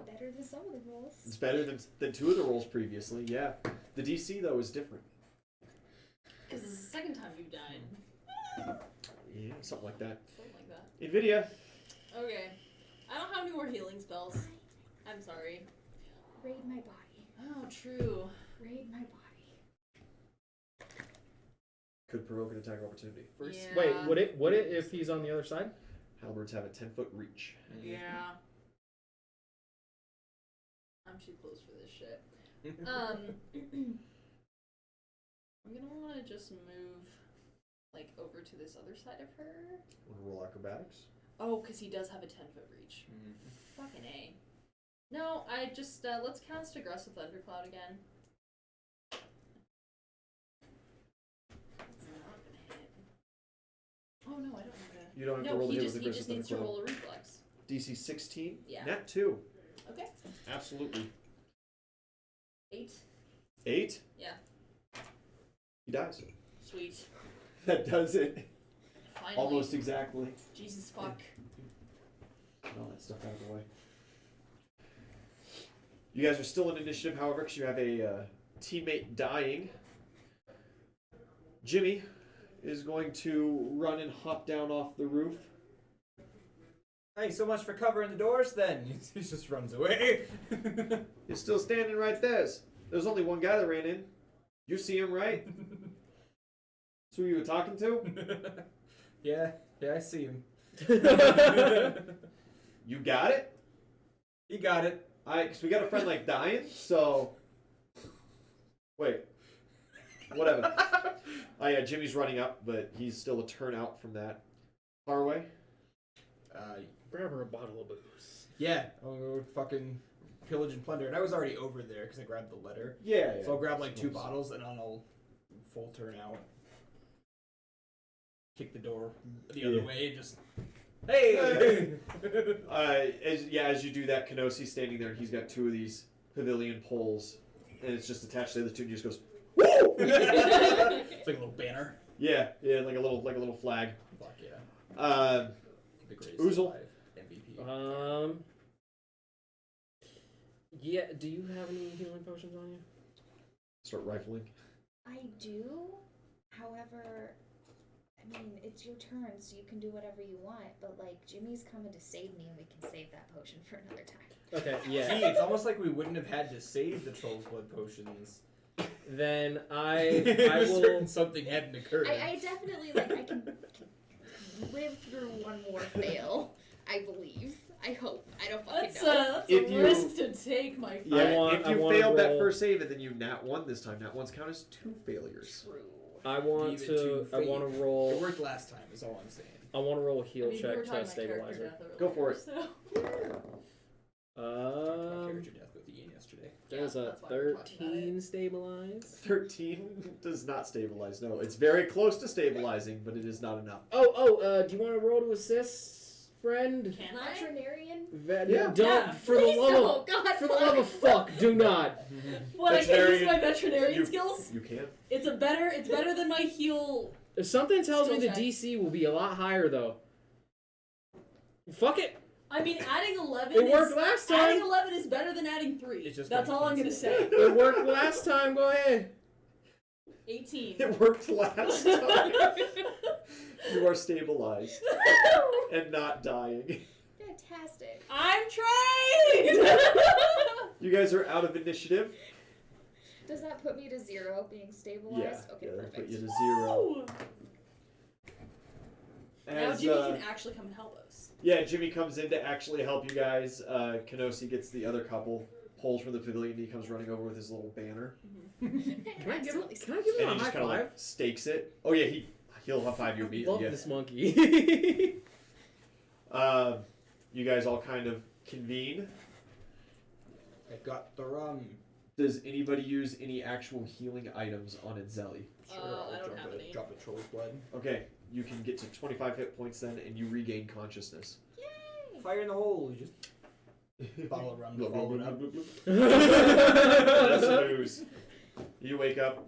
Better than some of the rolls. It's better than 2 of the rolls previously. Yeah. The DC though is different. Because this is the second time you've died. Yeah, something like that. Something like that. Nvidia. Okay. I don't have any more healing spells. I'm sorry. Raid my body. Oh, true. Raid my body. Could provoke an attack opportunity. First, Yeah. Wait, would it if he's on the other side? Halberds have a 10-foot reach. Yeah. I'm too close for this shit. I'm gonna want to just move, like, over to this other side of her. Want to roll acrobatics? Oh, because he does have a 10-foot reach. Fucking A. No, I just, let's cast Aggressive Thundercloud again. It's not gonna hit. Oh, no, I don't have to. You don't have to No, roll he the hit just, with he aggressive just needs to thundercloud. roll a reflex. DC 16. Yeah. Nat 2. Okay. Absolutely. 8. 8. Yeah. He dies. Sweet. That does it. Finally. Almost exactly. Jesus fuck. Get all that stuff out of the way. You guys are still in initiative, however, because you have a teammate dying. Jimmy is going to run and hop down off the roof. Hey, so much for covering the doors then. He just runs away. He's still standing right there. There's only one guy that ran in. You see him, right? That's who you were talking to? Yeah, I see him. You got it? He got it. Because we got a friend like dying, so... Wait. Whatever. Oh yeah, Jimmy's running up, but he's still a turn out from that. Harroway? Grab her a bottle of booze. Yeah, I'll go fucking pillage and plunder. And I was already over there because I grabbed the letter. Yeah. So I'll grab like 2 bottles and I'll full turn out. Kick the door the other way and just... Hey! As you do that, Kenosi standing there, he's got 2 of these pavilion poles, and it's just attached to the other 2, and he just goes, woo! It's like a little banner. Yeah, like a little flag. Fuck yeah. The greatest Uzel. alive MVP. Yeah, do you have any healing potions on you? Start rifling. I do. However, I mean, it's your turn, so you can do whatever you want. But, like, Jimmy's coming to save me, and we can save that potion for another time. Okay, Gee, yeah. it's almost like we wouldn't have had to save the Troll's Blood potions. Then I will... Certain something hadn't occurred. I definitely, like, I can live through one more fail, I believe. I hope. I don't fucking That's, know. that's If a you- risk to take, my friend. Yeah, if you wanna failed that roll- first save and then you nat 1 this time, nat 1s count as 2 failures. True. I want Leave it to to roll... It worked last time, is all I'm saying. I want to roll a heal I mean, we were check talking to about character stabilize her. death earlier, Go for it. So. Talked about character death with Ian yesterday. There's Yeah, a that's why we're talking about 13 stabilize. 13 does not stabilize, no. It's very close to stabilizing, but it is not enough. Do you want to roll to assist, friend? Can I? Veterinarian? Yeah. Don't, Yeah, for the Please love don't. of... God, For the love of fuck, do not. What, I can't use my Veterinarian- veterinarian you- skills? You can. It's better than my heal. If something tells me Skill the check. DC will be a lot higher, though. Fuck it. I mean, adding 11 It is... worked last Adding time. 11 is better than adding 3. It's just That's gonna all I'm going to cancel. say. It worked last time. Go ahead. 18. It worked last time. You are stabilized and not dying. Fantastic. I'm trying! You guys are out of initiative. Does that put me to 0 being stabilized? Okay, that'll perfect. put you to 0. Woo! Now As, Jimmy can actually come and help us. yeah, Jimmy comes in to actually help you guys. Kenosi gets the other couple, pulls from the pavilion. He comes running over with his little banner, Can I give him Accidentally a and he high just kind of five? like stakes it. Oh yeah, he'll high five you I immediately. love Yeah. this monkey. You guys all kind of convene. I got the rum. Does anybody use any actual healing items on Itzeli? Sure, I don't have any. Drop a troll's blood. Okay, you can get to 25 hit points then, and you regain consciousness. Yay! Fire in the hole. You just bottle of rum, follow it up. That's the news. You wake up,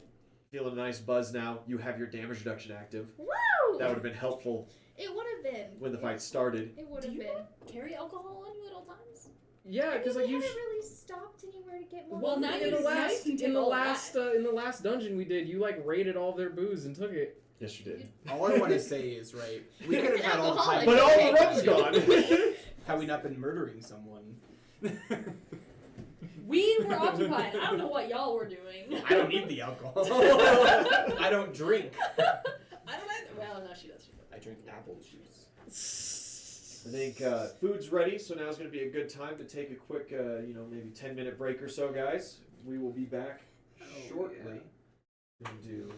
feeling a nice buzz now. You have your damage reduction active. Woo! That would have been helpful It would have been. when the fight started. It would Do have you been. carry alcohol on you at all times? Yeah, I because mean, like we you. haven't really stopped anywhere to get more. Well, now in you the now last you can take in the all last that. in the last dungeon we did, you like raided all their booze and took it. Yes, you did. All I want to say is, right, we could have had all the time. Alcoholic. But all the Okay. rum's gone. Had we not been murdering someone. We were occupied. I don't know what y'all were doing. I don't need the alcohol. I don't drink. I don't either. Well, no, she does. She does. I drink apple juice. I think food's ready, so now's going to be a good time to take a quick, maybe 10-minute break or so, guys. We will be back shortly. We'll do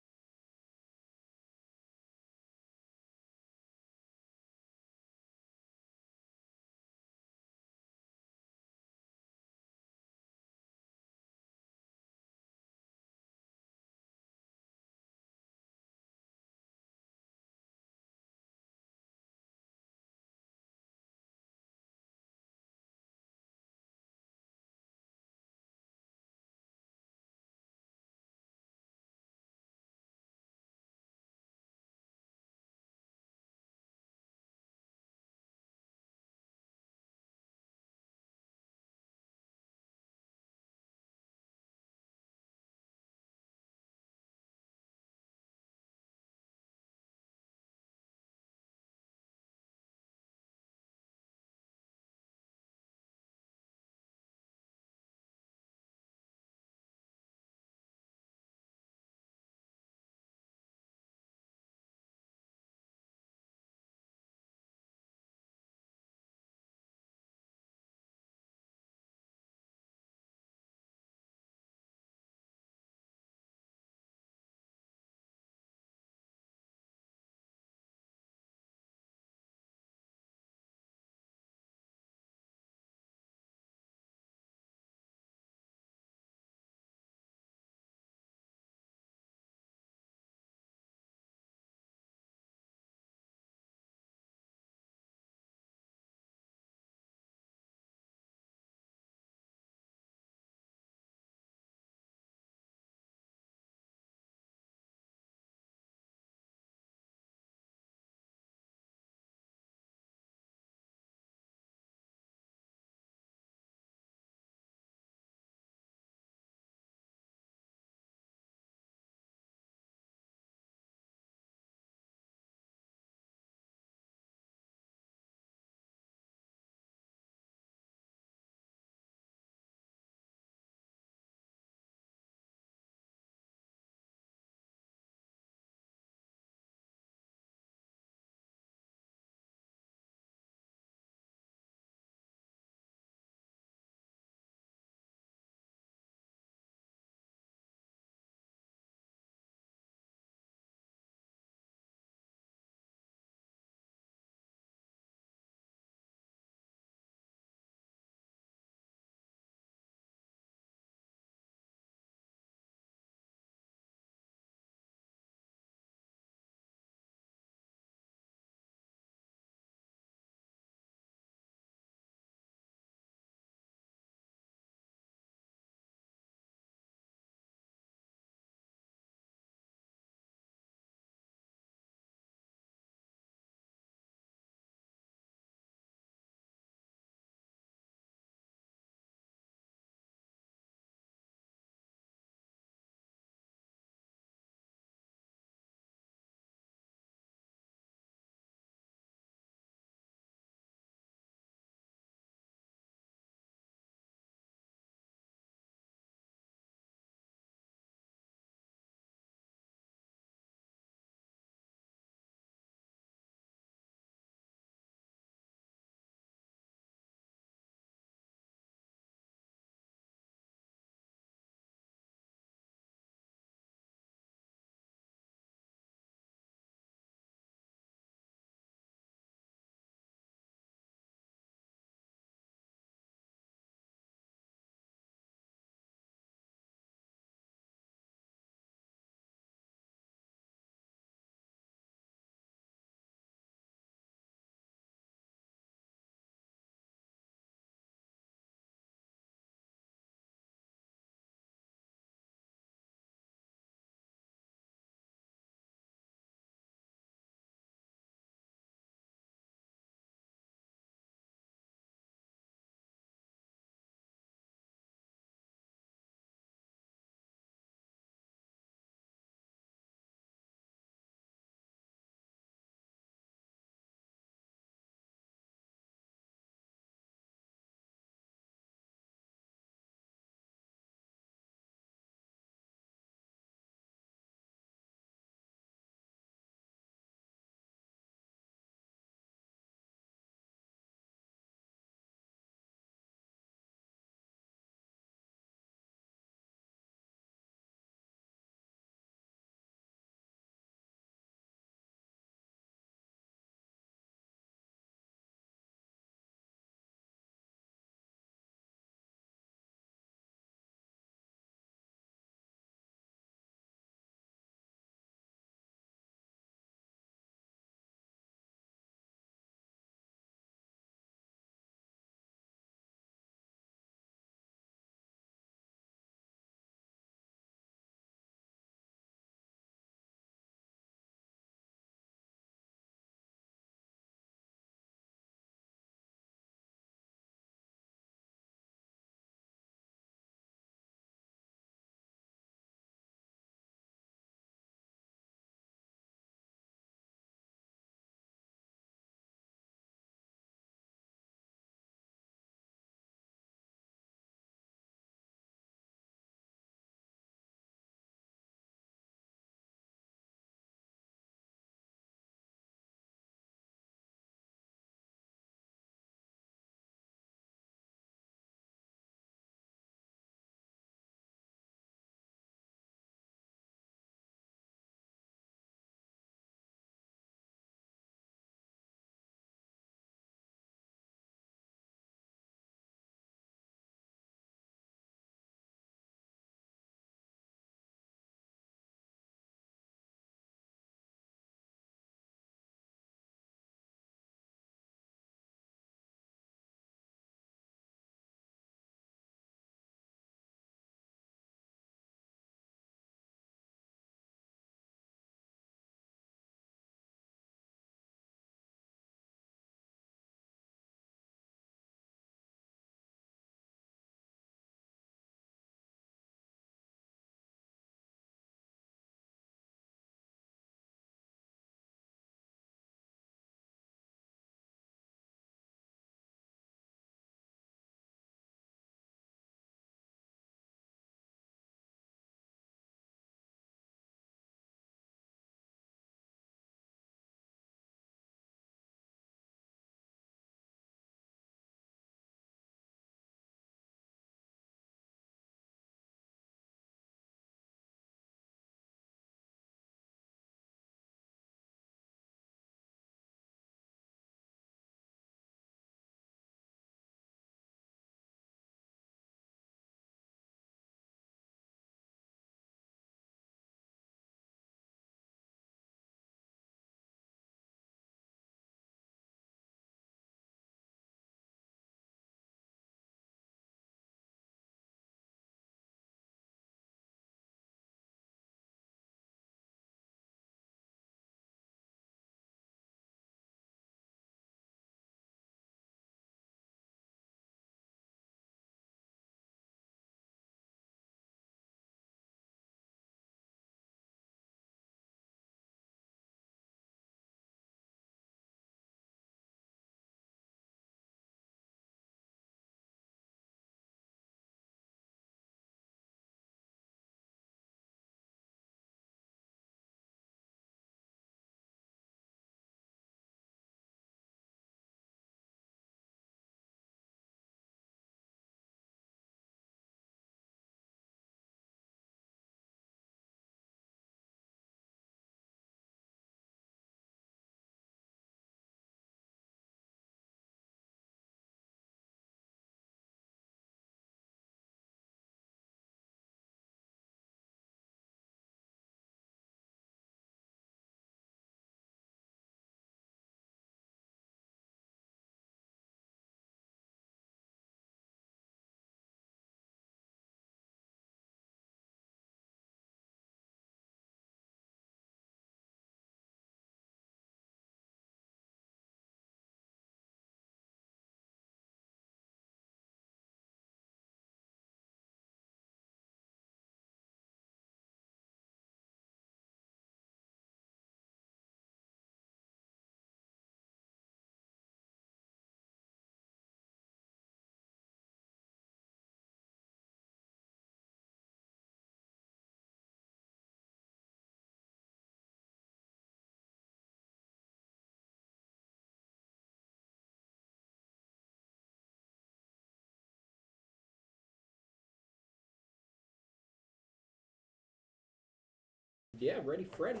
Yeah, ready, Freddy.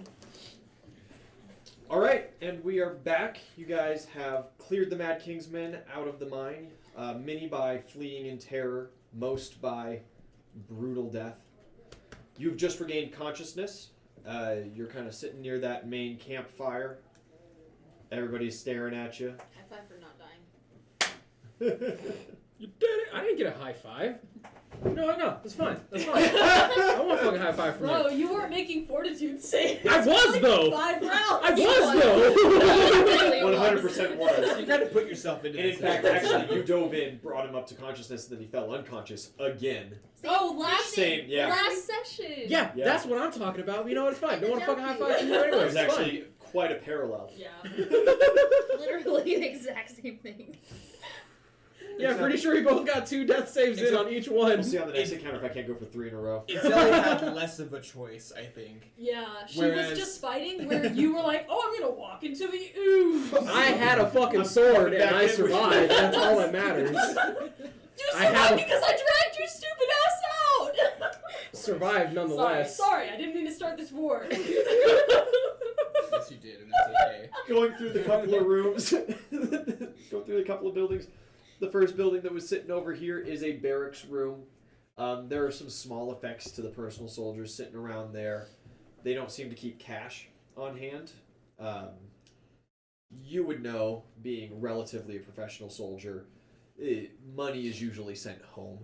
All right, and we are back. You guys have cleared the Mad Kingsmen out of the mine. Many by fleeing in terror, most by brutal death. You've just regained consciousness. You're kind of sitting near that main campfire. Everybody's staring at you. High five for not dying. You did it! I didn't get a high five. No, that's fine. That's fine. I want a fucking high five from Bro, you. you weren't making fortitude saves. I was, though! 5 rounds! I was, though! 100% was. You kind of put yourself into And in this fact, situation. actually, you dove in, brought him up to consciousness, and then he fell unconscious again. Oh, last Same, yeah. last session. Yeah, Yeah. that's what I'm talking about. You know what? It's fine. Don't want a fucking high five from you anyway. There's It's fine. actually quite a parallel. Yeah. Literally the exact same thing. Yeah, I'm pretty sure we both got 2 death saves in on each one. We'll see on the next encounter if I can't go for 3 in a row. Itzeli had less of a choice, I think. Yeah, she Whereas- was just fighting where you were like, oh, I'm gonna walk into the ooze. I had a fucking sword and I survived. That's all that matters. You I have- survived because I dragged your stupid ass out. Survived nonetheless. Sorry, I didn't mean to start this war. Yes, you did, and that's okay. Going through the couple of rooms, going through a couple of buildings. The first building that was sitting over here is a barracks room. There are some small effects to the personal soldiers sitting around there. They don't seem to keep cash on hand. You would know, being relatively a professional soldier, money is usually sent home,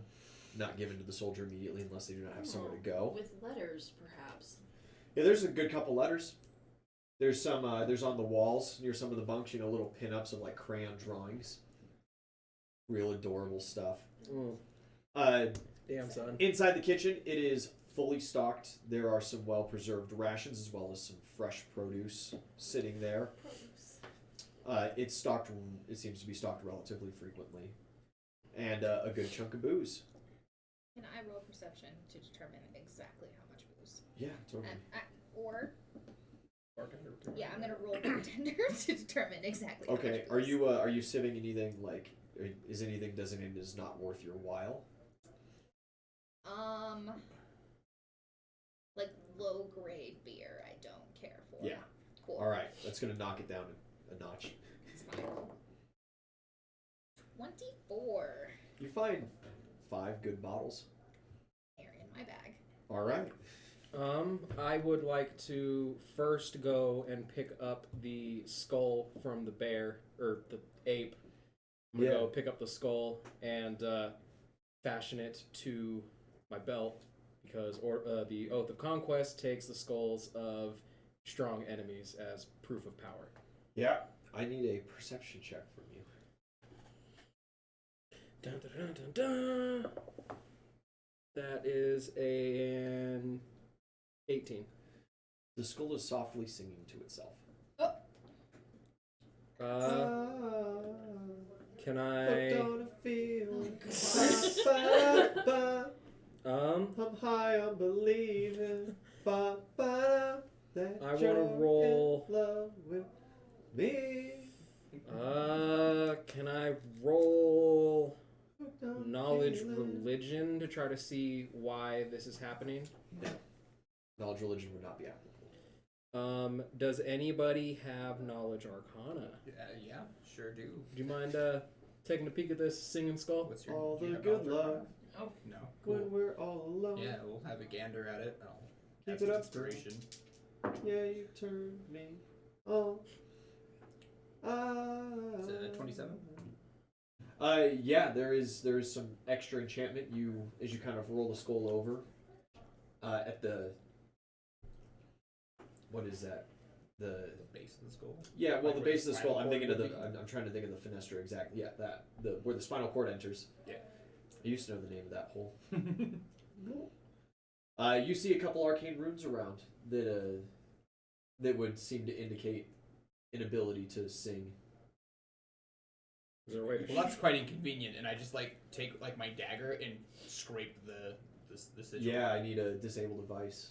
not given to the soldier immediately unless they do not have somewhere to go. With letters, perhaps. Yeah, there's a good couple letters. There's some. There's on the walls near some of the bunks, little pin-ups of like crayon drawings. Real adorable stuff. Damn, son. Inside the kitchen, it is fully stocked. There are some well-preserved rations as well as some fresh produce sitting there. It's stocked. It seems to be stocked relatively frequently, and a good chunk of booze. Can I roll perception to determine exactly how much booze? Yeah, totally. Or Bartender. yeah, I'm gonna roll bartender to determine exactly. How Okay. much booze. Are you sieving anything like? Is anything designated as not worth your while? Like low grade beer, I don't care for. Yeah. Cool. All right. That's gonna knock it down a notch. It's fine. 24. You find 5 good bottles. They're in my bag. All right. I would like to first go and pick up the skull from the bear, or the ape. I'm gonna go pick up the skull and fashion it to my belt, because the Oath of Conquest takes the skulls of strong enemies as proof of power. Yeah. I need a perception check from you. Dun, dun, dun, dun, dun. That is an 18. The skull is softly singing to itself. Can I? I'm high on believing. That I wanna roll. in love with me. Can I roll knowledge religion to try to see why this is happening? No. Knowledge religion would not be applicable. Does anybody have knowledge arcana? Yeah, sure do. Do you mind taking a peek at this singing skull? What's your All do you the have good knowledge luck arcana? Oh, no. Cool. when we're all alone. Yeah, we'll have a gander at it. I'll Keep have it some up. inspiration. Yeah, you turn me on. Is it 27? Yeah, there is some extra enchantment. As you kind of roll the skull over, at the, what is that? The base of the skull. Yeah, well, Like the where base of the spinal skull. I'm cord thinking of would the. be? I'm trying to think of the fenestra exactly. Yeah, where the spinal cord enters. Yeah. I used to know the name of that hole. You see a couple arcane runes around that would seem to indicate an ability to sing. Is there a way to Well, that's quite inconvenient, and I just take my dagger and scrape the sigil. Yeah, I need a disable device.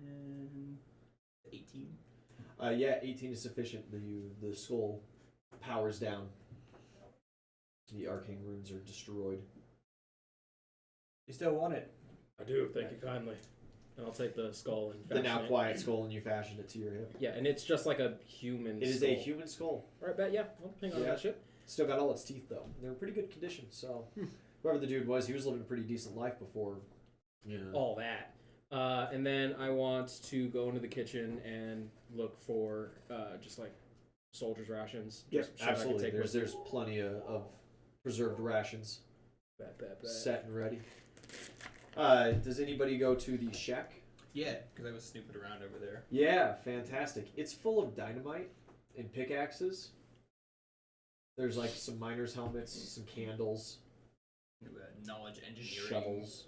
And 18. Yeah, 18 is sufficient. The skull powers down. The arcane runes are destroyed. You still want it? I do. Thank you kindly. And I'll take the skull and The fashion now it. quiet skull, and you fashion it to your hip. Yeah, and it's just like a human. It is skull. a human skull. All right, bet. Yeah, I'll hang on to Yeah. that shit. Still got all its teeth though. They're in pretty good condition. So, whoever the dude was, he was living a pretty decent life before. You know. All that. And then I want to go into the kitchen and look for just like soldiers' rations. Yep, Just shit I can absolutely. take with There's plenty of preserved rations Bet. set and ready. Does anybody go to the shack? Yeah, because I was snooping around over there. Yeah, fantastic. It's full of dynamite and pickaxes. There's like some miners' helmets, some candles, Knowledge engineering shovels.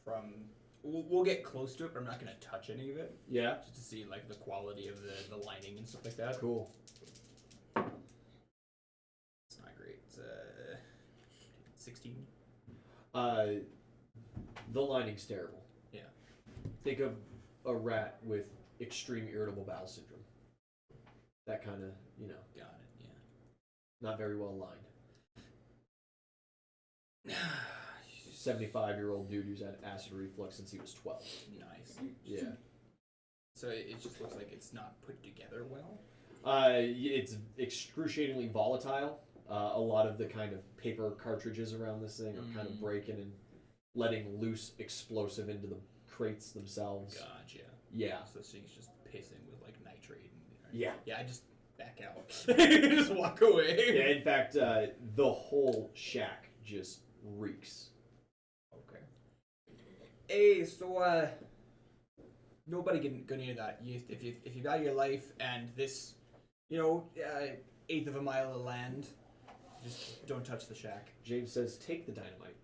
from. We'll get close to it, but I'm not gonna touch any of it. Yeah, Just to see like the quality of the lining and stuff like that. cool. It's not great. It's 16. The lining's terrible. Yeah. Think of a rat with extreme irritable bowel syndrome. That kind of, Got it. Yeah. not very well lined. 75-year-old dude who's had acid reflux since he was 12. Nice. Yeah. So it just looks like it's not put together well. It's excruciatingly volatile. A lot of the kind of paper cartridges around this thing are kind of breaking and letting loose explosive into the crates themselves. Gotcha. Yeah. So this thing's just pissing with like nitrate. Yeah. Yeah, I just back out. Just walk away. Yeah, in fact, the whole shack just reeks. Okay. Hey, so nobody can go near that. If you value your life and this, eighth of a mile of land, just don't touch the shack. James says, "Take the dynamite."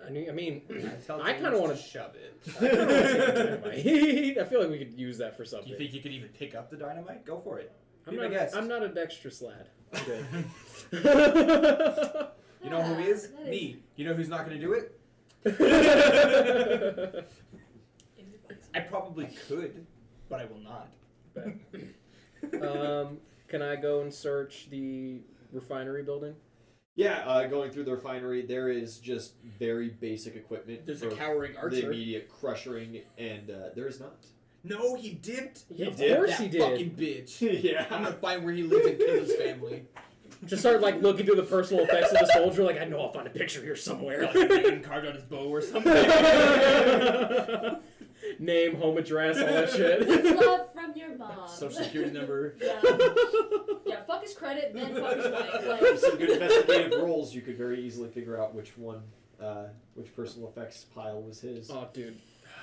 I mean, Tell I James kind of want to shove it. I feel like we could use that for Do something. you think you could even pick up the dynamite? Go for it. I'm Be not, my guest. I'm not a dexterous lad. I'm good. You know who is? That is- Me. You know who's not going to do it? I probably could, but I will not. Can I go and search the refinery building? Yeah, going through the refinery, there is just very basic equipment. There's for a cowering the archer. immediate crushing, and there is not. No, he dipped. Yeah, of did? course That he did. fucking bitch. I'm Yeah. gonna find where he lives and kill his family. Just start like looking through the personal effects of the soldier. Like I know I'll find a picture here somewhere. Like a dragon carved on his bow or something. Name, home address, all that shit. Love from your mom. Social security number. Yeah, fuck his credit, then fuck his wife. With Like, some good investigative rolls, you could very easily figure out which personal effects pile was his. Oh, dude,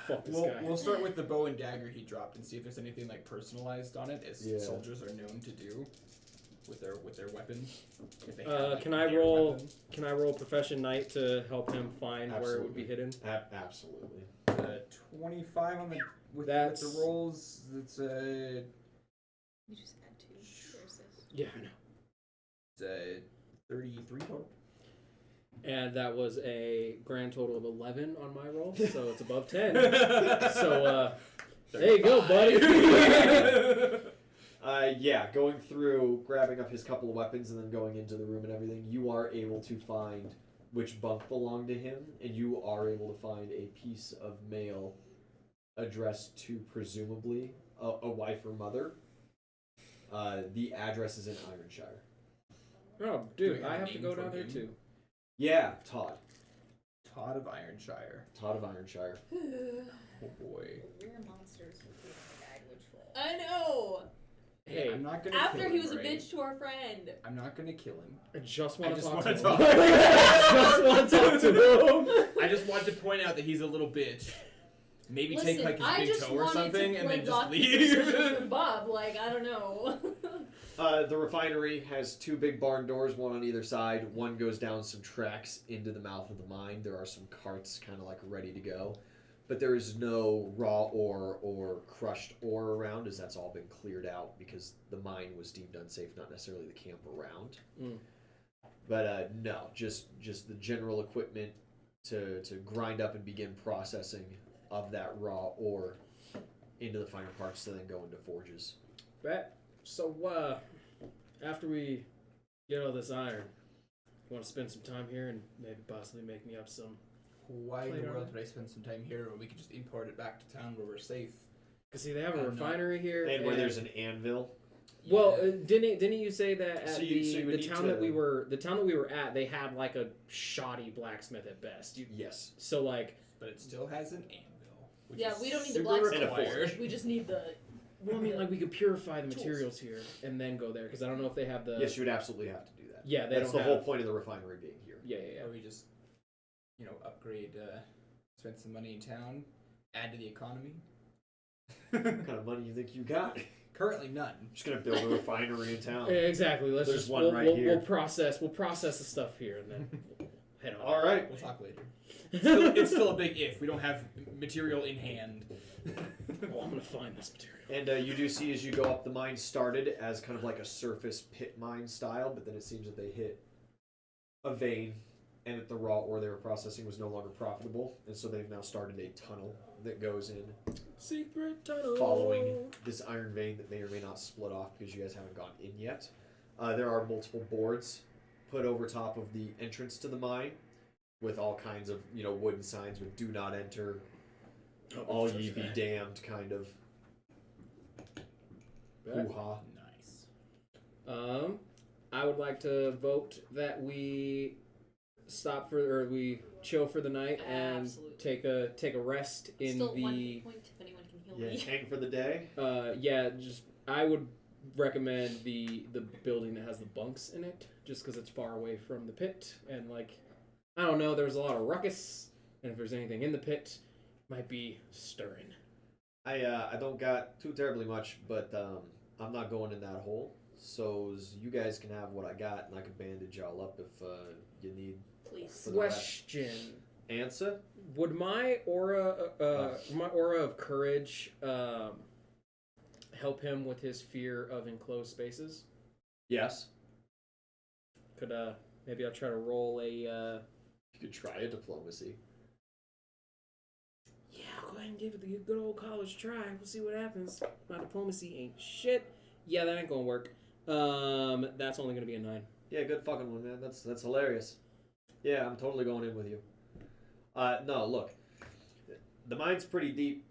fuck this guy. We'll start with the bow and dagger he dropped and see if there's anything like personalized on it, as Yeah. soldiers are known to do with their weapons. If they Can I their roll? weapon. Can I roll Profession Knight to help him find where it would be hidden? Absolutely. 25 on the with That's- the rolls. It's You just add 2 versus. Yeah, I know. 33 total. And that was a grand total of 11 on my roll, so it's above 10. So, there you go, buddy. Yeah, going through, grabbing up his couple of weapons, and then going into the room and everything, you are able to find which bunk belonged to him, and you are able to find a piece of mail addressed to presumably a wife or mother. The address is in Ironshire. Oh, Do dude, we have I a have to name go for down there him? too. Yeah, Todd. Todd of Ironshire. Todd of Ironshire. Oh boy. We're monsters for feeding the guide witch full. I know. Hey, I'm not gonna. After kill he him, was a right? bitch to our friend. I'm not gonna kill him. I just want I to just talk wanna to talk. him. Just want to talk to him. I just wanted to point out that he's a little bitch. Maybe Listen, take like his I big just toe or wanted something to and play then just block positions leave. with Bob, like, I don't know. The refinery has 2 big barn doors, one on either side. One goes down some tracks into the mouth of the mine. There are some carts kind of like ready to go. But there is no raw ore or crushed ore around, as that's all been cleared out because the mine was deemed unsafe, not necessarily the camp around. Mm. But no, just the general equipment to grind up and begin processing of that raw ore into the finer parts to then go into forges. Bet. So, after we get all this iron, want to spend some time here and maybe possibly make me up some. Why in Plate the world armor. would I spend some time here when we could just import it back to town where we're safe? Cause see, they have a No. refinery here, And where there's an anvil. Well, Yeah. didn't you say that at So you would the need town to- that we were at, they had like a shoddy blacksmith at best. Yes. So like, But it still has an anvil. Which Yeah, is we don't need the super blacksmith. And a required. forge. We just need the. well, I mean, like we could purify the Tools. materials here and then go there because I don't know if they have the. Yes, you would absolutely have to do that. Yeah, they That's don't the have. whole point of the refinery being here. Yeah. Or we just, upgrade, spend some money in town, add to the economy. What kind of money you think you got? Currently none. I'm just gonna build a refinery in town. Yeah, exactly. Let's There's just one we'll, right we'll, here. we'll process the stuff here and then we'll head on. All right. We'll talk later. It's still a big if. We don't have material in hand. Oh, I'm gonna find this material. And you do see as you go up, the mine started as kind of like a surface pit mine style, but then it seems that they hit a vein, and that the raw ore they were processing was no longer profitable, and so they've now started a tunnel that goes in, Secret tunnel. following this iron vein that may or may not split off because you guys haven't gone in yet. There are multiple boards put over top of the entrance to the mine, with all kinds of wooden signs with "Do not enter," "All ye be damned," kind of hoo-ha. Nice. I would like to vote that we we chill for the night and Absolutely. take a rest in Still one the hit point if anyone can heal Yeah, me. hang for the day. I would recommend the building that has the bunks in it just because it's far away from the pit and I don't know, there's a lot of ruckus and if there's anything in the pit might be stirring. I don't got too terribly much, but I'm not going in that hole. So you guys can have what I got, and I can bandage y'all up if you need. Please. For the rest. Question: Answer? would my aura of courage help him with his fear of enclosed spaces? Yes. Could maybe I'll try to roll a You could try a diplomacy. yeah, I'll go ahead and give it the good old college try. We'll see what happens. My diplomacy ain't shit. Yeah, that ain't gonna work. That's only gonna be a 9. Yeah, good fucking one, man. That's hilarious. Yeah, I'm totally going in with you. No, look, the mine's pretty deep.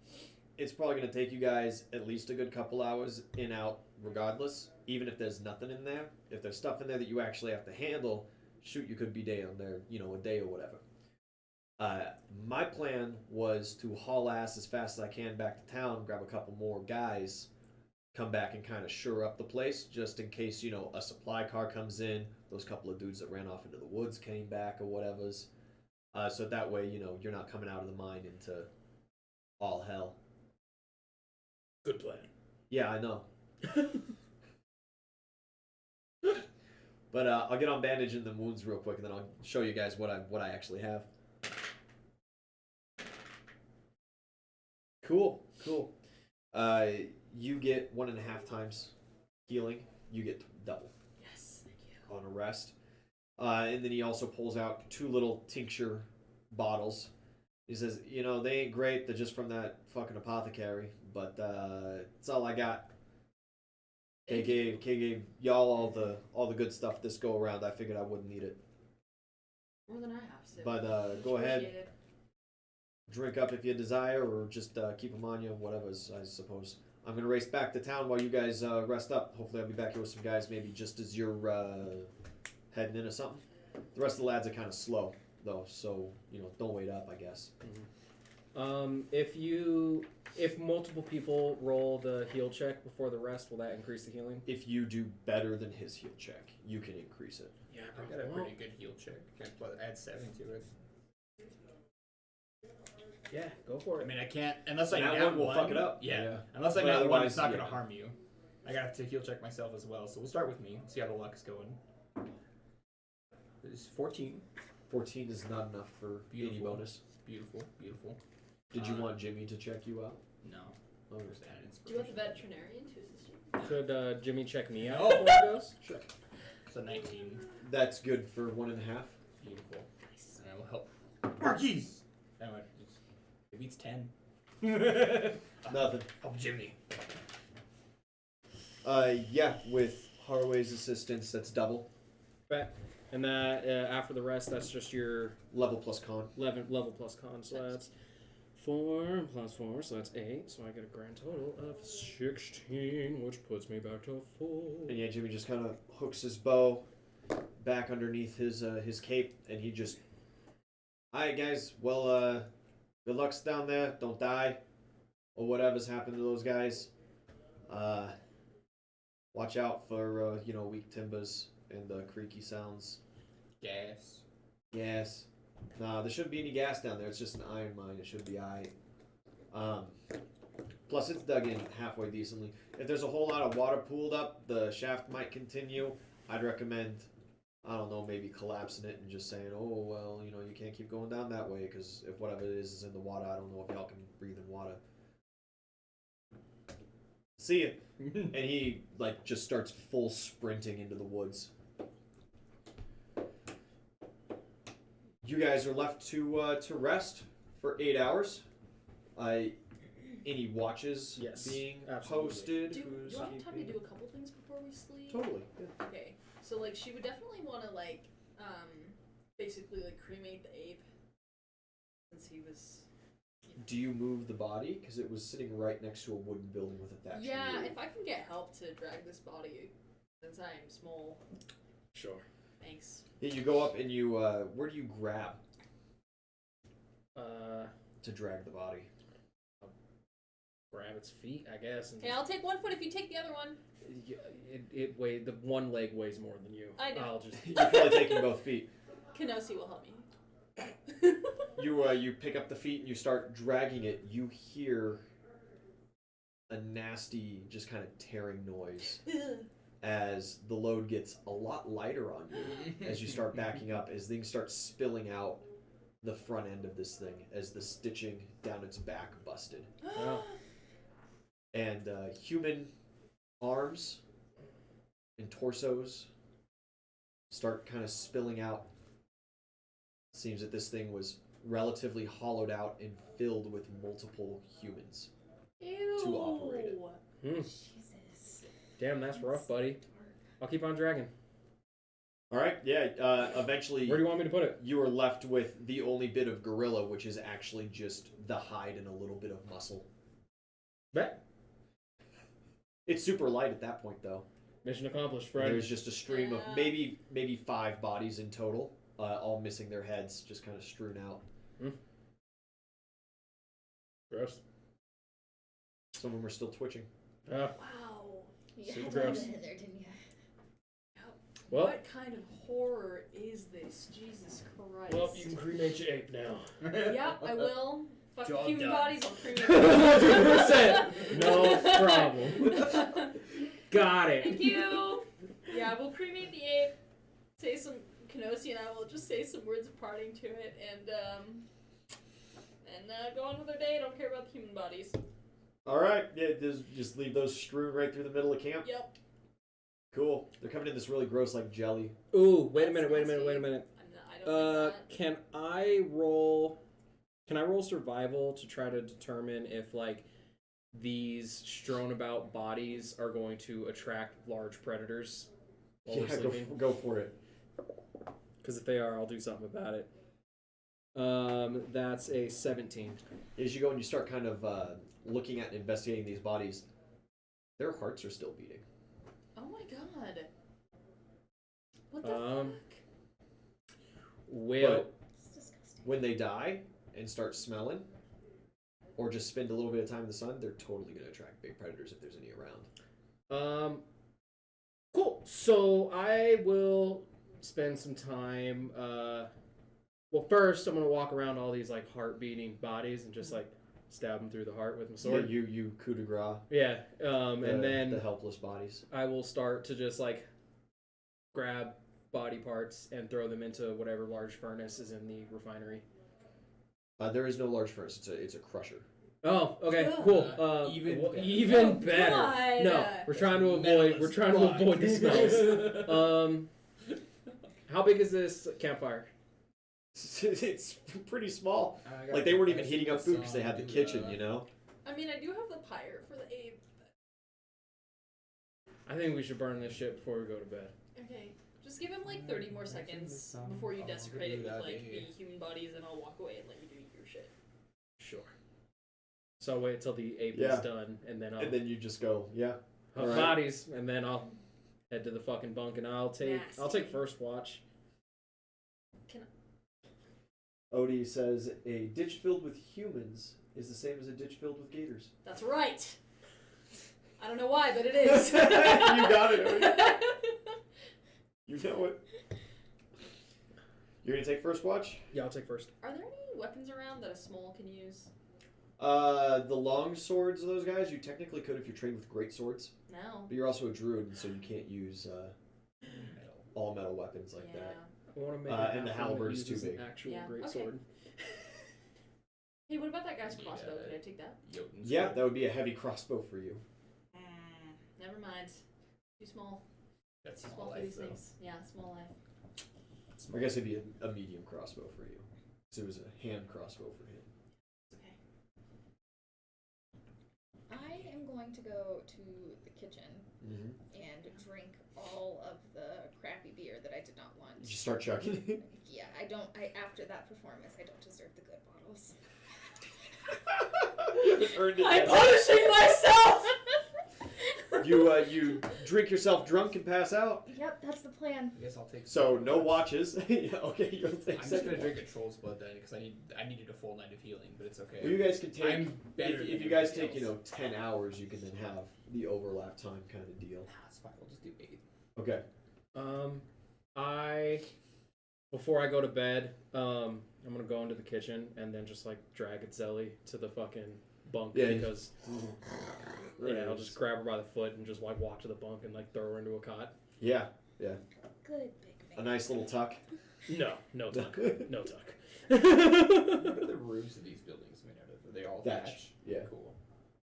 It's probably gonna take you guys at least a good couple hours in out, regardless. Even if there's nothing in there, if there's stuff in there that you actually have to handle, shoot, you could be down there, a day or whatever. My plan was to haul ass as fast as I can back to town, grab a couple more guys, come back and kind of shore up the place, just in case, a supply car comes in, those couple of dudes that ran off into the woods came back or whatever's. So that way, you're not coming out of the mine into all hell. Good plan. Yeah, I know. But I'll get on bandaging the wounds real quick, and then I'll show you guys what I actually have. Cool. You get 1.5 times healing. You get double Yes, thank you. on a rest. And then he also pulls out 2 little tincture bottles. He says, they ain't great. They're just from that fucking apothecary, but it's all I got. Kay gave y'all all the good stuff this go around. I figured I wouldn't need it. More than I have, so. But go ahead, Appreciate it. drink up if you desire, or just keep them on you, whatever, I suppose. I'm going to race back to town while you guys rest up. Hopefully I'll be back here with some guys maybe just as you're heading in or something. The rest of the lads are kind of slow, though, so, don't wait up, I guess. If multiple people roll the heal check before the rest, will that increase the healing? If you do better than his heal check, you can increase it. Yeah, I got a pretty good heal check. Can add 7 to it. Yeah, go for I it. mean, I can't unless I That nat one will fuck it up. Yeah. Unless I But nat one, otherwise, it's not yeah. going to harm you. I got to heal check myself as well, so we'll start with me. See how the luck is going. It's 14. 14 is not enough for any Beautiful. bonus. Beautiful. Did you want Jimmy to check you out? No. Oh, Just add Do you want inspiration. the veterinarian to assist you? Could Jimmy check me out No. before he goes? sure. It's a 19. That's good for 1.5. Beautiful. Nice. And I will help. Marquise! No, it beats 10. Nothing. Help Jimmy. Yeah, with Harroway's assistance, that's double. Back. And that after the rest, that's just your Level plus con. level plus con. So that's 4 plus 4, so that's 8. So I get a grand total of 16, which puts me back to full. And yeah, Jimmy just kind of hooks his bow back underneath his cape, and he just, "Alright, guys. Well, good luck's down there. Don't die, or whatever's happened to those guys. Watch out for weak timbers and creaky sounds. Gas. Gas. Nah, there shouldn't be any gas down there. It's just an iron mine. It should be alright. Plus, it's dug in halfway decently. If there's a whole lot of water pooled up, the shaft might continue. I'd recommend, I don't know, maybe collapsing it and just saying, oh, well, you can't keep going down that way, because if whatever it is in the water, I don't know if y'all can breathe in water. See ya." And he, just starts full sprinting into the woods. You guys are left to rest for 8 hours. Any watches Yes, being absolutely. posted? Do Who's you have time to keeping- do a couple things before we sleep? Totally. Yeah. Okay, so she would definitely want to basically cremate the ape, since he was. Do you move the body? Because it was sitting right next to a wooden building with a thatched Yeah, roof. if I can get help to drag this body, since I am small. Sure. Thanks. Yeah, you go up and you. Where do you grab Uh, to drag the body? grab its feet, I guess. And Okay, I'll take one foot if you take the other one. it weighs, the one leg weighs more than you. I know. I'll just. You're probably taking both feet. Kenosi will help me. You pick up the feet and you start dragging it. You hear a nasty, just kind of tearing noise as the load gets a lot lighter on you as you start backing up, as things start spilling out the front end of this thing, as the stitching down its back busted. Oh. And human arms and torsos start kind of spilling out. Seems that this thing was relatively hollowed out and filled with multiple humans. Ew. To operate it. Hmm. Jesus. Damn, that's rough, buddy. I'll keep on dragging. All right, yeah. Eventually, Where do you want me to put it? you are left with the only bit of gorilla, which is actually just the hide and a little bit of muscle. Bet. It's super light at that point, though. Mission accomplished, friend. There's just a stream of Yeah. maybe 5 bodies in total, all missing their heads, just kind of strewn out. Gross. Some of them are still twitching. Wow. You Super had gross. that in there, didn't you? Well, What kind of horror is this? Jesus Christ. well, you can cremate your ape now. Yep, I will. Fuck Job human done. bodies, I'll cremate 100%. No problem. Got Thank it. you. Yeah, we'll cremate the ape. Say some. Kenosi and I will just say some words of parting to it, and go on with our day. Don't care about the human bodies. All right, yeah, just leave those strewn right through the middle of camp. Yep. Cool. They're coming in this really gross, jelly. Ooh, wait a That's minute. nasty. Wait a minute. I don't like that. Can I roll survival to try to determine if these strewn about bodies are going to attract large predators while we're Yeah, sleeping? go for it. Because if they are, I'll do something about it. That's a 17. As you go and you start kind of looking at and investigating these bodies, their hearts are still beating. Oh my god. What the Um, fuck? Well, It's disgusting. When they die and start smelling, or just spend a little bit of time in the sun, they're totally going to attract big predators if there's any around. Cool. So I will spend some time. Well, first I'm gonna walk around all these heart beating bodies and just stab them through the heart with my sword. Yeah, you coup de grace. Yeah. And then the helpless bodies. I will start to just grab body parts and throw them into whatever large furnace is in the refinery. There is no large furnace. It's a crusher. Oh, okay, Ugh. cool. Even better. Even Oh, better. God. No, we're trying to avoid. We're Metalist trying to rock. avoid the smells. How big is this campfire? It's pretty small. I got They weren't the even best heating up food because they song, had the do kitchen, that. I mean, I do have the pyre for the ape. I think we should burn this shit before we go to bed. Okay. Just give him like 30 more seconds before you desecrate it with like the human bodies, and I'll walk away and let you do your shit. Sure. So I'll wait till the ape Yeah. is done, and then I'll And then you just go, yeah. hunt Alright. bodies, and then I'll head to the fucking bunk, and I'll take Nasty. first watch. Odie says a ditch filled with humans is the same as a ditch filled with gators. That's right. I don't know why, but it is. You got it, Odie. You know it. You're gonna take first watch? Yeah, I'll take first. Are there any weapons around that a small can use? The long swords of those guys, you technically could if you're trained with great swords. No. But you're also a druid, so you can't use all metal weapons like Yeah. that. I want to make And the halberd is too big. An actual Yeah, great okay. sword. Hey, what about that guy's crossbow? Can I take that? Jotun's Yeah, sword. that would be a heavy crossbow for you. Never mind. Too small. That's Too small small for life, these though. things. Yeah, small life. I guess it'd be a medium crossbow for you. So it was a hand crossbow for him. Okay. I am going to go to the kitchen Mm-hmm. and drink all of the crappy beer that I did not want. You just start chugging. Yeah, after that performance, I don't deserve the good bottles. You haven't earned it I'm yet. punishing myself! You drink yourself drunk and pass out. Yep, that's the plan. I guess I'll take. So no watches. Yeah, okay, you'll take I'm just second gonna drink watch. a troll's blood then, because I needed a full night of healing, but it's okay. Well, you guys can take. I'm better if than you guys everybody take, else. 10 hours, you can then have the overlap time kind of deal. Nah, it's fine. We'll just do 8. Okay. Before I go to bed, I'm gonna go into the kitchen and then just like drag Itzeli to the fucking bunk Yeah, because I'll just grab her by the foot and just like walk to the bunk and like throw her into a cot. Yeah, Good big a man. nice little tuck. No tuck, no tuck. What are the roofs of these buildings made out of? Are they all Thatch. Yeah. Cool.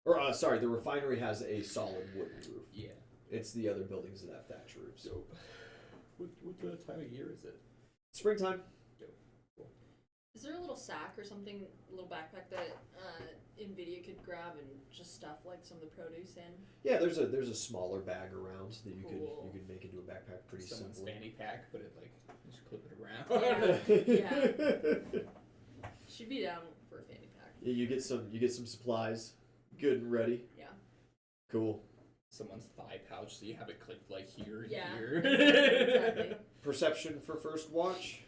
Or sorry, the refinery has a solid wooden roof. Yeah. It's the other buildings that have thatch roofs. Dope. What time of year is it? Springtime. Is there a little sack or something, a little backpack that Nvidia could grab and just stuff like some of the produce in? Yeah, there's a smaller bag around that you Cool. could make into a backpack pretty Someone's simply. fanny pack, but it like just clip it around. Yeah. She'd be down for a fanny pack. Yeah, you get some supplies, good and ready. Yeah. Cool. Someone's thigh pouch, so you have it clipped like here and Yeah. here. Exactly. Perception for first watch.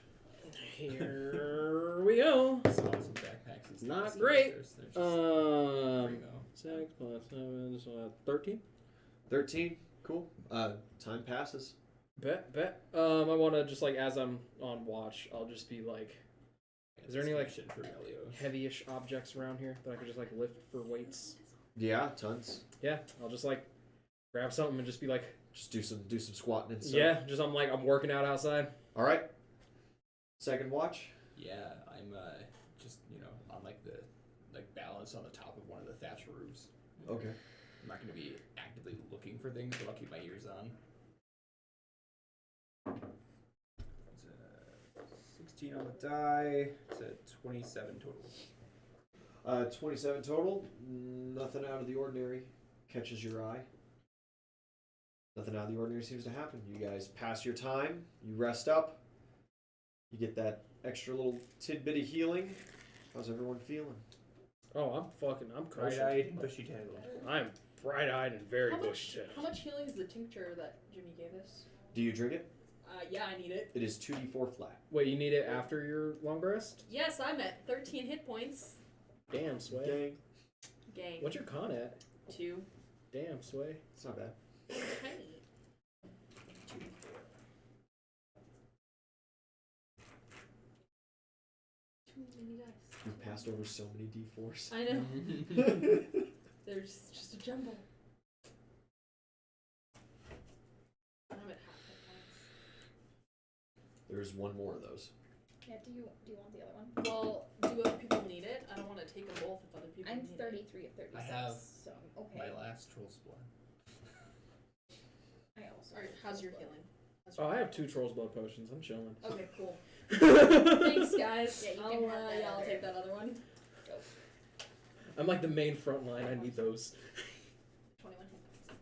Here we go. Some backpacks and stuff. Not So great. There's just Um, primo. 6 plus 7, so 13. 13. Cool. Time passes. Bet. I want to just like as I'm on watch, I'll just be like, is there any like shit for Elio? heavy-ish objects around here that I could just like lift for weights? Yeah, tons. Yeah, I'll just like grab something and just be like, Just do some squatting and stuff. yeah, just I'm working out outside. All right. Second watch. Yeah, I'm just on like the balance on the top of one of the thatch roofs. Okay. I'm not gonna be actively looking for things, but I'll keep my ears on. It's 16 on the die. It's a 27 total. 27 total. Nothing out of the ordinary catches your eye. Nothing out of the ordinary seems to happen. You guys pass your time. You rest up. You get that extra little tidbit of healing. How's everyone feeling? Oh, I'm kosher. Bright-eyed and bushy-tailed. I'm bright-eyed and very How bushy. much healing is the tincture that Jimmy gave us? Do you drink it? Yeah, I need it. It is 2d4 flat. Wait, you need it after your long rest? Yes, I'm at 13 hit points. Damn, Sway. Dang. Gang. What's your con at? 2. Damn, Sway. It's not bad. Tiny. Too many dice. You've passed over so many d4s. I know. There's just a jumble. I'm at half hit points. There's one more of those. Yeah, do you want the other one? Well, do other people need it? I don't want to take them both if other people I'm need 33 of 36. I have so I'm okay. My last troll's blood. I also. it. Alright, how's your healing? Oh, I have 2 Troll's Blood potions. I'm chilling. Okay, cool. Thanks, guys. Yeah, you I'll, can have that I'll other. take that other one. Go. I'm like the main front line. I need those. 21 hit points.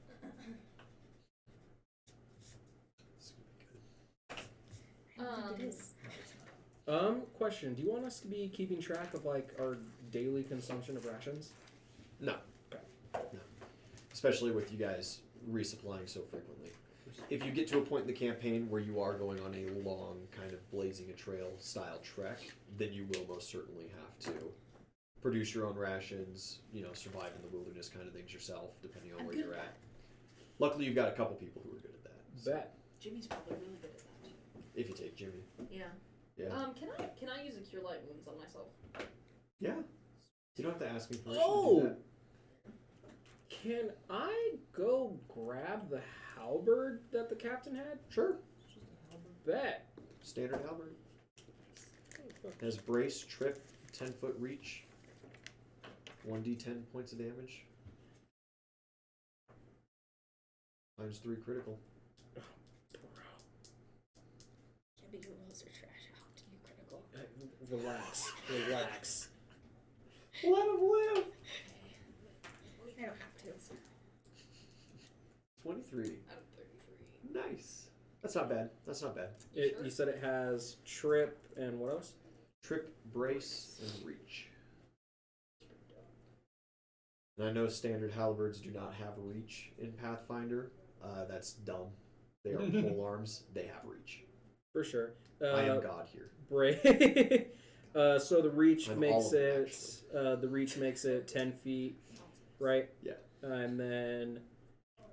This is gonna be good. Question: do you want us to be keeping track of like our daily consumption of rations? No. Okay. No. Especially with you guys resupplying so frequently. If you get to a point in the campaign where you are going on a long kind of blazing a trail style trek, then you will most certainly have to produce your own rations, survive in the wilderness kind of things yourself, depending on where you're at. Luckily, you've got a couple people who are good at that. So Bet. Jimmy's probably really good at that. if you take Jimmy. Yeah. Yeah. Can I use a cure light wounds on myself? Yeah. You don't have to ask me first. Oh! To do that. Can I go grab the halberd that the captain had? Sure. Bet. Standard halberd. Has brace, trip, 10-foot reach. 1d10 points of damage. Times 3 critical. Yeah, but your rolls are trash. How do you critical? Relax. Relax. Let him live! I don't have to. 23. Out of 33. Nice. That's not bad. That's not bad. You said it has trip and what else? Trip, brace, and reach. And I know standard halberds do not have reach in Pathfinder. That's dumb. They are pole arms. They have reach. For sure. I am God here. So the reach I'm makes all of them, it. The reach makes it 10 feet, right? Yeah. And then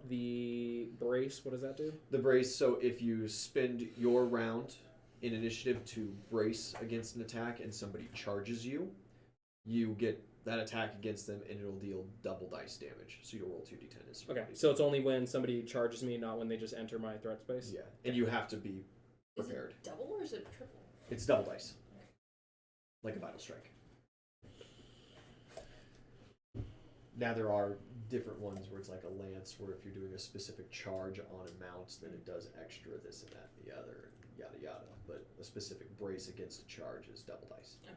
the brace. What does that do? The brace. So if you spend your round in initiative to brace against an attack, and somebody charges you, you get that attack against them, and it'll deal double dice damage. So you'll roll 2d10. Okay, so it's only when somebody charges me, not when they just enter my threat space? Yeah, and you have to be prepared. Is it double or is it triple? It's double dice. Like a vital strike. Now there are different ones where it's like a lance, where if you're doing a specific charge on a mount, then it does extra this and that and the other, and yada yada. But a specific brace against a charge is double dice. Okay.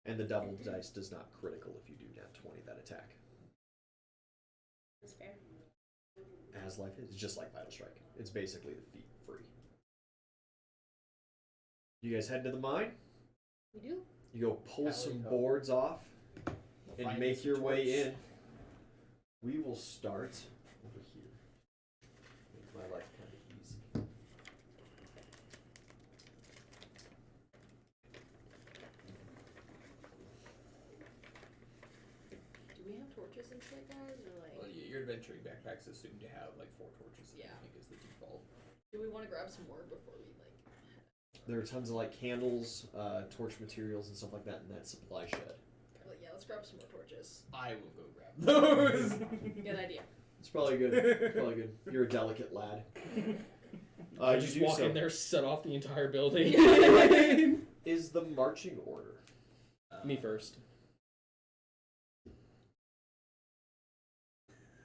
And the double dice does not critical if you do nat 20 that attack. That's fair. As life is, it's just like vital strike. It's basically the feat free. You guys head to the mine. We do? You go pull Hell some yeah. boards off and Find make us a your way torch. in. We will start over here. Make my life kind of easy. Do we have torches and shit, guys? Or like, Well, your adventuring backpacks assume to have like 4 torches. Yeah. I think is the default. do we want to grab some more before we like? There are tons of like candles, torch materials, and stuff like that in that supply shed. Like, yeah, let's grab some more torches. I will go grab those. Good idea. It's probably good. It's probably good. You're a delicate lad. I You just do walk so. in there, set off the entire building. Is the marching order? Me first.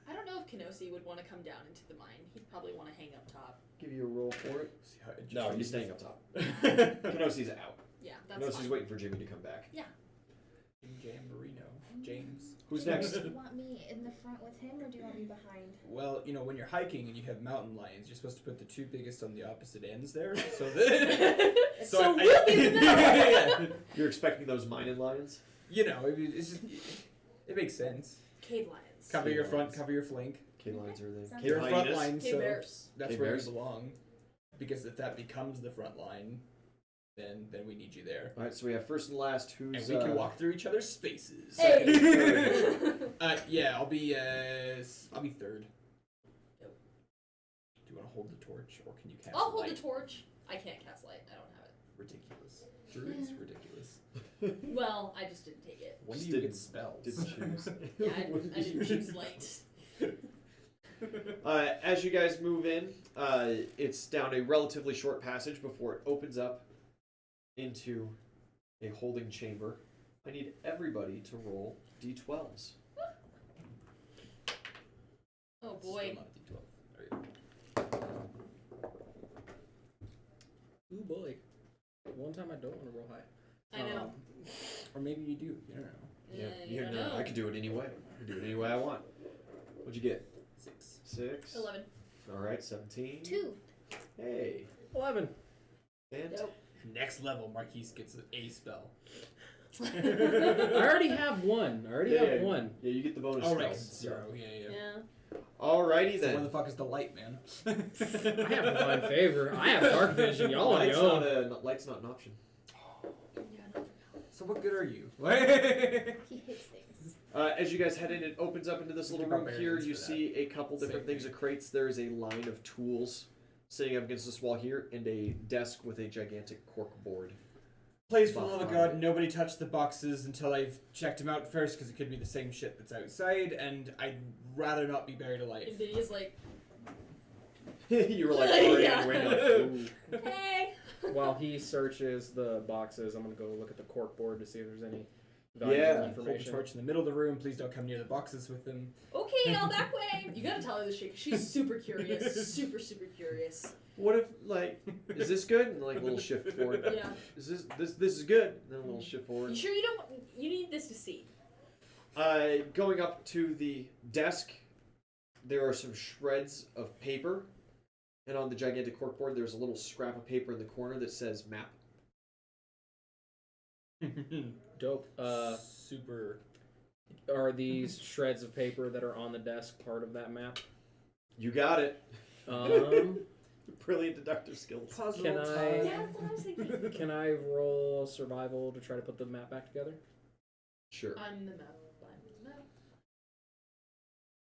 I don't know if Kenosi would want to come down into the mine. He'd probably want to hang up top. Give you a roll for it. See how it No, just- he's staying up top. Kenosi's out. Yeah, that's Kenosi's fine. waiting for Jimmy to come back. Jamborino. James. Who's next? Do you want me in the front with him, or do you want me behind? Well, when you're hiking and you have mountain lions, you're supposed to put the 2 biggest on the opposite ends there, so that. So we'll be in the middle. Yeah. You're expecting those mining lions? It's just, it makes sense. Cave lions. Cover Cave your front, lions. cover your flank. Cave lions are there. Sounds You're good. a front hyenas? line, Cave so bears. that's Cave where bears? you belong. Because if that becomes the front line, then we need you there. Alright, so we have first and last. Who's And we can walk through each other's spaces. Hey. Yeah, I'll be third. Yep. Do you want to hold the torch, or can you cast I'll hold light? the torch. I can't cast light. I don't have it. Ridiculous. Druid's ridiculous. Well, I just didn't take it. When do Just you get didn't- spells? Didn't choose. Yeah, I didn't choose light. As you guys move in, it's down a relatively short passage before it opens up into a holding chamber. I need everybody to roll d12s. Oh Still boy. not a D12. There you go. Ooh boy. One time I don't want to roll high. I know. Or maybe you do. You don't know. You don't know. I can do it anyway. I can do it any way I want. What'd you get? 6. 11. Alright, 17. 2. Hey. 11. And Nope. Next level, Marquise gets a spell. I already have one. One. Yeah, you get the bonus Oh, right, 'cause spells. it's 0. Yeah. Yeah. Alrighty So then. where the fuck is the light, man? I have divine favor. I have dark vision. Y'all on your own. Light's not an option. So what good are you? He hits things. As you guys head in, it opens up into this little room here. You see a couple different things of crates. There is a line of tools sitting up against this wall here, and a desk with a gigantic cork board. Please, for the love of God, nobody touch the boxes until I've checked them out first, because it could be the same shit that's outside, and I'd rather not be buried alive. Nvidia's like, You were like already Yeah. in the window. Ooh. hey. While he searches the boxes, I'm gonna go look at the cork board to see if there's any valuable Yeah. Hold the information. torch in the middle of the room. Please don't come near the boxes with them. Okay, all that way. You gotta tell her this shit, 'cause she's super curious. super curious. What if, like, is this good? And like a little shift forward. Yeah. Is this is good? And then a little shift You forward. sure you don't? You need this to see. Going up to the desk, there are some shreds of paper, and on the gigantic corkboard, there's a little scrap of paper in the corner that says map. Dope. Super. Are these shreds of paper that are on the desk part of that map? You got it. Brilliant deductive skills. Puzzle Can time. I- Yeah, that's what I was thinking. Can I roll survival to try to put the map back together? Sure. I'm the map.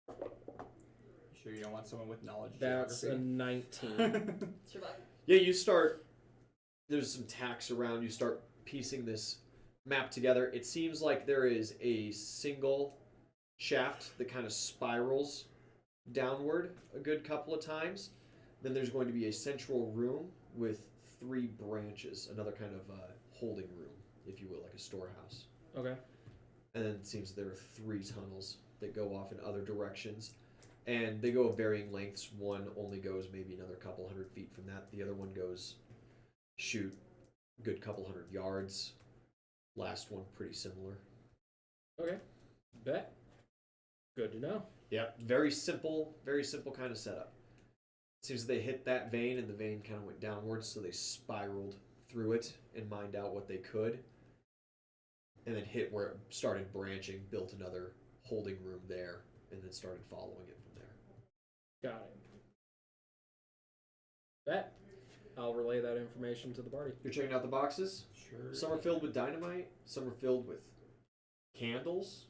You sure you don't want someone with knowledge of That's a geography? 19. Survive. Yeah, you start. There's some tacks around. You start piecing this map together. It seems like there is a single shaft that kind of spirals downward a good couple of times. Then there's going to be a central room with 3 branches, another kind of holding room, if you will, like a storehouse. Okay. And then it seems there are 3 tunnels that go off in other directions. And they go of varying lengths. One only goes maybe another couple hundred feet from that. The other one goes, shoot, a good couple hundred yards. Last one, pretty similar. Okay. Bet. Good to know. Yeah, very simple kind of setup. Seems they hit that vein and the vein kind of went downwards, so they spiraled through it and mined out what they could. And then hit where it started branching, built another holding room there, and then started following it from there. Got it. Bet. I'll relay that information to the party. You're checking out the boxes? Sure. Some are filled with dynamite, some are filled with candles,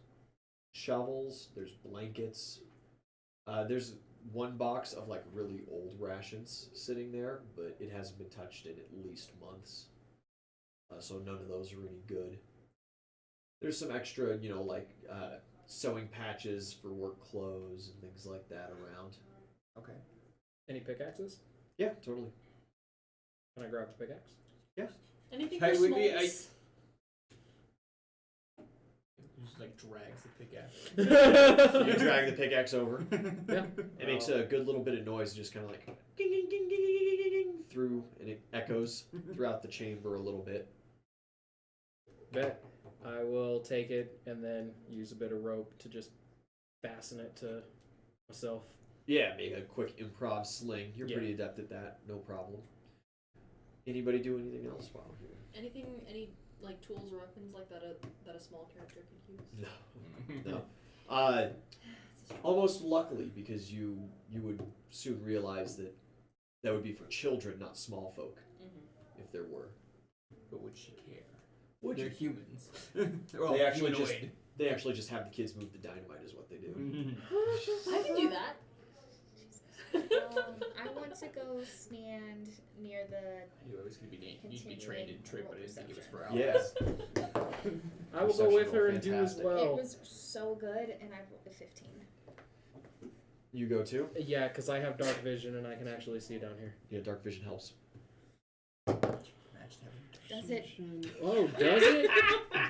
shovels, there's blankets. There's one box of like really old rations sitting there, but it hasn't been touched in at least months. So none of those are any good. There's some extra, like sewing patches for work clothes and things like that around. Okay. Any pickaxes? Yeah, totally. Can I grab the pickaxe? Yeah. Anything Hey, for would be- smolts? Just like drags the pickaxe. You drag the pickaxe over. Yeah. It makes a good little bit of noise, just kind of like ding, ding, ding, ding, ding, ding, ding, through, and it echoes throughout the chamber a little bit. Bet. I will take it and then use a bit of rope to just fasten it to myself. Yeah, make a quick improv sling. You're Yeah. pretty adept at that, no problem. Anybody do anything else while we're here? Any like tools or weapons like that a small character could use? No. Almost luckily, because you would soon realize that would be for children, not small folk, if there were. But would she care? Would They're you? humans. They actually just humanoid. they actually just have the kids move the dynamite, is what they do. I can do that. I want to go stand near the. I knew I was going to be You'd be trained in trick, but I didn't think it was for Yes. I will go with Perception her roll, and do as fantastic. well. It was so good, and I rolled a 15. You go too? Yeah, because I have dark vision and I can actually see down here. Yeah, dark vision helps. Does it? Oh, does it?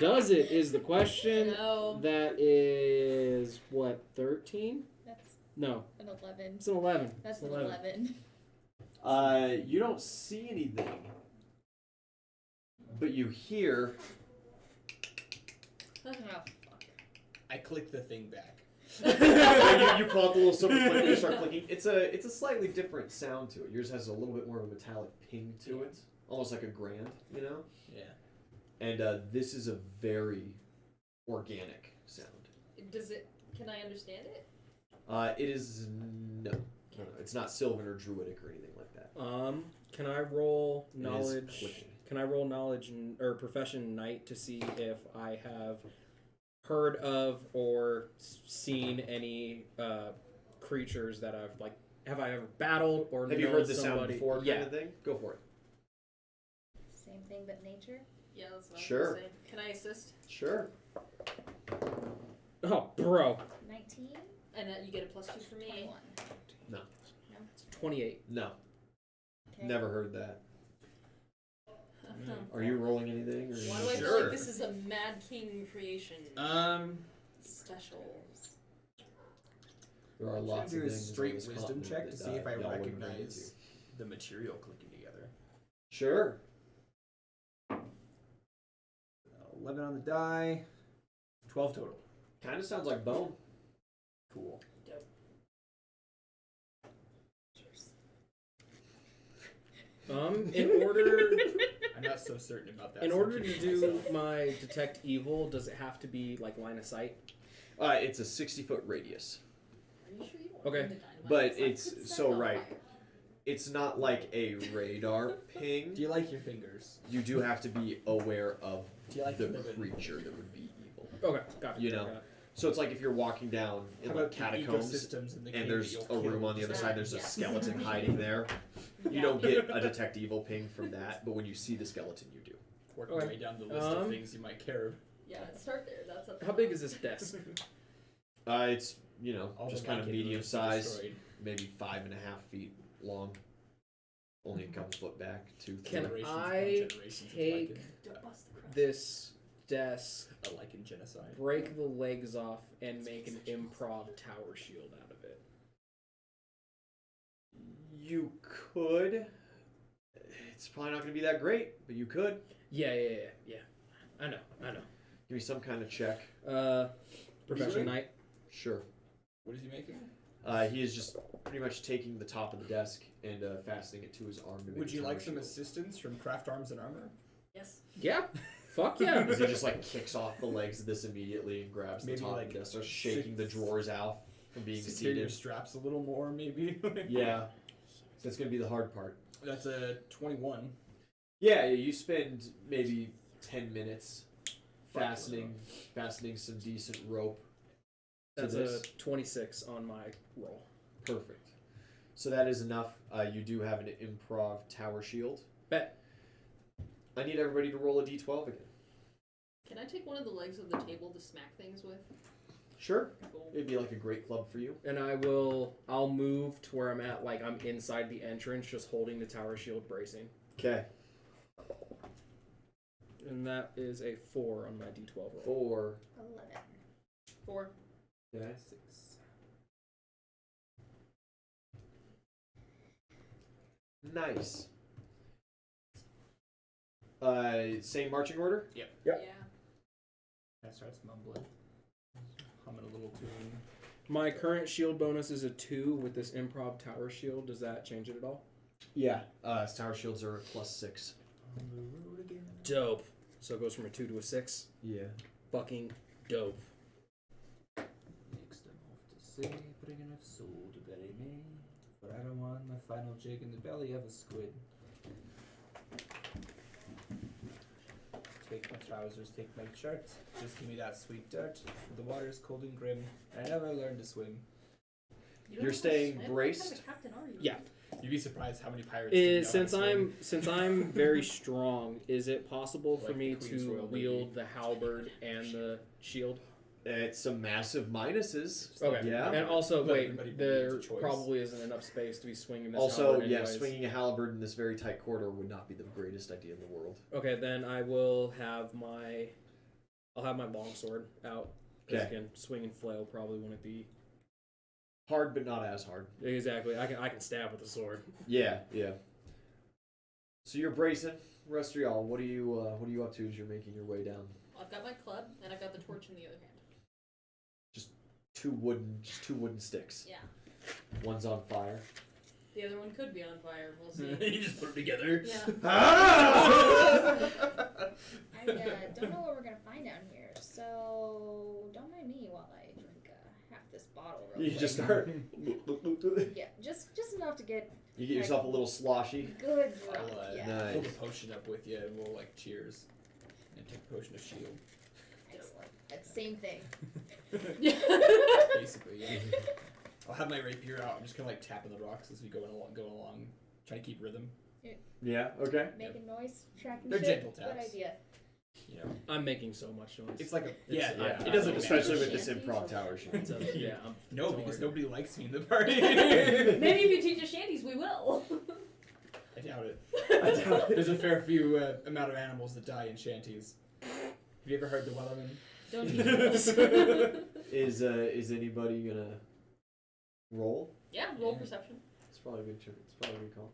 Does it is the question. No. That is, what, 13? That's No, an 11. it's an 11. That's It's an 11. You don't see anything, but you hear. Oh, fuck. I clicked the thing back. you pull out the little silver clicker and you start clicking. It's a slightly different sound to it. Yours has a little bit more of a metallic ping to it almost like a grand, you know. Yeah. And this is a very organic sound. Does it? Can I understand it? It is no. It's not Sylvan or Druidic or anything like that. Can I roll It is knowledge? clicking. Can I roll knowledge or profession night to see if I have heard of or seen any creatures that I've like? Have I ever battled or Have you known heard the sound somebody? before, Yeah. kind of thing? Go for it. Same thing, but nature. Yeah, that's what Sure. I was saying. Can I assist? Sure. Oh, bro. 19, And you get a +2 for me. 21. No. No. 28. No. Okay. Never heard that. Are you rolling anything? Or Why do I feel Sure. like this is a Mad King creation? Specials. There are I'm lots gonna of do a things. on straight this wisdom continent check to that, see if I y'all wouldn't run recognize the material clicking together. into. Sure. 11 on the die. 12 total. Kind of sounds like bone. Cool. Dope. Cheers. In order I'm not so certain about that. in so order I'm to keeping do myself. my detect evil, does it have to be like line of sight? It's a 60-foot radius. Are you sure you don't Okay. want the dynamite? But It's like, it's could set so it on right. fire. It's not like a radar ping. Do you like your fingers? You do have to be aware of Do you like the to live in- creature that would be evil. Okay, got it. You know, So it's like if you're walking down in How like about the catacombs ecosystems in the game and there's that a you'll room kill on the other just side, there's a Yeah. skeleton hiding there. You Yeah. don't get a detect evil ping from that, but when you see the skeleton, you do. work Okay. your way down the list of things you might care. Yeah, start there. That's up. How big is this desk? It's, All just the kind of like medium inroads size, destroyed. maybe 5.5 feet long. Only a couple foot back, 2, 3. Can Generations upon I generations of take lichen. Don't bust the crust. this desk, A lichen genocide. break the legs off, and make an improv tower shield out of it? You could. It's probably not going to be that great, but you could. Yeah. I know. Give me some kind of check. Profession doing? night. Sure. What is he making? He is just pretty much taking the top of the desk and fastening it to his arm. To make Would a you tower like some shield. assistance from Craft Arms and Armor? Yes. Yeah. Fuck yeah. Because he just like kicks off the legs of this immediately and grabs Maybe the top like of the desk, starts shaking the drawers out from being Secure your seated. straps a little more, maybe. Yeah. So that's gonna be the hard part. That's a 21. Yeah, you spend maybe 10 minutes fastening some decent rope to That's this. a 26 on my roll. Perfect. So that is enough. You do have an improv tower shield. Bet. I need everybody to roll a d12 again. Can I take one of the legs of the table to smack things with? Sure. Cool. It'd be like a great club for you. And I'll move to where I'm at, like I'm inside the entrance, just holding the tower shield bracing. Okay. And that is a 4 on my d12 roll. 4. 11. 4. Okay. 6. Nice. Same marching order? Yep. Yeah. That starts mumbling. Humming a little tune. My current shield bonus is a 2 with this improv tower shield. Does that change it at all? Yeah. Tower shields are a +6. On the road again. Dope. So it goes from a 2 to a 6. Yeah. Fucking dope. Next I'm off to say, bring enough soul to bury me. For I don't want my final jig in the belly of a squid. Take my trousers, take my shirt. Just give me that sweet dirt. The water's cold and grim. I never learned to swim. You don't You're know how to staying swim? braced? What kind of captain are you? Yeah. You'd be surprised how many pirates didn't know how to swim. Since I'm very strong, is it possible for Like me the Queen's to Royal wield Navy. the halberd and the shield? It's some massive minuses. Okay. Yeah. And also, Let wait, everybody be there able to choice. probably isn't enough space to be swinging this Also, halberd yeah, anyways. swinging a halberd in this very tight corridor would not be the greatest idea in the world. Okay, then I will have I'll have my longsword out. 'Cause Okay. again, swing and flail probably wouldn't be Hard, but not as hard. exactly. I can stab with a sword. Yeah, yeah. So you're bracing. Rest of y'all, what are you up to as you're making your way down? I've got my club and I've got the torch in the other hand. Two wooden sticks. Yeah. One's on fire. The other one could be on fire. We'll see. You just put it together. Yeah. I don't know what we're gonna find down here, so don't mind me while I drink half this bottle. Real You quick. just start. Yeah, just enough to get You get yourself a little sloshy. good I'll drunk. Yeah. Nice. hold the potion up with you and we'll like cheers. And take a potion of shield. Excellent. That's the same thing. Basically, yeah. I'll have my rapier out. I'm just gonna like tapping the rocks as we go along, trying to keep rhythm. Yeah. Okay. Making noise, tracking They're shit. gentle Good taps. idea. You know, I'm making so much noise. it's like a It's- yeah. I- It doesn't Especially matter. with this improv tower shit. It's a- yeah, No, don't because worry. nobody likes me in the party. Maybe if you teach us shanties, we will. I doubt it. There's a fair few amount of animals that die in shanties. Have you ever heard the Wellerman? Don't teach us. Is anybody gonna roll? Yeah, roll Yeah. perception. It's probably a good turn. It's probably a good call.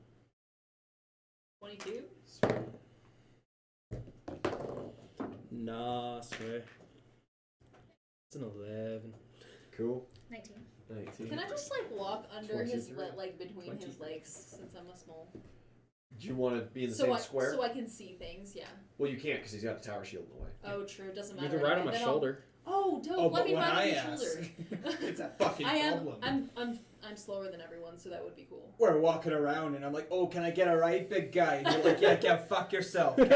22. Nah, swear. It's an 11. Cool. 19. 19. Can I just like walk under his 23. like between his 23. legs since I'm a small? Do you want to be in the so same I square? so I can see things. Yeah. Well, you can't because he's got a tower shield in the way. Oh, true. Doesn't You matter. can ride on my Then shoulder. Oh, dope. Oh, Let but me when ride on I your ask, shoulder. it's a fucking I am. problem. I'm slower than everyone, so that would be cool. We're walking around and I'm like, oh, can I get a ride, big guy? And you're like, yeah, fuck yourself. Maybe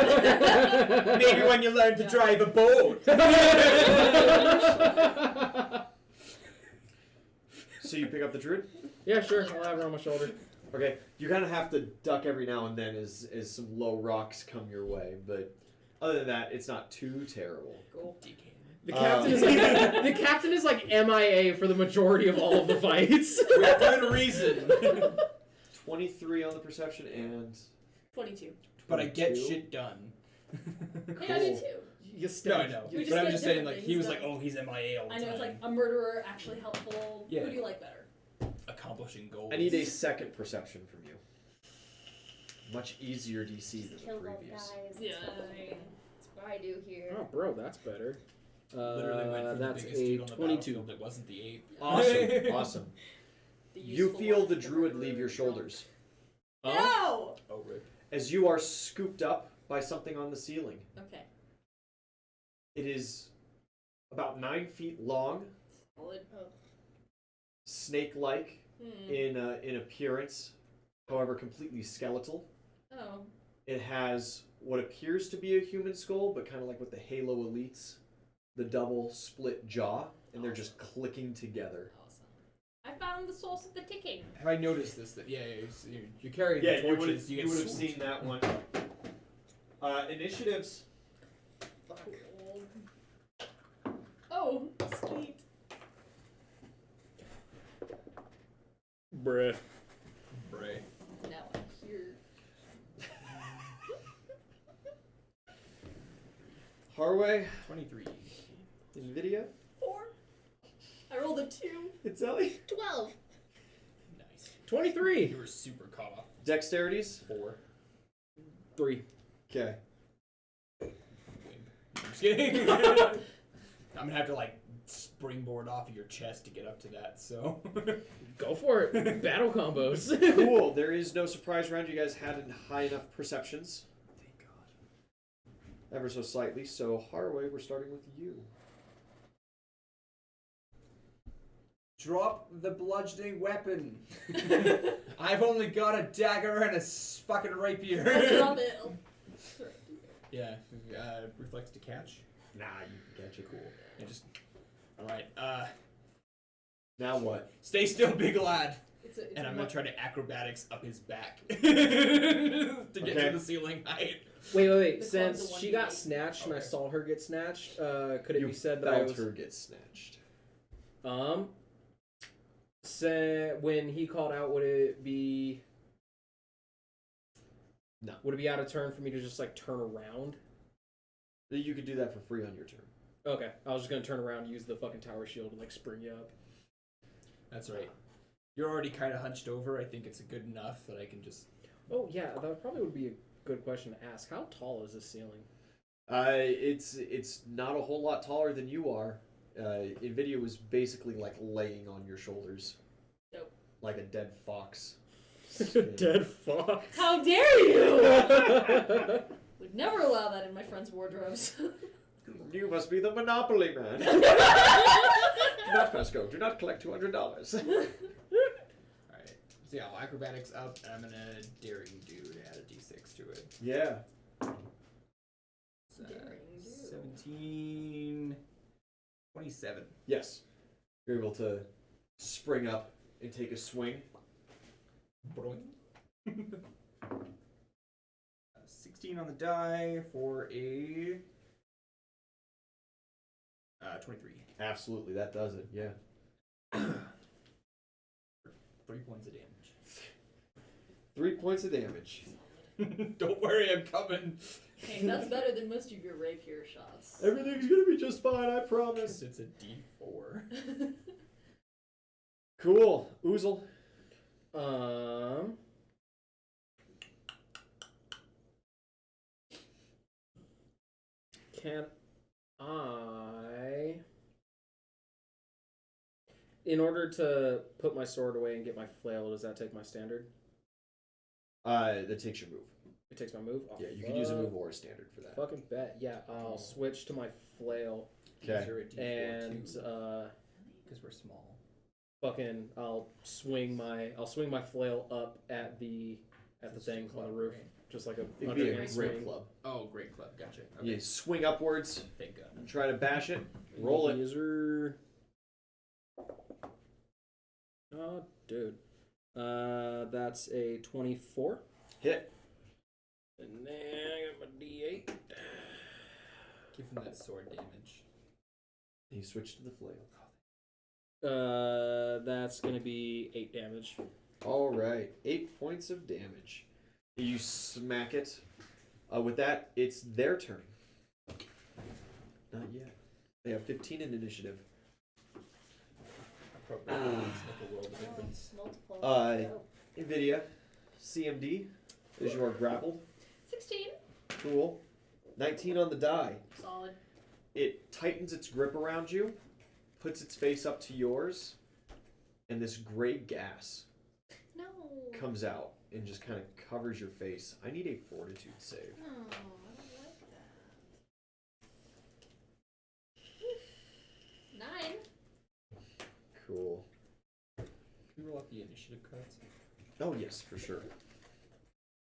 when you learn to drive a boat. So you pick up the druid? Yeah, sure. I'll have her on my shoulder. Okay. You kind of have to duck every now and then as some low rocks come your way, but other than that, it's not too terrible. Cool. The captain is like MIA for the majority of all of the fights. With good reason. 23 on the perception and 22. But I get 22. shit done. Hey, I did Cool. too. You No, I know. We just But I'm get just saying, different like, he things was like, done. oh, he's MIA all the I time. know it's like a murderer, actually helpful. Yeah. Who do you like better? Accomplishing goals. I need a second perception from you. Much easier DC than Just the kill all the previous. guys. Yeah. That's what I do here. Oh, bro, that's better. Literally went from That's the biggest a dude on the 22. battlefield that wasn't the ape. Awesome. Awesome. The You useful feel one, the druid leave murderer. your shoulders No. Oh, rip. as you are scooped up by something on the ceiling. Okay. It is about 9 feet long, Solid. snake-like Hmm. in appearance, however completely skeletal. Oh. It has what appears to be a human skull, but kind of like with the Halo Elites, the double split jaw, and they're just clicking together. Awesome. I found the source of the ticking. Have I noticed this? That you carry the Yeah, you would torches. have You get swooped. seen that one. Initiatives. Oh, sweet. Bruh. Bray. Now I'm here. Harroway, 23. Nvidia, 4. I rolled a 2. Itzeli. 12. Nice. 23. You were super caught off. Dexterities. 4. 3. Okay. I'm just kidding. I'm gonna have to like springboard off of your chest to get up to that. So. Go for it. Battle combos. Cool. There is no surprise round. You guys had high enough perceptions. Thank God. Ever so slightly. So, Harroway, we're starting with you. Drop the bludgeoning weapon. I've only got a dagger and a fucking rapier. I'll drop it. Yeah. Reflex to catch. Nah, you can catch it. Cool. Yeah, just. All right. Now what? Stay still, big lad. It's And I'm a gonna try to acrobatics up his back to get Okay. to the ceiling height. Wait. The Since club's a she got 1d8. snatched and I Okay. saw her get snatched, could it You be said that I felt was... her get snatched. When he called out, would it be... No. Would it be out of turn for me to just, like, turn around? You could do that for free on your turn. Okay. I was just gonna turn around and use the fucking tower shield and, like, spring you up. That's right. You're already kind of hunched over. I think it's good enough that I can just. Oh, yeah. That probably would be a good question to ask. How tall is this ceiling? It's not a whole lot taller than you are. Nvidia was basically like laying on your shoulders. Dope. Like a dead fox. Dead fox. How dare you! Would never allow that in my friends' wardrobes. You must be the Monopoly man. Do not pass go. Do not collect $200. Alright. So yeah, well, acrobatics up, and I'm gonna dare you do to add a d6 to it. Yeah. So, Daring do. 17... 27. Yes. You're able to spring up and take a swing. Boing. 16 on the die for a 23. Absolutely, that does it. Yeah. 3 points of damage. 3 points of damage. Don't worry, I'm coming. Hey, that's better than most of your rapier shots. Everything's gonna be just fine, I promise. It's a d4. Cool. Uzel. Can I, in order to put my sword away and get my flail, does that take my standard? That takes your move. It takes my move? Oh, Yeah, you can use a move or a standard for that. Fucking bet. Yeah, I'll switch to my flail Okay. These are a d4 and too, because we're small. fucking I'll swing my flail up at the It's thing just a on the club, roof, right? just like a It'd be a underhand great swing. club. Oh, great club. Gotcha. Okay. You swing upwards, Thank God. try to bash it, roll it. User. Oh, dude. That's a 24. Hit. And then I got my D8. Give him that sword damage. And you switch to the flail. That's gonna be 8 damage. Alright, 8 points of damage. You smack it. With that, it's their turn. Not yet. They have 15 in initiative. Appropriate. Make a world of difference. Multiple. Nvidia, CMD, as you are grappled. 16. Cool. 19 on the die. Solid. It tightens its grip around you, puts its face up to yours, and this gray gas No. comes out and just kind of covers your face. I need a fortitude save. No, I don't like that. 9. Cool. Can you roll out the initiative cards? Oh, yes, for sure.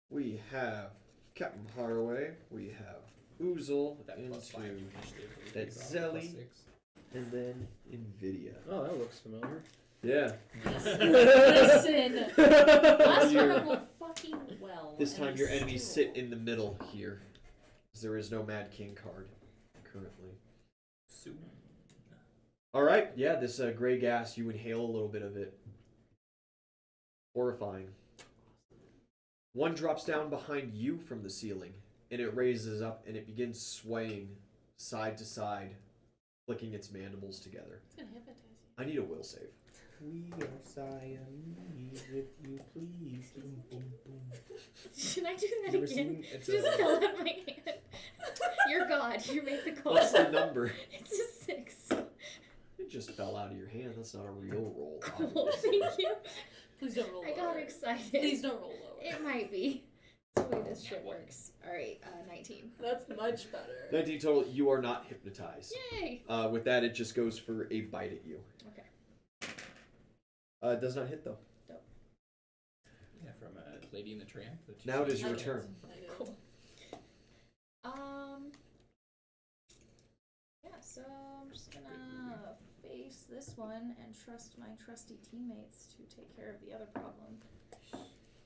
We have Captain Harroway, we have Uzel, With that into, +5 to initiative. that's +6. Zelly. and then Nvidia. Oh, that looks familiar. Yeah. Listen. Last time I rolled fucking well. This and time I your enemies still- sit in the middle here, because there is no Mad King card currently. Soon. Alright, yeah, this gray gas, you inhale a little bit of it. Horrifying. One drops down behind you from the ceiling, and it raises up and it begins swaying side to side, flicking its mandibles together. It's gonna hypnotize you. I need a will save. We are Siamese, if you please. Boom, boom, boom. Should I do that You ever again? seen- it's Just a- fell out of my hand. You're God. You made the call. What's the number? It's a 6. It just fell out of your hand. That's not a real roll. Cool. Thank you. Please don't roll I got lower. excited. Please don't roll lower. It might be. That's the way this shit works. Alright, 19. That's much better. 19 total, you are not hypnotized. Yay! With that, it just goes for a bite at you. Okay. It does not hit, though. Yeah, from Lady and the Tramp. The two Now it is your Okay. turn. I did. Cool. Yeah, so I'm just gonna face this one and trust my trusty teammates to take care of the other problem.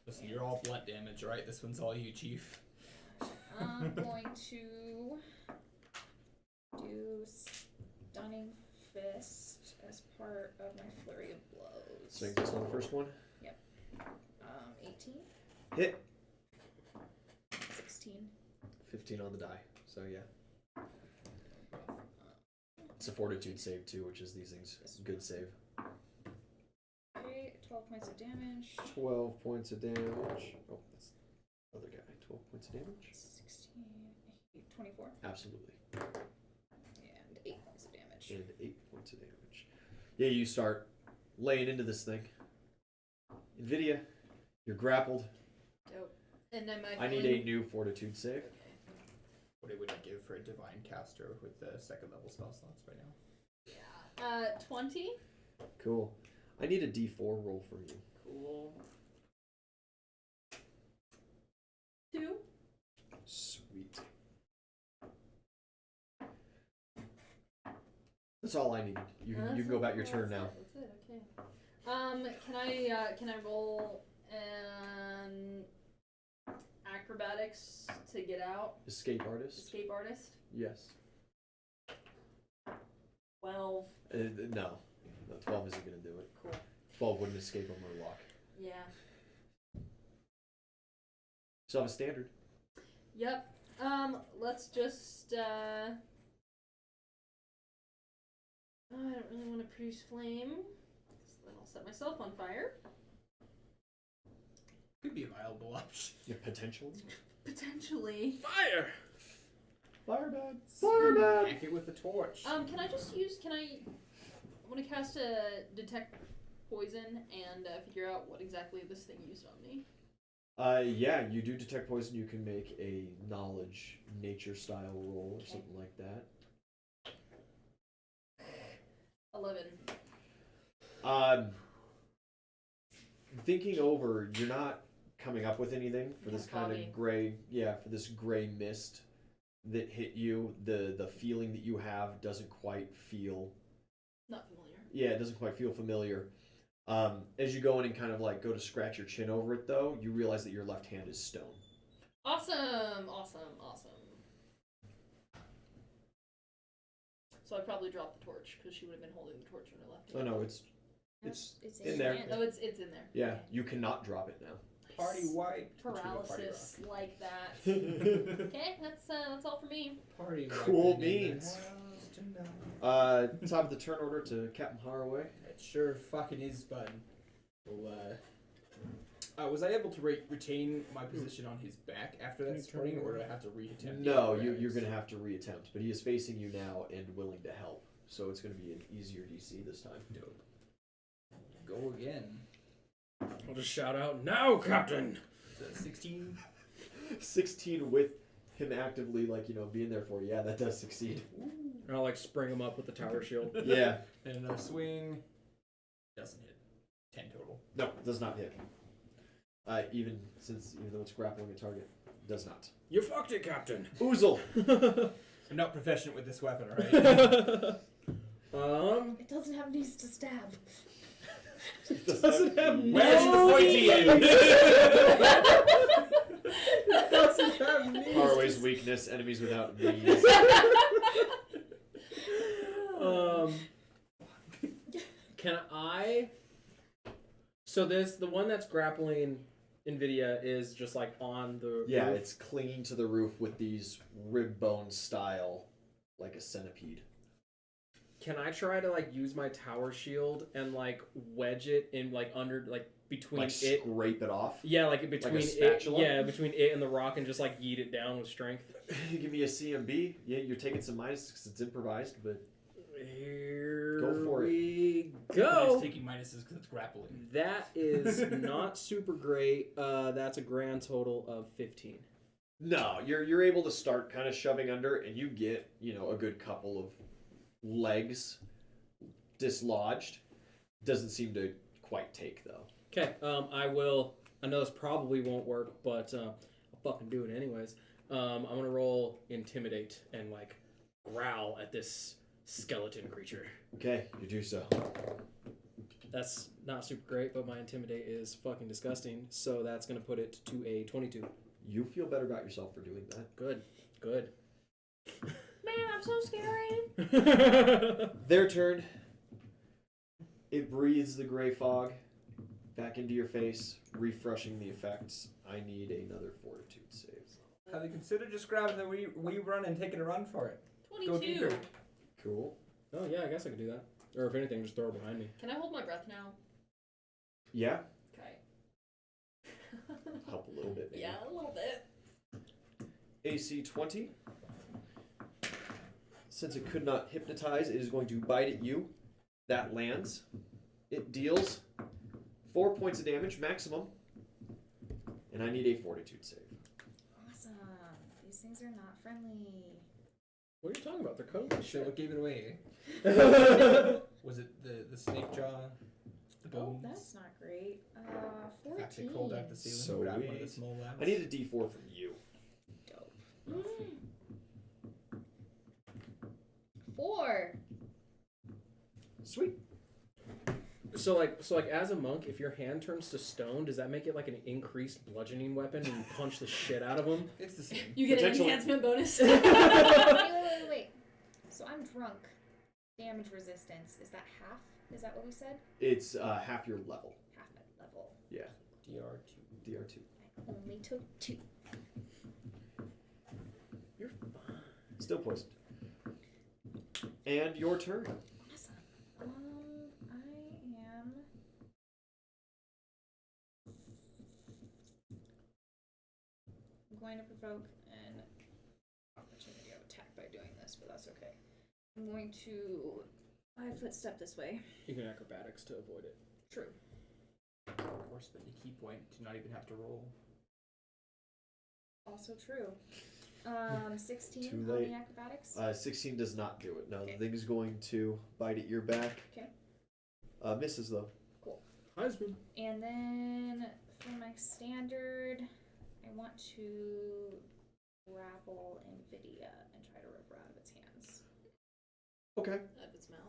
Listen, you're all blunt damage, right? This one's all you, Chief. I'm going to do Stunning Fist as part of my flurry of blows. Swing this on the first one. 18, Hit. 16. 15 on the die. So, yeah. It's a fortitude save, too, which is these things. Good save. Okay, 12 points of damage. 12 points of damage. Oh, that's the other guy. 12 points of damage. 16, 24. Absolutely. And 8 points of damage. And 8 points of damage. Yeah, you start laying into this thing. Nvidia, You're grappled. Dope. And then my I need a new fortitude save. Okay. What would I give for a divine caster with the 2nd level spell slots by now? Yeah. 20. Cool. I need a D4 roll from you. Cool. 2. Sweet. That's all I need. You can go about your turn now. That's it. Okay. Can I roll an acrobatics to get out? Escape artist? Escape artist. Yes. 12. No. 12 isn't going to do it. Cool. 12 wouldn't escape a murloc. Yeah. Still have a standard. Yep. Let's just I don't really want to produce flame, so then I'll set myself on fire. Could be a viable option. Yeah, potentially. Potentially. Fire! Firebad! Firebad! Hack it with a torch. Can I just use? I want to cast a detect poison and figure out what exactly this thing used on me. Yeah, you do detect poison. You can make a knowledge nature style roll or something like that. 11. Thinking over, you're not coming up with anything for this kind Foggy. of gray. Yeah, for this gray mist that hit you. The feeling that you have doesn't quite feel. Not familiar. Yeah, it doesn't quite feel familiar. As you go in and kind of like go to scratch your chin over it, though, you realize that your left hand is stone. Awesome. So I probably dropped the torch because she would have been holding the torch in her left Oh hand. no, it's in your there. hand. Oh, it's in there. Yeah, Okay. you cannot drop it now. Party white. Paralysis like that. Okay, that's all for me. Party white. Cool in the beans. house tonight. Top of the turn order to Captain Harroway. It sure fucking is, bud. Well, was I able to retain my position on his back after that spring, or do I have to reattempt? No, you're going to have to reattempt, but he is facing you now and willing to help, so it's going to be an easier DC this time. Dope. Go again. I'll just shout out, "Now, Captain!" 16. 16 with him actively, being there for you. Yeah, that does succeed. And I'll spring him up with the tower shield. Yeah. And another swing. Doesn't hit. 10 total. No, does not hit. Even though it's grappling a target, does not. You fucked it, Captain. Uzel. I'm not proficient with this weapon, alright? It doesn't have knees to stab. Doesn't have Where's the pointy end? doesn't have knees. Harroway's weakness, enemies without knees. Can I? So the one that's grappling Nvidia is just on the Yeah, roof. it's clinging to the roof with these rib bone style, like a centipede. Can I try to use my tower shield and wedge it in under between Like it? scrape it off. Yeah, between it. spatula? Yeah, between it and the rock, and just yeet it down with strength. Give me a CMB. Yeah, you're taking some minuses because it's improvised, but Here Go for it. we But go. it's taking minuses because it's grappling. That is not super great. That's a grand total of 15. no, you're able to start kind of shoving under, and you get a good couple of legs dislodged. Doesn't seem to quite take though. Okay, I know this probably won't work, but I'll fucking do it anyways. I'm gonna roll intimidate and growl at this skeleton creature. Okay, you do so. That's not super great, but my intimidate is fucking disgusting, so that's gonna put it to a 22. You feel better about yourself for doing that. Good. Man, I'm so scary. Their turn. It breathes the gray fog back into your face, refreshing the effects. I need another fortitude save. Have you considered just grabbing the wee run and taking a run for it? 22. Go deeper. Cool. Oh yeah, I guess I could do that. Or if anything, just throw it behind me. Can I hold my breath now? Yeah, Okay. help a little bit. Maybe. Yeah, a little bit. AC 20. Since it could not hypnotize, it is going to bite at you. That lands. It deals 4 points of damage maximum. And I need a fortitude save. Awesome. These things are not friendly. What are you talking about? They're cold. Shit, what gave it away? Was it the snake jaw? The Oh, bones? that's not great. The fact they 14. crawled out the ceiling, grabbed one of the Sweet. small labs. I need a d4 from you. Dope. 4. Sweet. So like as a monk, if your hand turns to stone, does that make it like an increased bludgeoning weapon and you punch the shit out of them? It's the same. You get an Potentially- enhancement bonus. Wait. So I'm drunk. Damage resistance. Is that half? Is that what we said? It's half your level. Half my level. Yeah. DR2. DR2. I only took 2. You're fine. Still poisoned. And your turn. Awesome. I am. I'm going to provoke an opportunity of attack by doing this, but that's okay. I'm going to 5-foot step this way. You can acrobatics to avoid it. True. Or spend a key point to not even have to roll. Also true. 16 Too on late. the acrobatics. 16 does not do it. No, Okay. the thing is going to bite at your back. Okay. Misses though. Heisman. And then for my standard, I want to grapple Nvidia and try to rip her out of its hands. Okay. Out of its mouth.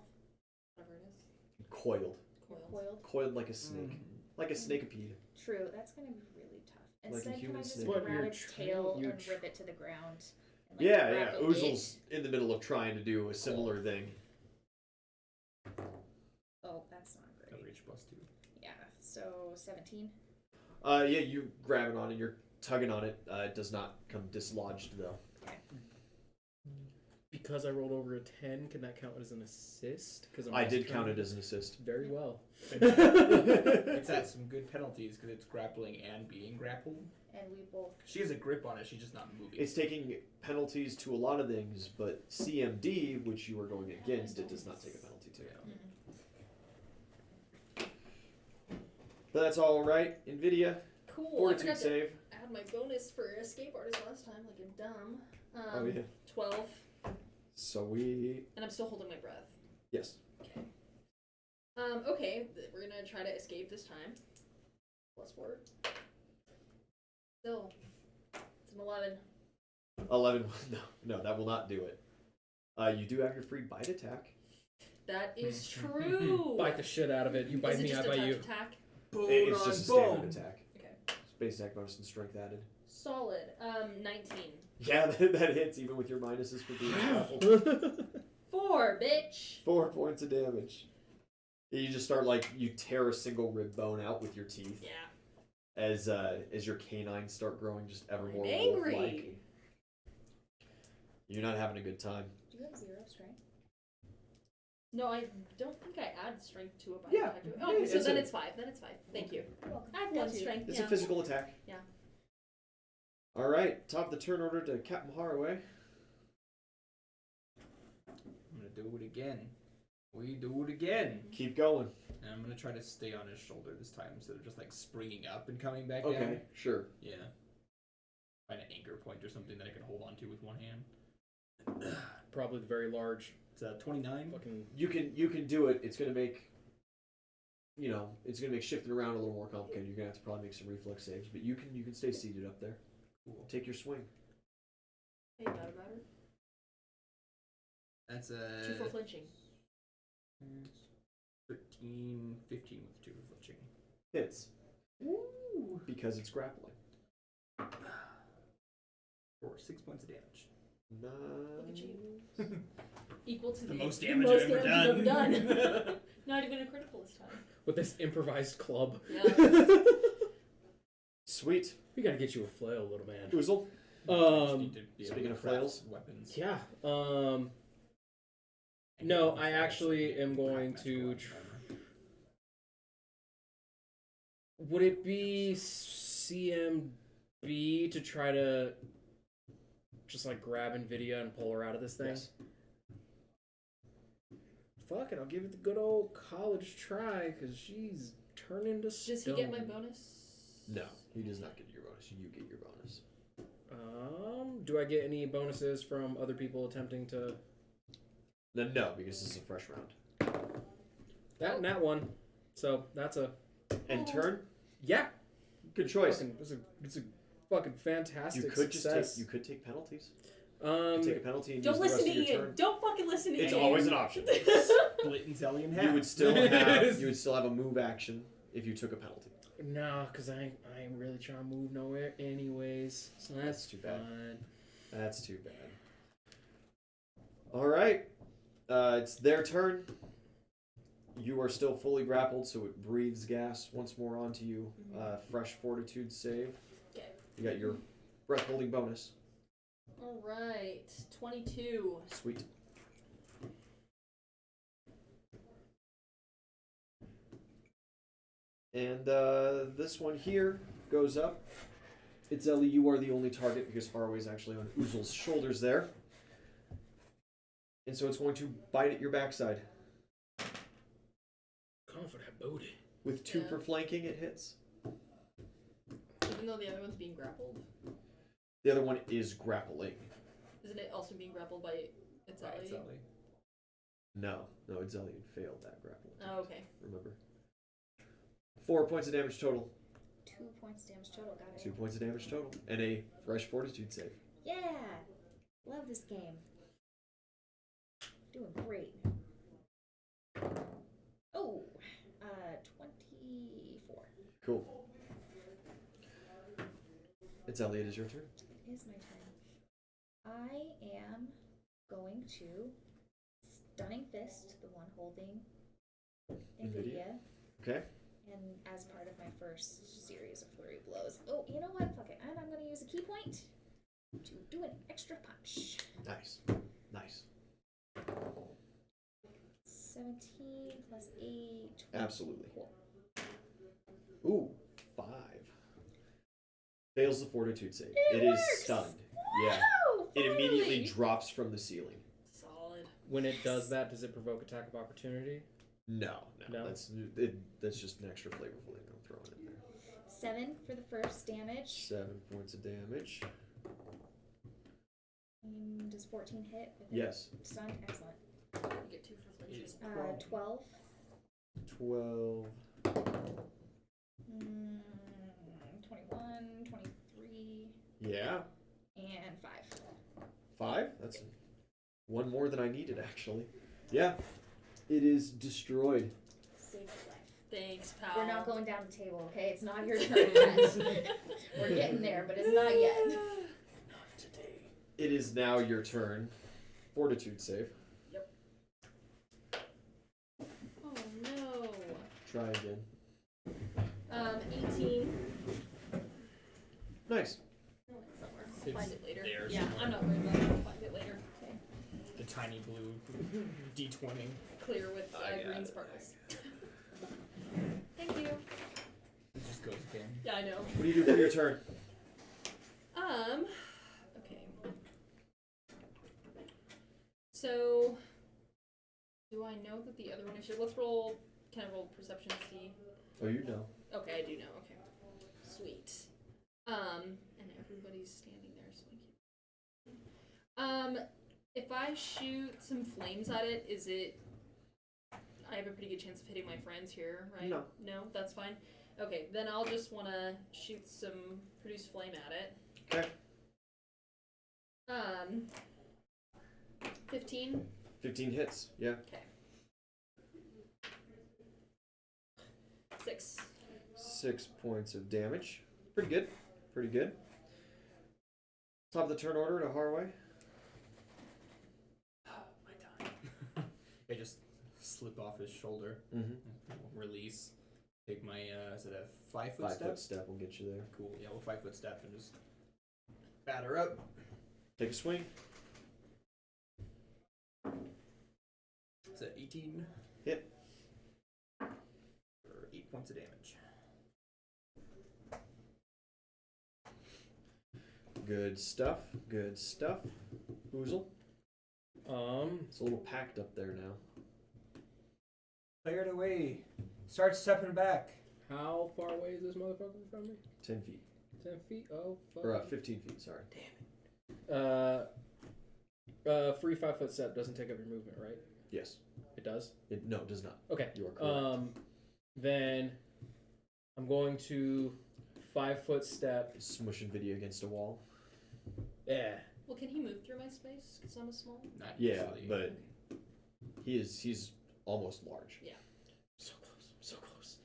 Whatever it is. Coiled. Coiled. Coiled like a snake. Like a snakepede. True, that's gonna be really tough. Like a Instead, can human I just snake. But grab you're its tail you're and rip it to the ground? And, Yeah, grapple Uzel's in the middle of trying to do a similar thing. Oh, that's not great. Coverage +2. Yeah, so 17. Yeah, you grabbing on it, you're tugging on it. It does not come dislodged though. Because I rolled over a 10, can that count as an assist? Because I did count it as an assist. very well. It's at some good penalties because it's grappling and being grappled. And we both. She has a grip on it, she's just not moving. It's taking penalties to a lot of things, but CMD, which you were going against, it does not take a penalty to. But that's all right. Nvidia, Cool. I fortitude forgot to save. add my bonus for escape artist last time, like a dumb. Oh yeah. 12, So we and I'm still holding my breath. yes. Okay. Okay, we're gonna try to escape this time. +4. Still, it's an 11. 11. No, that will not do it. You do have your free bite attack. That is true. Bite the shit out of it. You bite Is it me, just I a bite touch you. attack? It's just a standard attack. Okay. It's base attack bonus and strength added. Solid. 19. Yeah, that hits even with your minuses for being grappled. 4, bitch. 4 points of damage. You just start you tear a single rib bone out with your teeth. Yeah. As your canines start growing just ever more I'm angry. wolf-like. You're not having a good time. Do you have 0 strength? No, I don't think I add strength to a bite Yeah. attack. Yeah, Okay, so it's then a- it's 5. Then it's 5. Thank you. You're welcome. I have 1 Got you. strength. It's yeah. a physical attack. Yeah. All right, top of the turn order to Captain Harroway. I'm gonna do it again. We do it again. Keep going. And I'm gonna try to stay on his shoulder this time instead of just springing up and coming back Okay, down. sure. Yeah. Find an anchor point or something that I can hold on to with one hand. Probably the very large It's 29. fucking. You can do it. It's gonna make it's gonna make shifting around a little more complicated. You're gonna have to probably make some reflex saves, but you can stay seated up there. Cool. Take your swing. Hey, batter. That's 2 for flinching. 13, 15 with 2 for flinching. Hits Woo! because it's grappling. For 6 points of damage. Look at you. Equal to The the most the damage most I've ever damage done. I've ever done. Not even a critical this time. With this improvised club. Yeah. Sweet. We gotta get you a flail, little man. Uzel. I just need to be able speaking to of craft flails. weapons. Yeah. And No, get I flails actually so am craft going magical to weapons. Would it be CMB to try to just grab Nvidia and pull her out of this thing? Yes. Fuck it, I'll give it the good old college try because she's turning to stone. Does he get my bonus? No, he does not get your bonus. You get your bonus. Do I get any bonuses from other people attempting to? No, because this is a fresh round. That one. So that's a And turn. yeah. Good choice. It's a fucking fantastic You could success. you could take penalties. You could take a penalty and Don't use the listen rest to of your Ian. turn. Don't fucking listen to Ian. It's always an option. Split Itzeli in half. You would still have a move action if you took a penalty. No, because I ain't really trying to move nowhere anyways. So that's Too bad. fine. That's too bad. All right, it's their turn. You are still fully grappled, so it breathes gas once more onto you. Fresh fortitude save. Okay. You got your breath holding bonus. All right, 22. Sweet. And this one here goes up. Itzeli, you are the only target because Harroway's actually on Uzel's shoulders there. And so it's going to bite at your backside. Going for that booty. With 2 Yeah. for flanking, it hits. Even though the other one's being grappled. The other one is grappling. Isn't it also being grappled by Itzeli? Itzeli. No, Itzeli failed that grapple. Oh, okay. Remember. 4 points of damage total. 2 points damage total, got it. 2 points of damage total. And a fresh fortitude save. Yeah! Love this game. Doing great. Oh! 24. Cool. Itzeli, it is your turn. It is my turn. I am going to Stunning Fist, the one holding Nvidia. Okay. And as part of my first series of flurry blows. Oh, you know what? Fuck it. And I'm going to use a key point to do an extra punch. Nice. Nice. 17 plus 8. 20. Absolutely. Cool. Ooh, 5. Fails the fortitude save. It works! is stunned. Yeah. Woo! It immediately Finally! drops from the ceiling. Solid. When it does that, does it provoke attack of opportunity? No. No? That's just an extra flavorful thing I'm throwing in there. 7 for the first damage. 7 points of damage. Does 14 hit? With Yes. Stunned? Excellent. You get 2 for flinching. 12. 12. 21, 23, Yeah. and 5. 5? That's one more than I needed, actually. Yeah. It is destroyed. Save your life. Thanks, pal. We're not going down the table, okay? It's not your turn yet. We're getting there, but it's not yet. Not today. It is now your turn. Fortitude save. Oh no. Try again. 18. Nice. Oh, it's somewhere. I'll It's find it later. there Yeah, somewhere. I'm not worried about it. I'll find it later. Okay. The tiny blue D20. Clear with I got green it. sparkles. Thank you. It just goes again. Yeah, I know. What do you do for your turn? Okay. So, do I know that the other one is here? Let's roll, can I roll perception to see? Oh, you know. Okay, I do know, okay. Sweet. And everybody's standing there, so I can't. If I shoot some flames at it, is it... I have a pretty good chance of hitting my friends here, right? No. No? That's fine? Okay, then I'll just want to shoot some... produce flame at it. Okay. 15? 15 hits. Yeah. Okay. 6. 6 points of damage. Pretty good. Pretty good. Top of the turn order to Harroway. My time. I just slip off his shoulder. Mm-hmm. Release. Take my, is it a 5 foot 5 step? foot step will get you there. Cool. Yeah, well, 5 foot step and just batter up. Take a swing. Is that 18? Hit. For 8 points of damage. Good stuff. Good stuff. Uzel. It's a little packed up there now. Clear it away. Start stepping back. How far away is this motherfucker from me? 10 feet. 10 feet? Oh, fuck. Or 15 feet, sorry. Free 5-foot step doesn't take up your movement, right? Yes. It does? No, it does not. Okay. You are correct. Then I'm going to 5-foot step. Smush Nvidia against a wall. Yeah. Well, can he move through my space? Because I'm a small. Not Yeah, usually. but he's almost large. Yeah. So close. So close.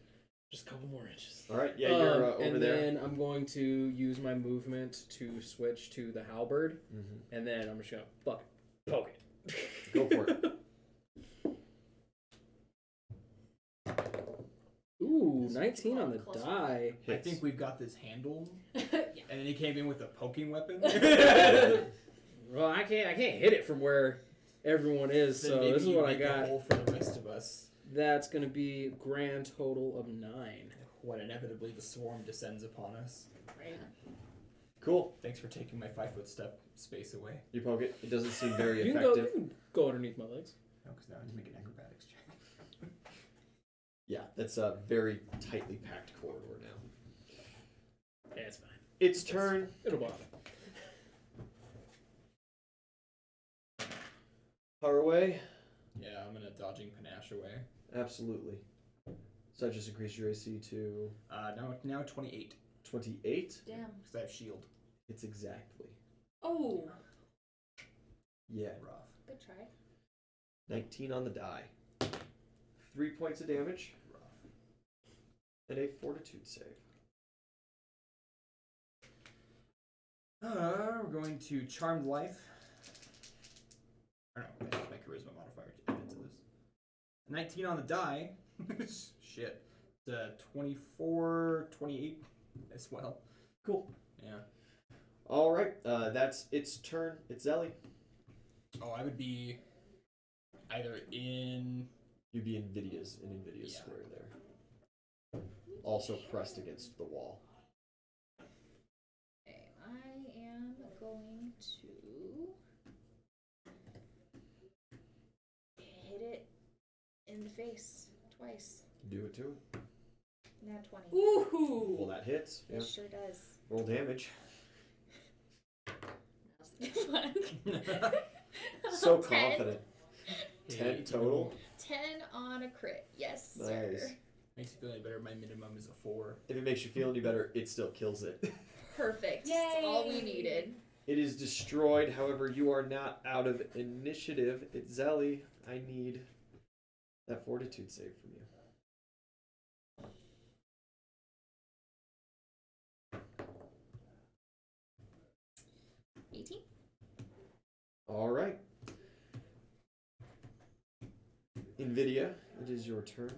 Just a couple more inches. All right, yeah, you're over and there. then I'm going to use my movement to switch to the halberd, and then I'm just gonna fucking poke it. Go for it. Ooh, 19 on the Close. die. I Hits. think we've got this handled. Yeah. And then he came in with a poking weapon. Well, I can't hit it from where everyone is, Then so maybe this is you what I make a got. hole for the rest of us. That's gonna be grand total of 9. When inevitably the swarm descends upon us. Right. Cool. Thanks for taking my 5-foot step space away. You poke it. It doesn't seem very You effective. can go underneath my legs. No, because now I need to make an acrobatics check. Yeah, that's a very tightly packed corridor now. Yeah, it's fine. Its turn. It'll bother. Harroway. Yeah, I'm gonna dodging panache away. Absolutely. So that just increased your AC to Now 28. 28. Damn. Because I have shield. It's exactly. Oh. Yeah. Rough. Good try. 19 on the die. 3 points of damage. Rough. And a fortitude save. We're going to Charmed Life. Or no, that's my charisma modifier to add into this. 19 on the die. Shit. It's 24, 28 as well. Cool. Yeah. All right. That's its turn. It's Itzeli. Oh, I would be either in. You'd be in Nvidia's Yeah. square there. Also pressed against the wall. Okay, I am going to hit it in the face twice. Do it to it. Nat 20. Ooh. Well, that hits. Yeah. It sure does. Roll damage. Fuck. So 10. confident. 10 total. 10 on a crit. Yes, Nice. sir. Makes you feel any better. My minimum is a 4. If it makes you feel any better, it still kills it. Perfect. Yay. That's all we needed. It is destroyed. However, you are not out of initiative. Itzeli, I need that fortitude save from you. All right. Nvidia, it is your turn.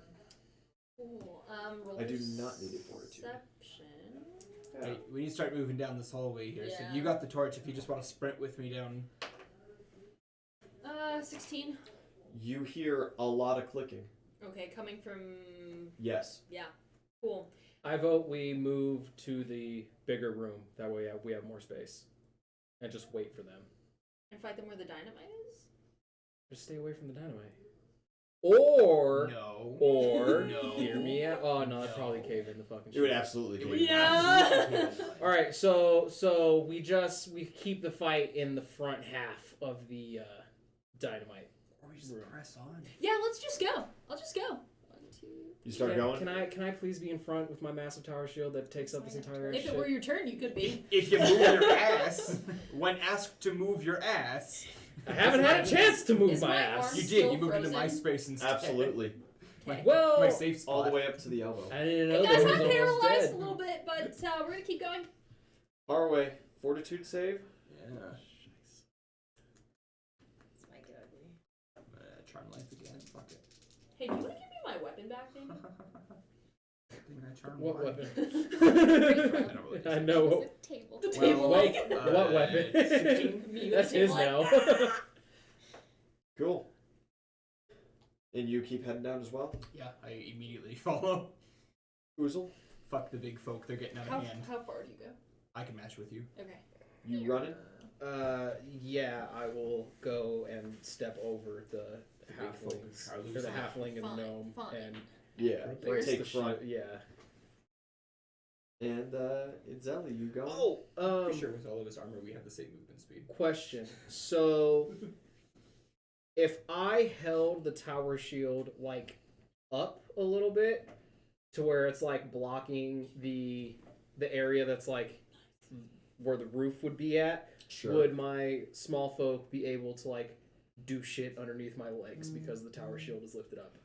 Cool. Roll I do not need a fortitude. Perception. Hey, we need to start moving down this hallway here. So Yeah. you got the torch. If you just want to sprint with me down. 16. You hear a lot of clicking. Okay, coming from. Yes. Yeah. Cool. I vote we move to the bigger room. That way we have more space. And just wait for them. And fight them where the dynamite is? Just stay away from the dynamite. Or No. No. hear me out. Oh no, I'd No. probably cave in the fucking It would shit. absolutely It kill would you. Yeah. All right, so we keep the fight in the front half of the dynamite. Or we just press on. Yeah, let's just go. I'll just go. 1, 2. You start Can- going? Can I please be in front with my massive tower shield that takes up this entire If shit? it were your turn, you could be. If you move your ass, when asked to move your ass, I haven't had a chance to move Is my my ass. arm you did. still You moved into my frozen? space instead. Absolutely. Okay. Well, My safe spot. All the way up to the elbow. I didn't know It that does was have almost paralyzed dead. a little bit, but we're gonna keep going. Harroway, fortitude save. Yeah. This might get ugly. Charm life again. Fuck it. Hey, do you want to give me my weapon back, maybe? What weapon? I don't really I know. Use a table. The Well, table. Wait, what weapon? 16? Me That's with the his table, now. like, Cool. And you keep heading down as well? Yeah, I immediately follow. Uzel, Fuck the big folk. They're getting out how of hand. far do you go? I can match with you. Okay. you running? Yeah, I will go and step over the big folk halflings, are or the losing. halfling and Fine, gnome, fine. and Yeah. break Take the front. shit. Yeah. And Itzeli, you go. Oh, Pretty sure with all of his armor, we have the same movement speed. question. So, if I held the tower shield like up a little bit to where it's like blocking the area that's like where the roof would be at, Sure. would my small folk be able to like do shit underneath my legs because the tower shield is lifted up?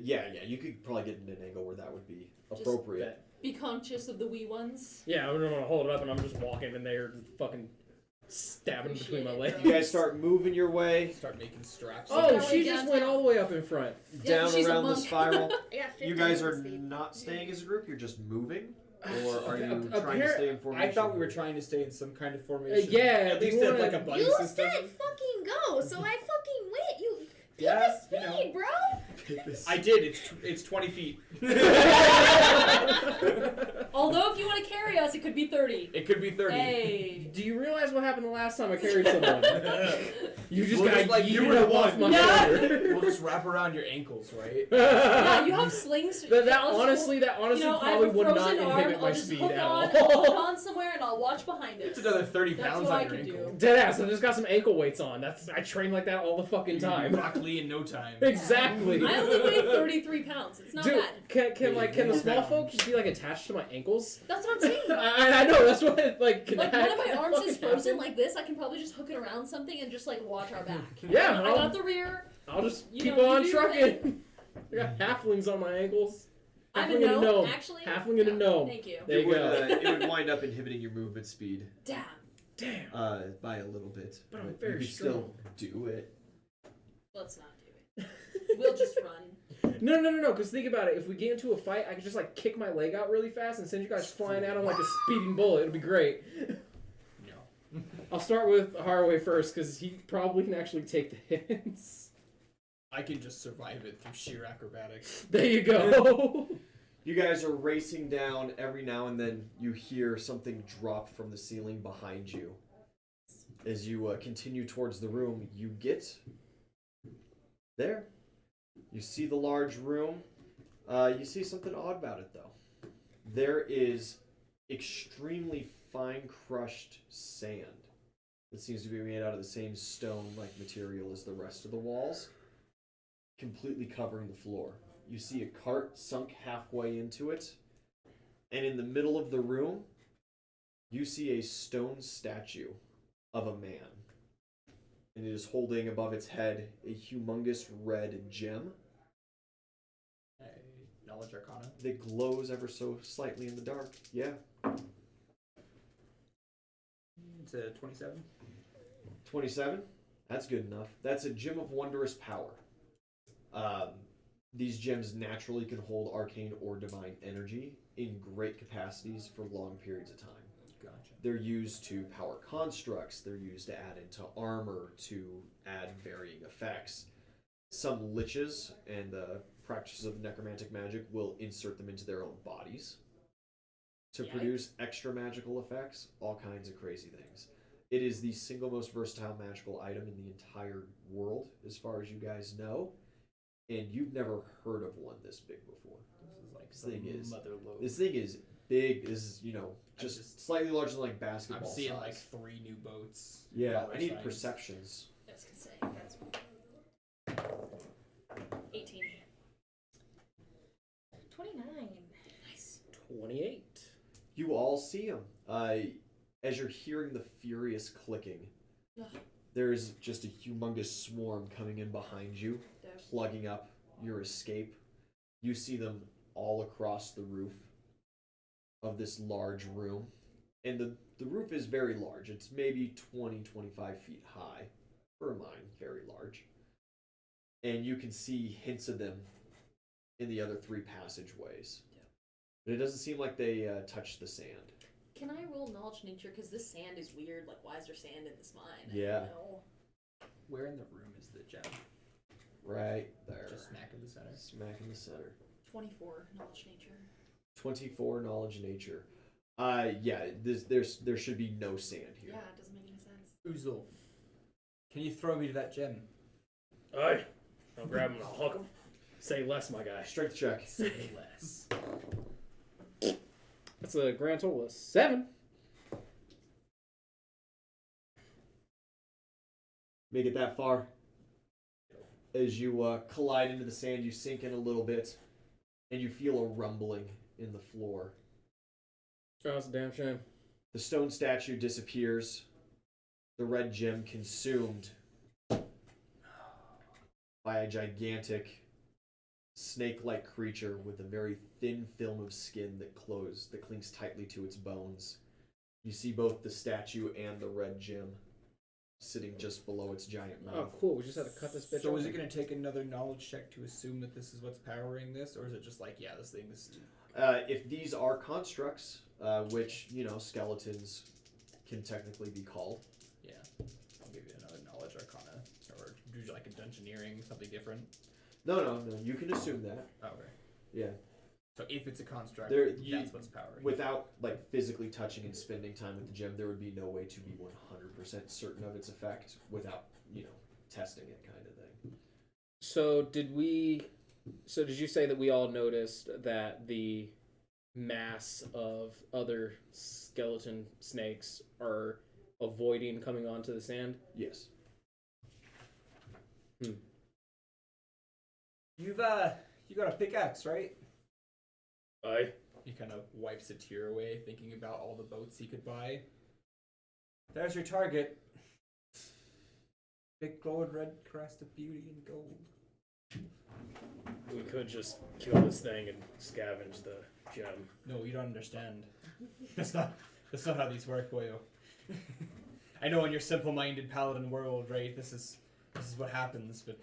Yeah. You could probably get in an angle where that would be appropriate. Be conscious of the wee ones. Yeah, I'm gonna hold it up and I'm just walking and they're fucking stabbing between my legs. You guys start moving your way Start making straps. Oh, That way she just went downtown. all the way up in front. Yeah, down she's a around the monk. spiral. Yeah, 50 You guys are movement speed. not staying as a group. You're just moving, or are you A- trying to stay in formation? I thought we were trying to stay in some kind of formation. Yeah, at do least you have wanna- like a buddy You system. said fucking go, so I fucking went. You pick Yeah, a speed, you know. bro. I did. It's 20 feet. Although if you want to carry us, it could be 30. It could be 30. Hey. Do you realize what happened the last time I carried someone? You just We'll got just, like, you you were the off one. my Yeah. shoulder. We'll just wrap around your ankles, right? Yeah, you have slings. That I'll just honestly you know, I have probably a would not frozen arm. inhibit I'll my just speed hook at on, I'll hook all. on somewhere and I'll watch behind It's it. another 30 That's pounds what I on your can ankle. do. Deadass, I just got some ankle weights on. I train like that all the fucking time. Broccoli in no time. Exactly. I only weigh 33 pounds. It's not Dude, bad. can the small folk just be like attached to my ankles? That's what I'm saying. I know that's what like. Can Like that one of my arms is fucking frozen happen? like this. I can probably just hook it around something and just like watch our back. Yeah, I got the rear. I'll just You keep know, you on do your trucking. I got halflings on my ankles. I'm a Halfling and a gnome, gnome. actually. Halfling and a gnome. Thank you. There you go. It would wind up inhibiting your movement speed Damn. Damn. by a little bit. But I'm you very could still do it. Let's not do it. We'll just run. No. Because think about it. If we get into a fight, I could just like kick my leg out really fast and send you guys flying at him like a speeding bullet. It'll be great. No. I'll start with Harroway first because he probably can actually take the hits. I can just survive it through sheer acrobatics. There you go. You guys are racing down. Every now and then you hear something drop from the ceiling behind you. As you continue towards the room, you get there. You see the large room. You see something odd about it, though. There is extremely fine crushed sand that seems to be made out of the same stone-like material as the rest of the walls, completely covering the floor. You see a cart sunk halfway into it, and in the middle of the room, you see a stone statue of a man. And it is holding above its head a humongous red gem Knowledge Arcana. that glows ever so slightly in the dark. Yeah. It's a 27. 27? That's good enough. That's a gem of wondrous power. These gems naturally can hold arcane or divine energy in great capacities for long periods of time. Gotcha. They're used to power constructs, they're used to add into armor, to add varying effects. Some liches and practitioners of necromantic magic will insert them into their own bodies to Yikes. produce extra magical effects, all kinds of crazy things. It is the single most versatile magical item in the entire world, as far as you guys know, and you've never heard of one this big before. This is like This thing is big. This is, just slightly larger than like basketball I'm seeing size. like 3 new boats. Yeah, dollar I need signs. perceptions. I was gonna say that's 18. 29. Nice. 28. You all see him. As you're hearing the furious clicking, Ugh. there's just a humongous swarm coming in behind you, plugging up your escape. You see them all across the roof of this large room. And the roof is very large. It's maybe 20, 25 feet high. For mine, very large. And you can see hints of them in the other 3 passageways. Yeah. But it doesn't seem like they touch the sand. Can I roll knowledge nature? Because this sand is weird. Like, why is there sand in this mine? Yeah. I don't know. Where in the room is the gem? Right there. Just smack in the center. Smack in the center. 24 knowledge nature. 24 knowledge nature. Yeah, there should be no sand here. Yeah, it doesn't make any sense. Uzel, can you throw me to that gem? Aye. I'll grab him and I'll hook him. Say less, my guy. Strength check. Say less. That's a grand total of 7. Make it that far. As you collide into the sand, you sink in a little bit, and you feel a rumbling in the floor. Oh, that's a damn shame. The stone statue disappears. The red gem consumed by a gigantic snake-like creature with a very thin film of skin that clings tightly to its bones. You see both the statue and the red gem sitting just below its giant mouth. Oh, cool. We just had to cut this bitch So off. is it going to take another knowledge check to assume that this is what's powering this, or is it just like, yeah, this thing is... If these are constructs, which, skeletons can technically be called. Yeah. I'll give you another knowledge arcana. Or do you like a dungeoneering, something different? No, you can assume that. Oh, okay. Yeah. So if it's a construct, that's what's powering. Without, physically touching and spending time with the gem, there would be no way to be 100% certain of its effect without, testing it kind of thing. So did you say that we all noticed that the mass of other skeleton snakes are avoiding coming onto the sand? Yes. You got a pickaxe, right? Aye. He kind of wipes a tear away, thinking about all the boats he could buy. There's your target. Big glowing red crest of beauty and gold. We could just kill this thing and scavenge the gem. No, you don't understand. That's not how these work, boyo. I know in your simple-minded paladin world, right? This is what happens, but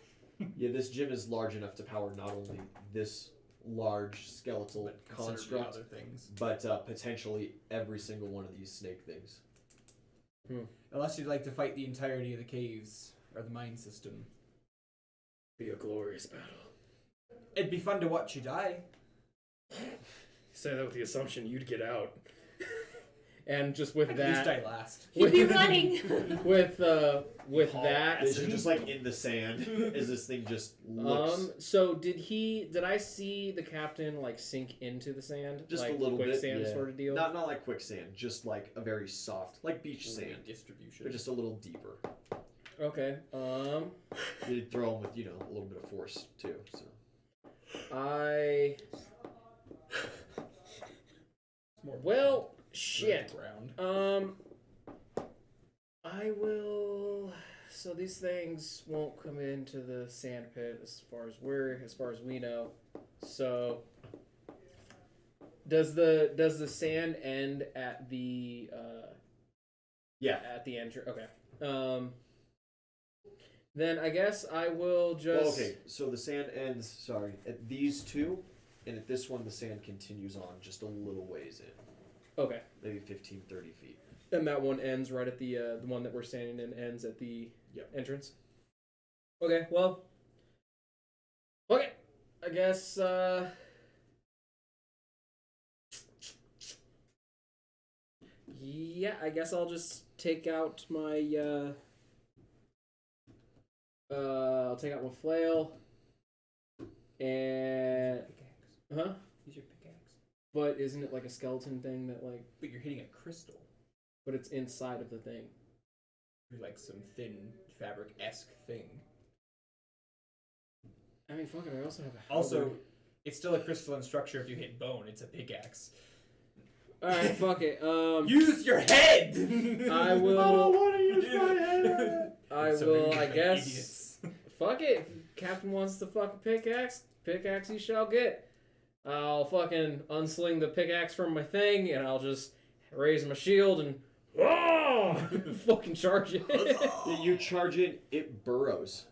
Yeah, this gem is large enough to power not only this large skeletal construct, other things. but potentially every single one of these snake things. Unless you'd like to fight the entirety of the caves or the mine system. Be a glorious battle. It'd be fun to watch you die. Say that with the assumption you'd get out. And just with At least that, I last. He'd be running. with Haul that, ass. This is just in the sand as this thing just looks. So did I see the captain sink into the sand? Just like a little bit, quicksand yeah. sort of deal? Not like quicksand, just a very soft, beach sand, Distribution. but just a little deeper. Okay. You'd throw them with a little bit of force too. So shit. Ground. I will. So these things won't come into the sand pit as far as we know. So does the sand end at the yeah. at the entrance? Okay. Then I guess I will just. Well, okay, so the sand ends. Sorry, at these two, and at this one, the sand continues on just a little ways in. Okay. Maybe 15, 30 feet. And that one ends right at the one that we're standing in ends at the entrance. Okay, well. Okay, I guess. Yeah, I guess I'll just take out my. I'll take out my flail. And. Huh? Use your pickaxe. But isn't it like a skeleton thing that But you're hitting a crystal. But it's inside of the thing. Like some thin fabric-esque thing. I mean, fuck it, I also have a Also, halberd. it's still a crystalline structure if you hit bone. It's a pickaxe. Alright, fuck it. Use your head! I will. I don't want to use my head. I So will, many I guess. idiots. Fuck it. If Captain wants the fucking pickaxe he shall get. I'll fucking unsling the pickaxe from my thing and I'll just raise my shield and fucking charge it. You charge it burrows.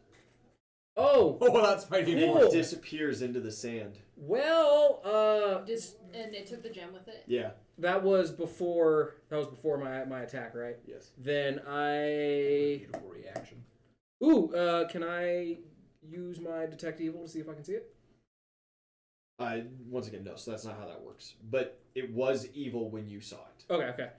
Oh, Oh, that's mighty And Cool. it disappears into the sand. well, And it took the gem with it. Yeah. that was before my attack, right? Yes. Then I Beautiful reaction. can I use my detect evil to see if I can see it? Once again, no. So that's not how that works. But it was evil when you saw it. Okay.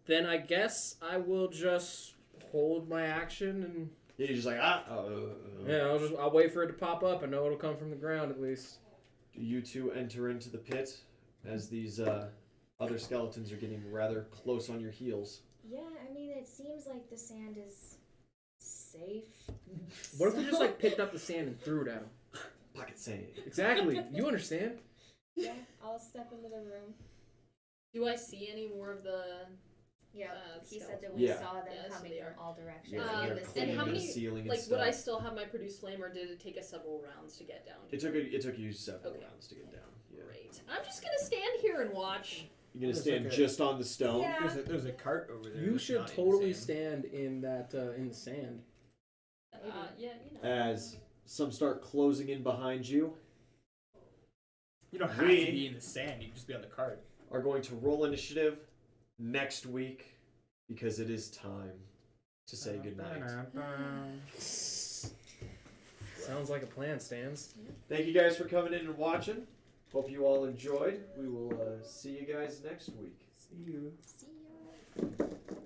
Then I guess I will just hold my action and Yeah, you're just like yeah, I'll wait for it to pop up. I know it'll come from the ground at least. Do you two enter into the pit? as these other skeletons are getting rather close on your heels. Yeah, I mean, it seems like the sand is safe. What if we just like picked up the sand and threw it at him? Pocket sand. Exactly. You understand? Yeah, I'll step into the room. Do I see any more of the? Yeah, he said that skeleton? we Yeah. saw them Yeah, so coming they from are. all directions. Yeah, and they're the cleaning and how the many- ceiling and Like, stuff. would I still have my produce flame, or did it take us several rounds to get down? It took you several Okay. rounds to get down. Yeah. Great. I'm just gonna stand here and watch. You're gonna There's stand like a- just on the stone. Yeah. There's a cart over there. You that's should not totally insane. stand in that in the sand. Yeah, you know. As some start closing in behind you, You don't have We- to be in the sand. You can just be on the cart. are going to roll initiative next week because it is time to say goodnight. Sounds like a plan, Stans. Thank you guys for coming in and watching. Hope you all enjoyed. We will see you guys next week. See you. See you.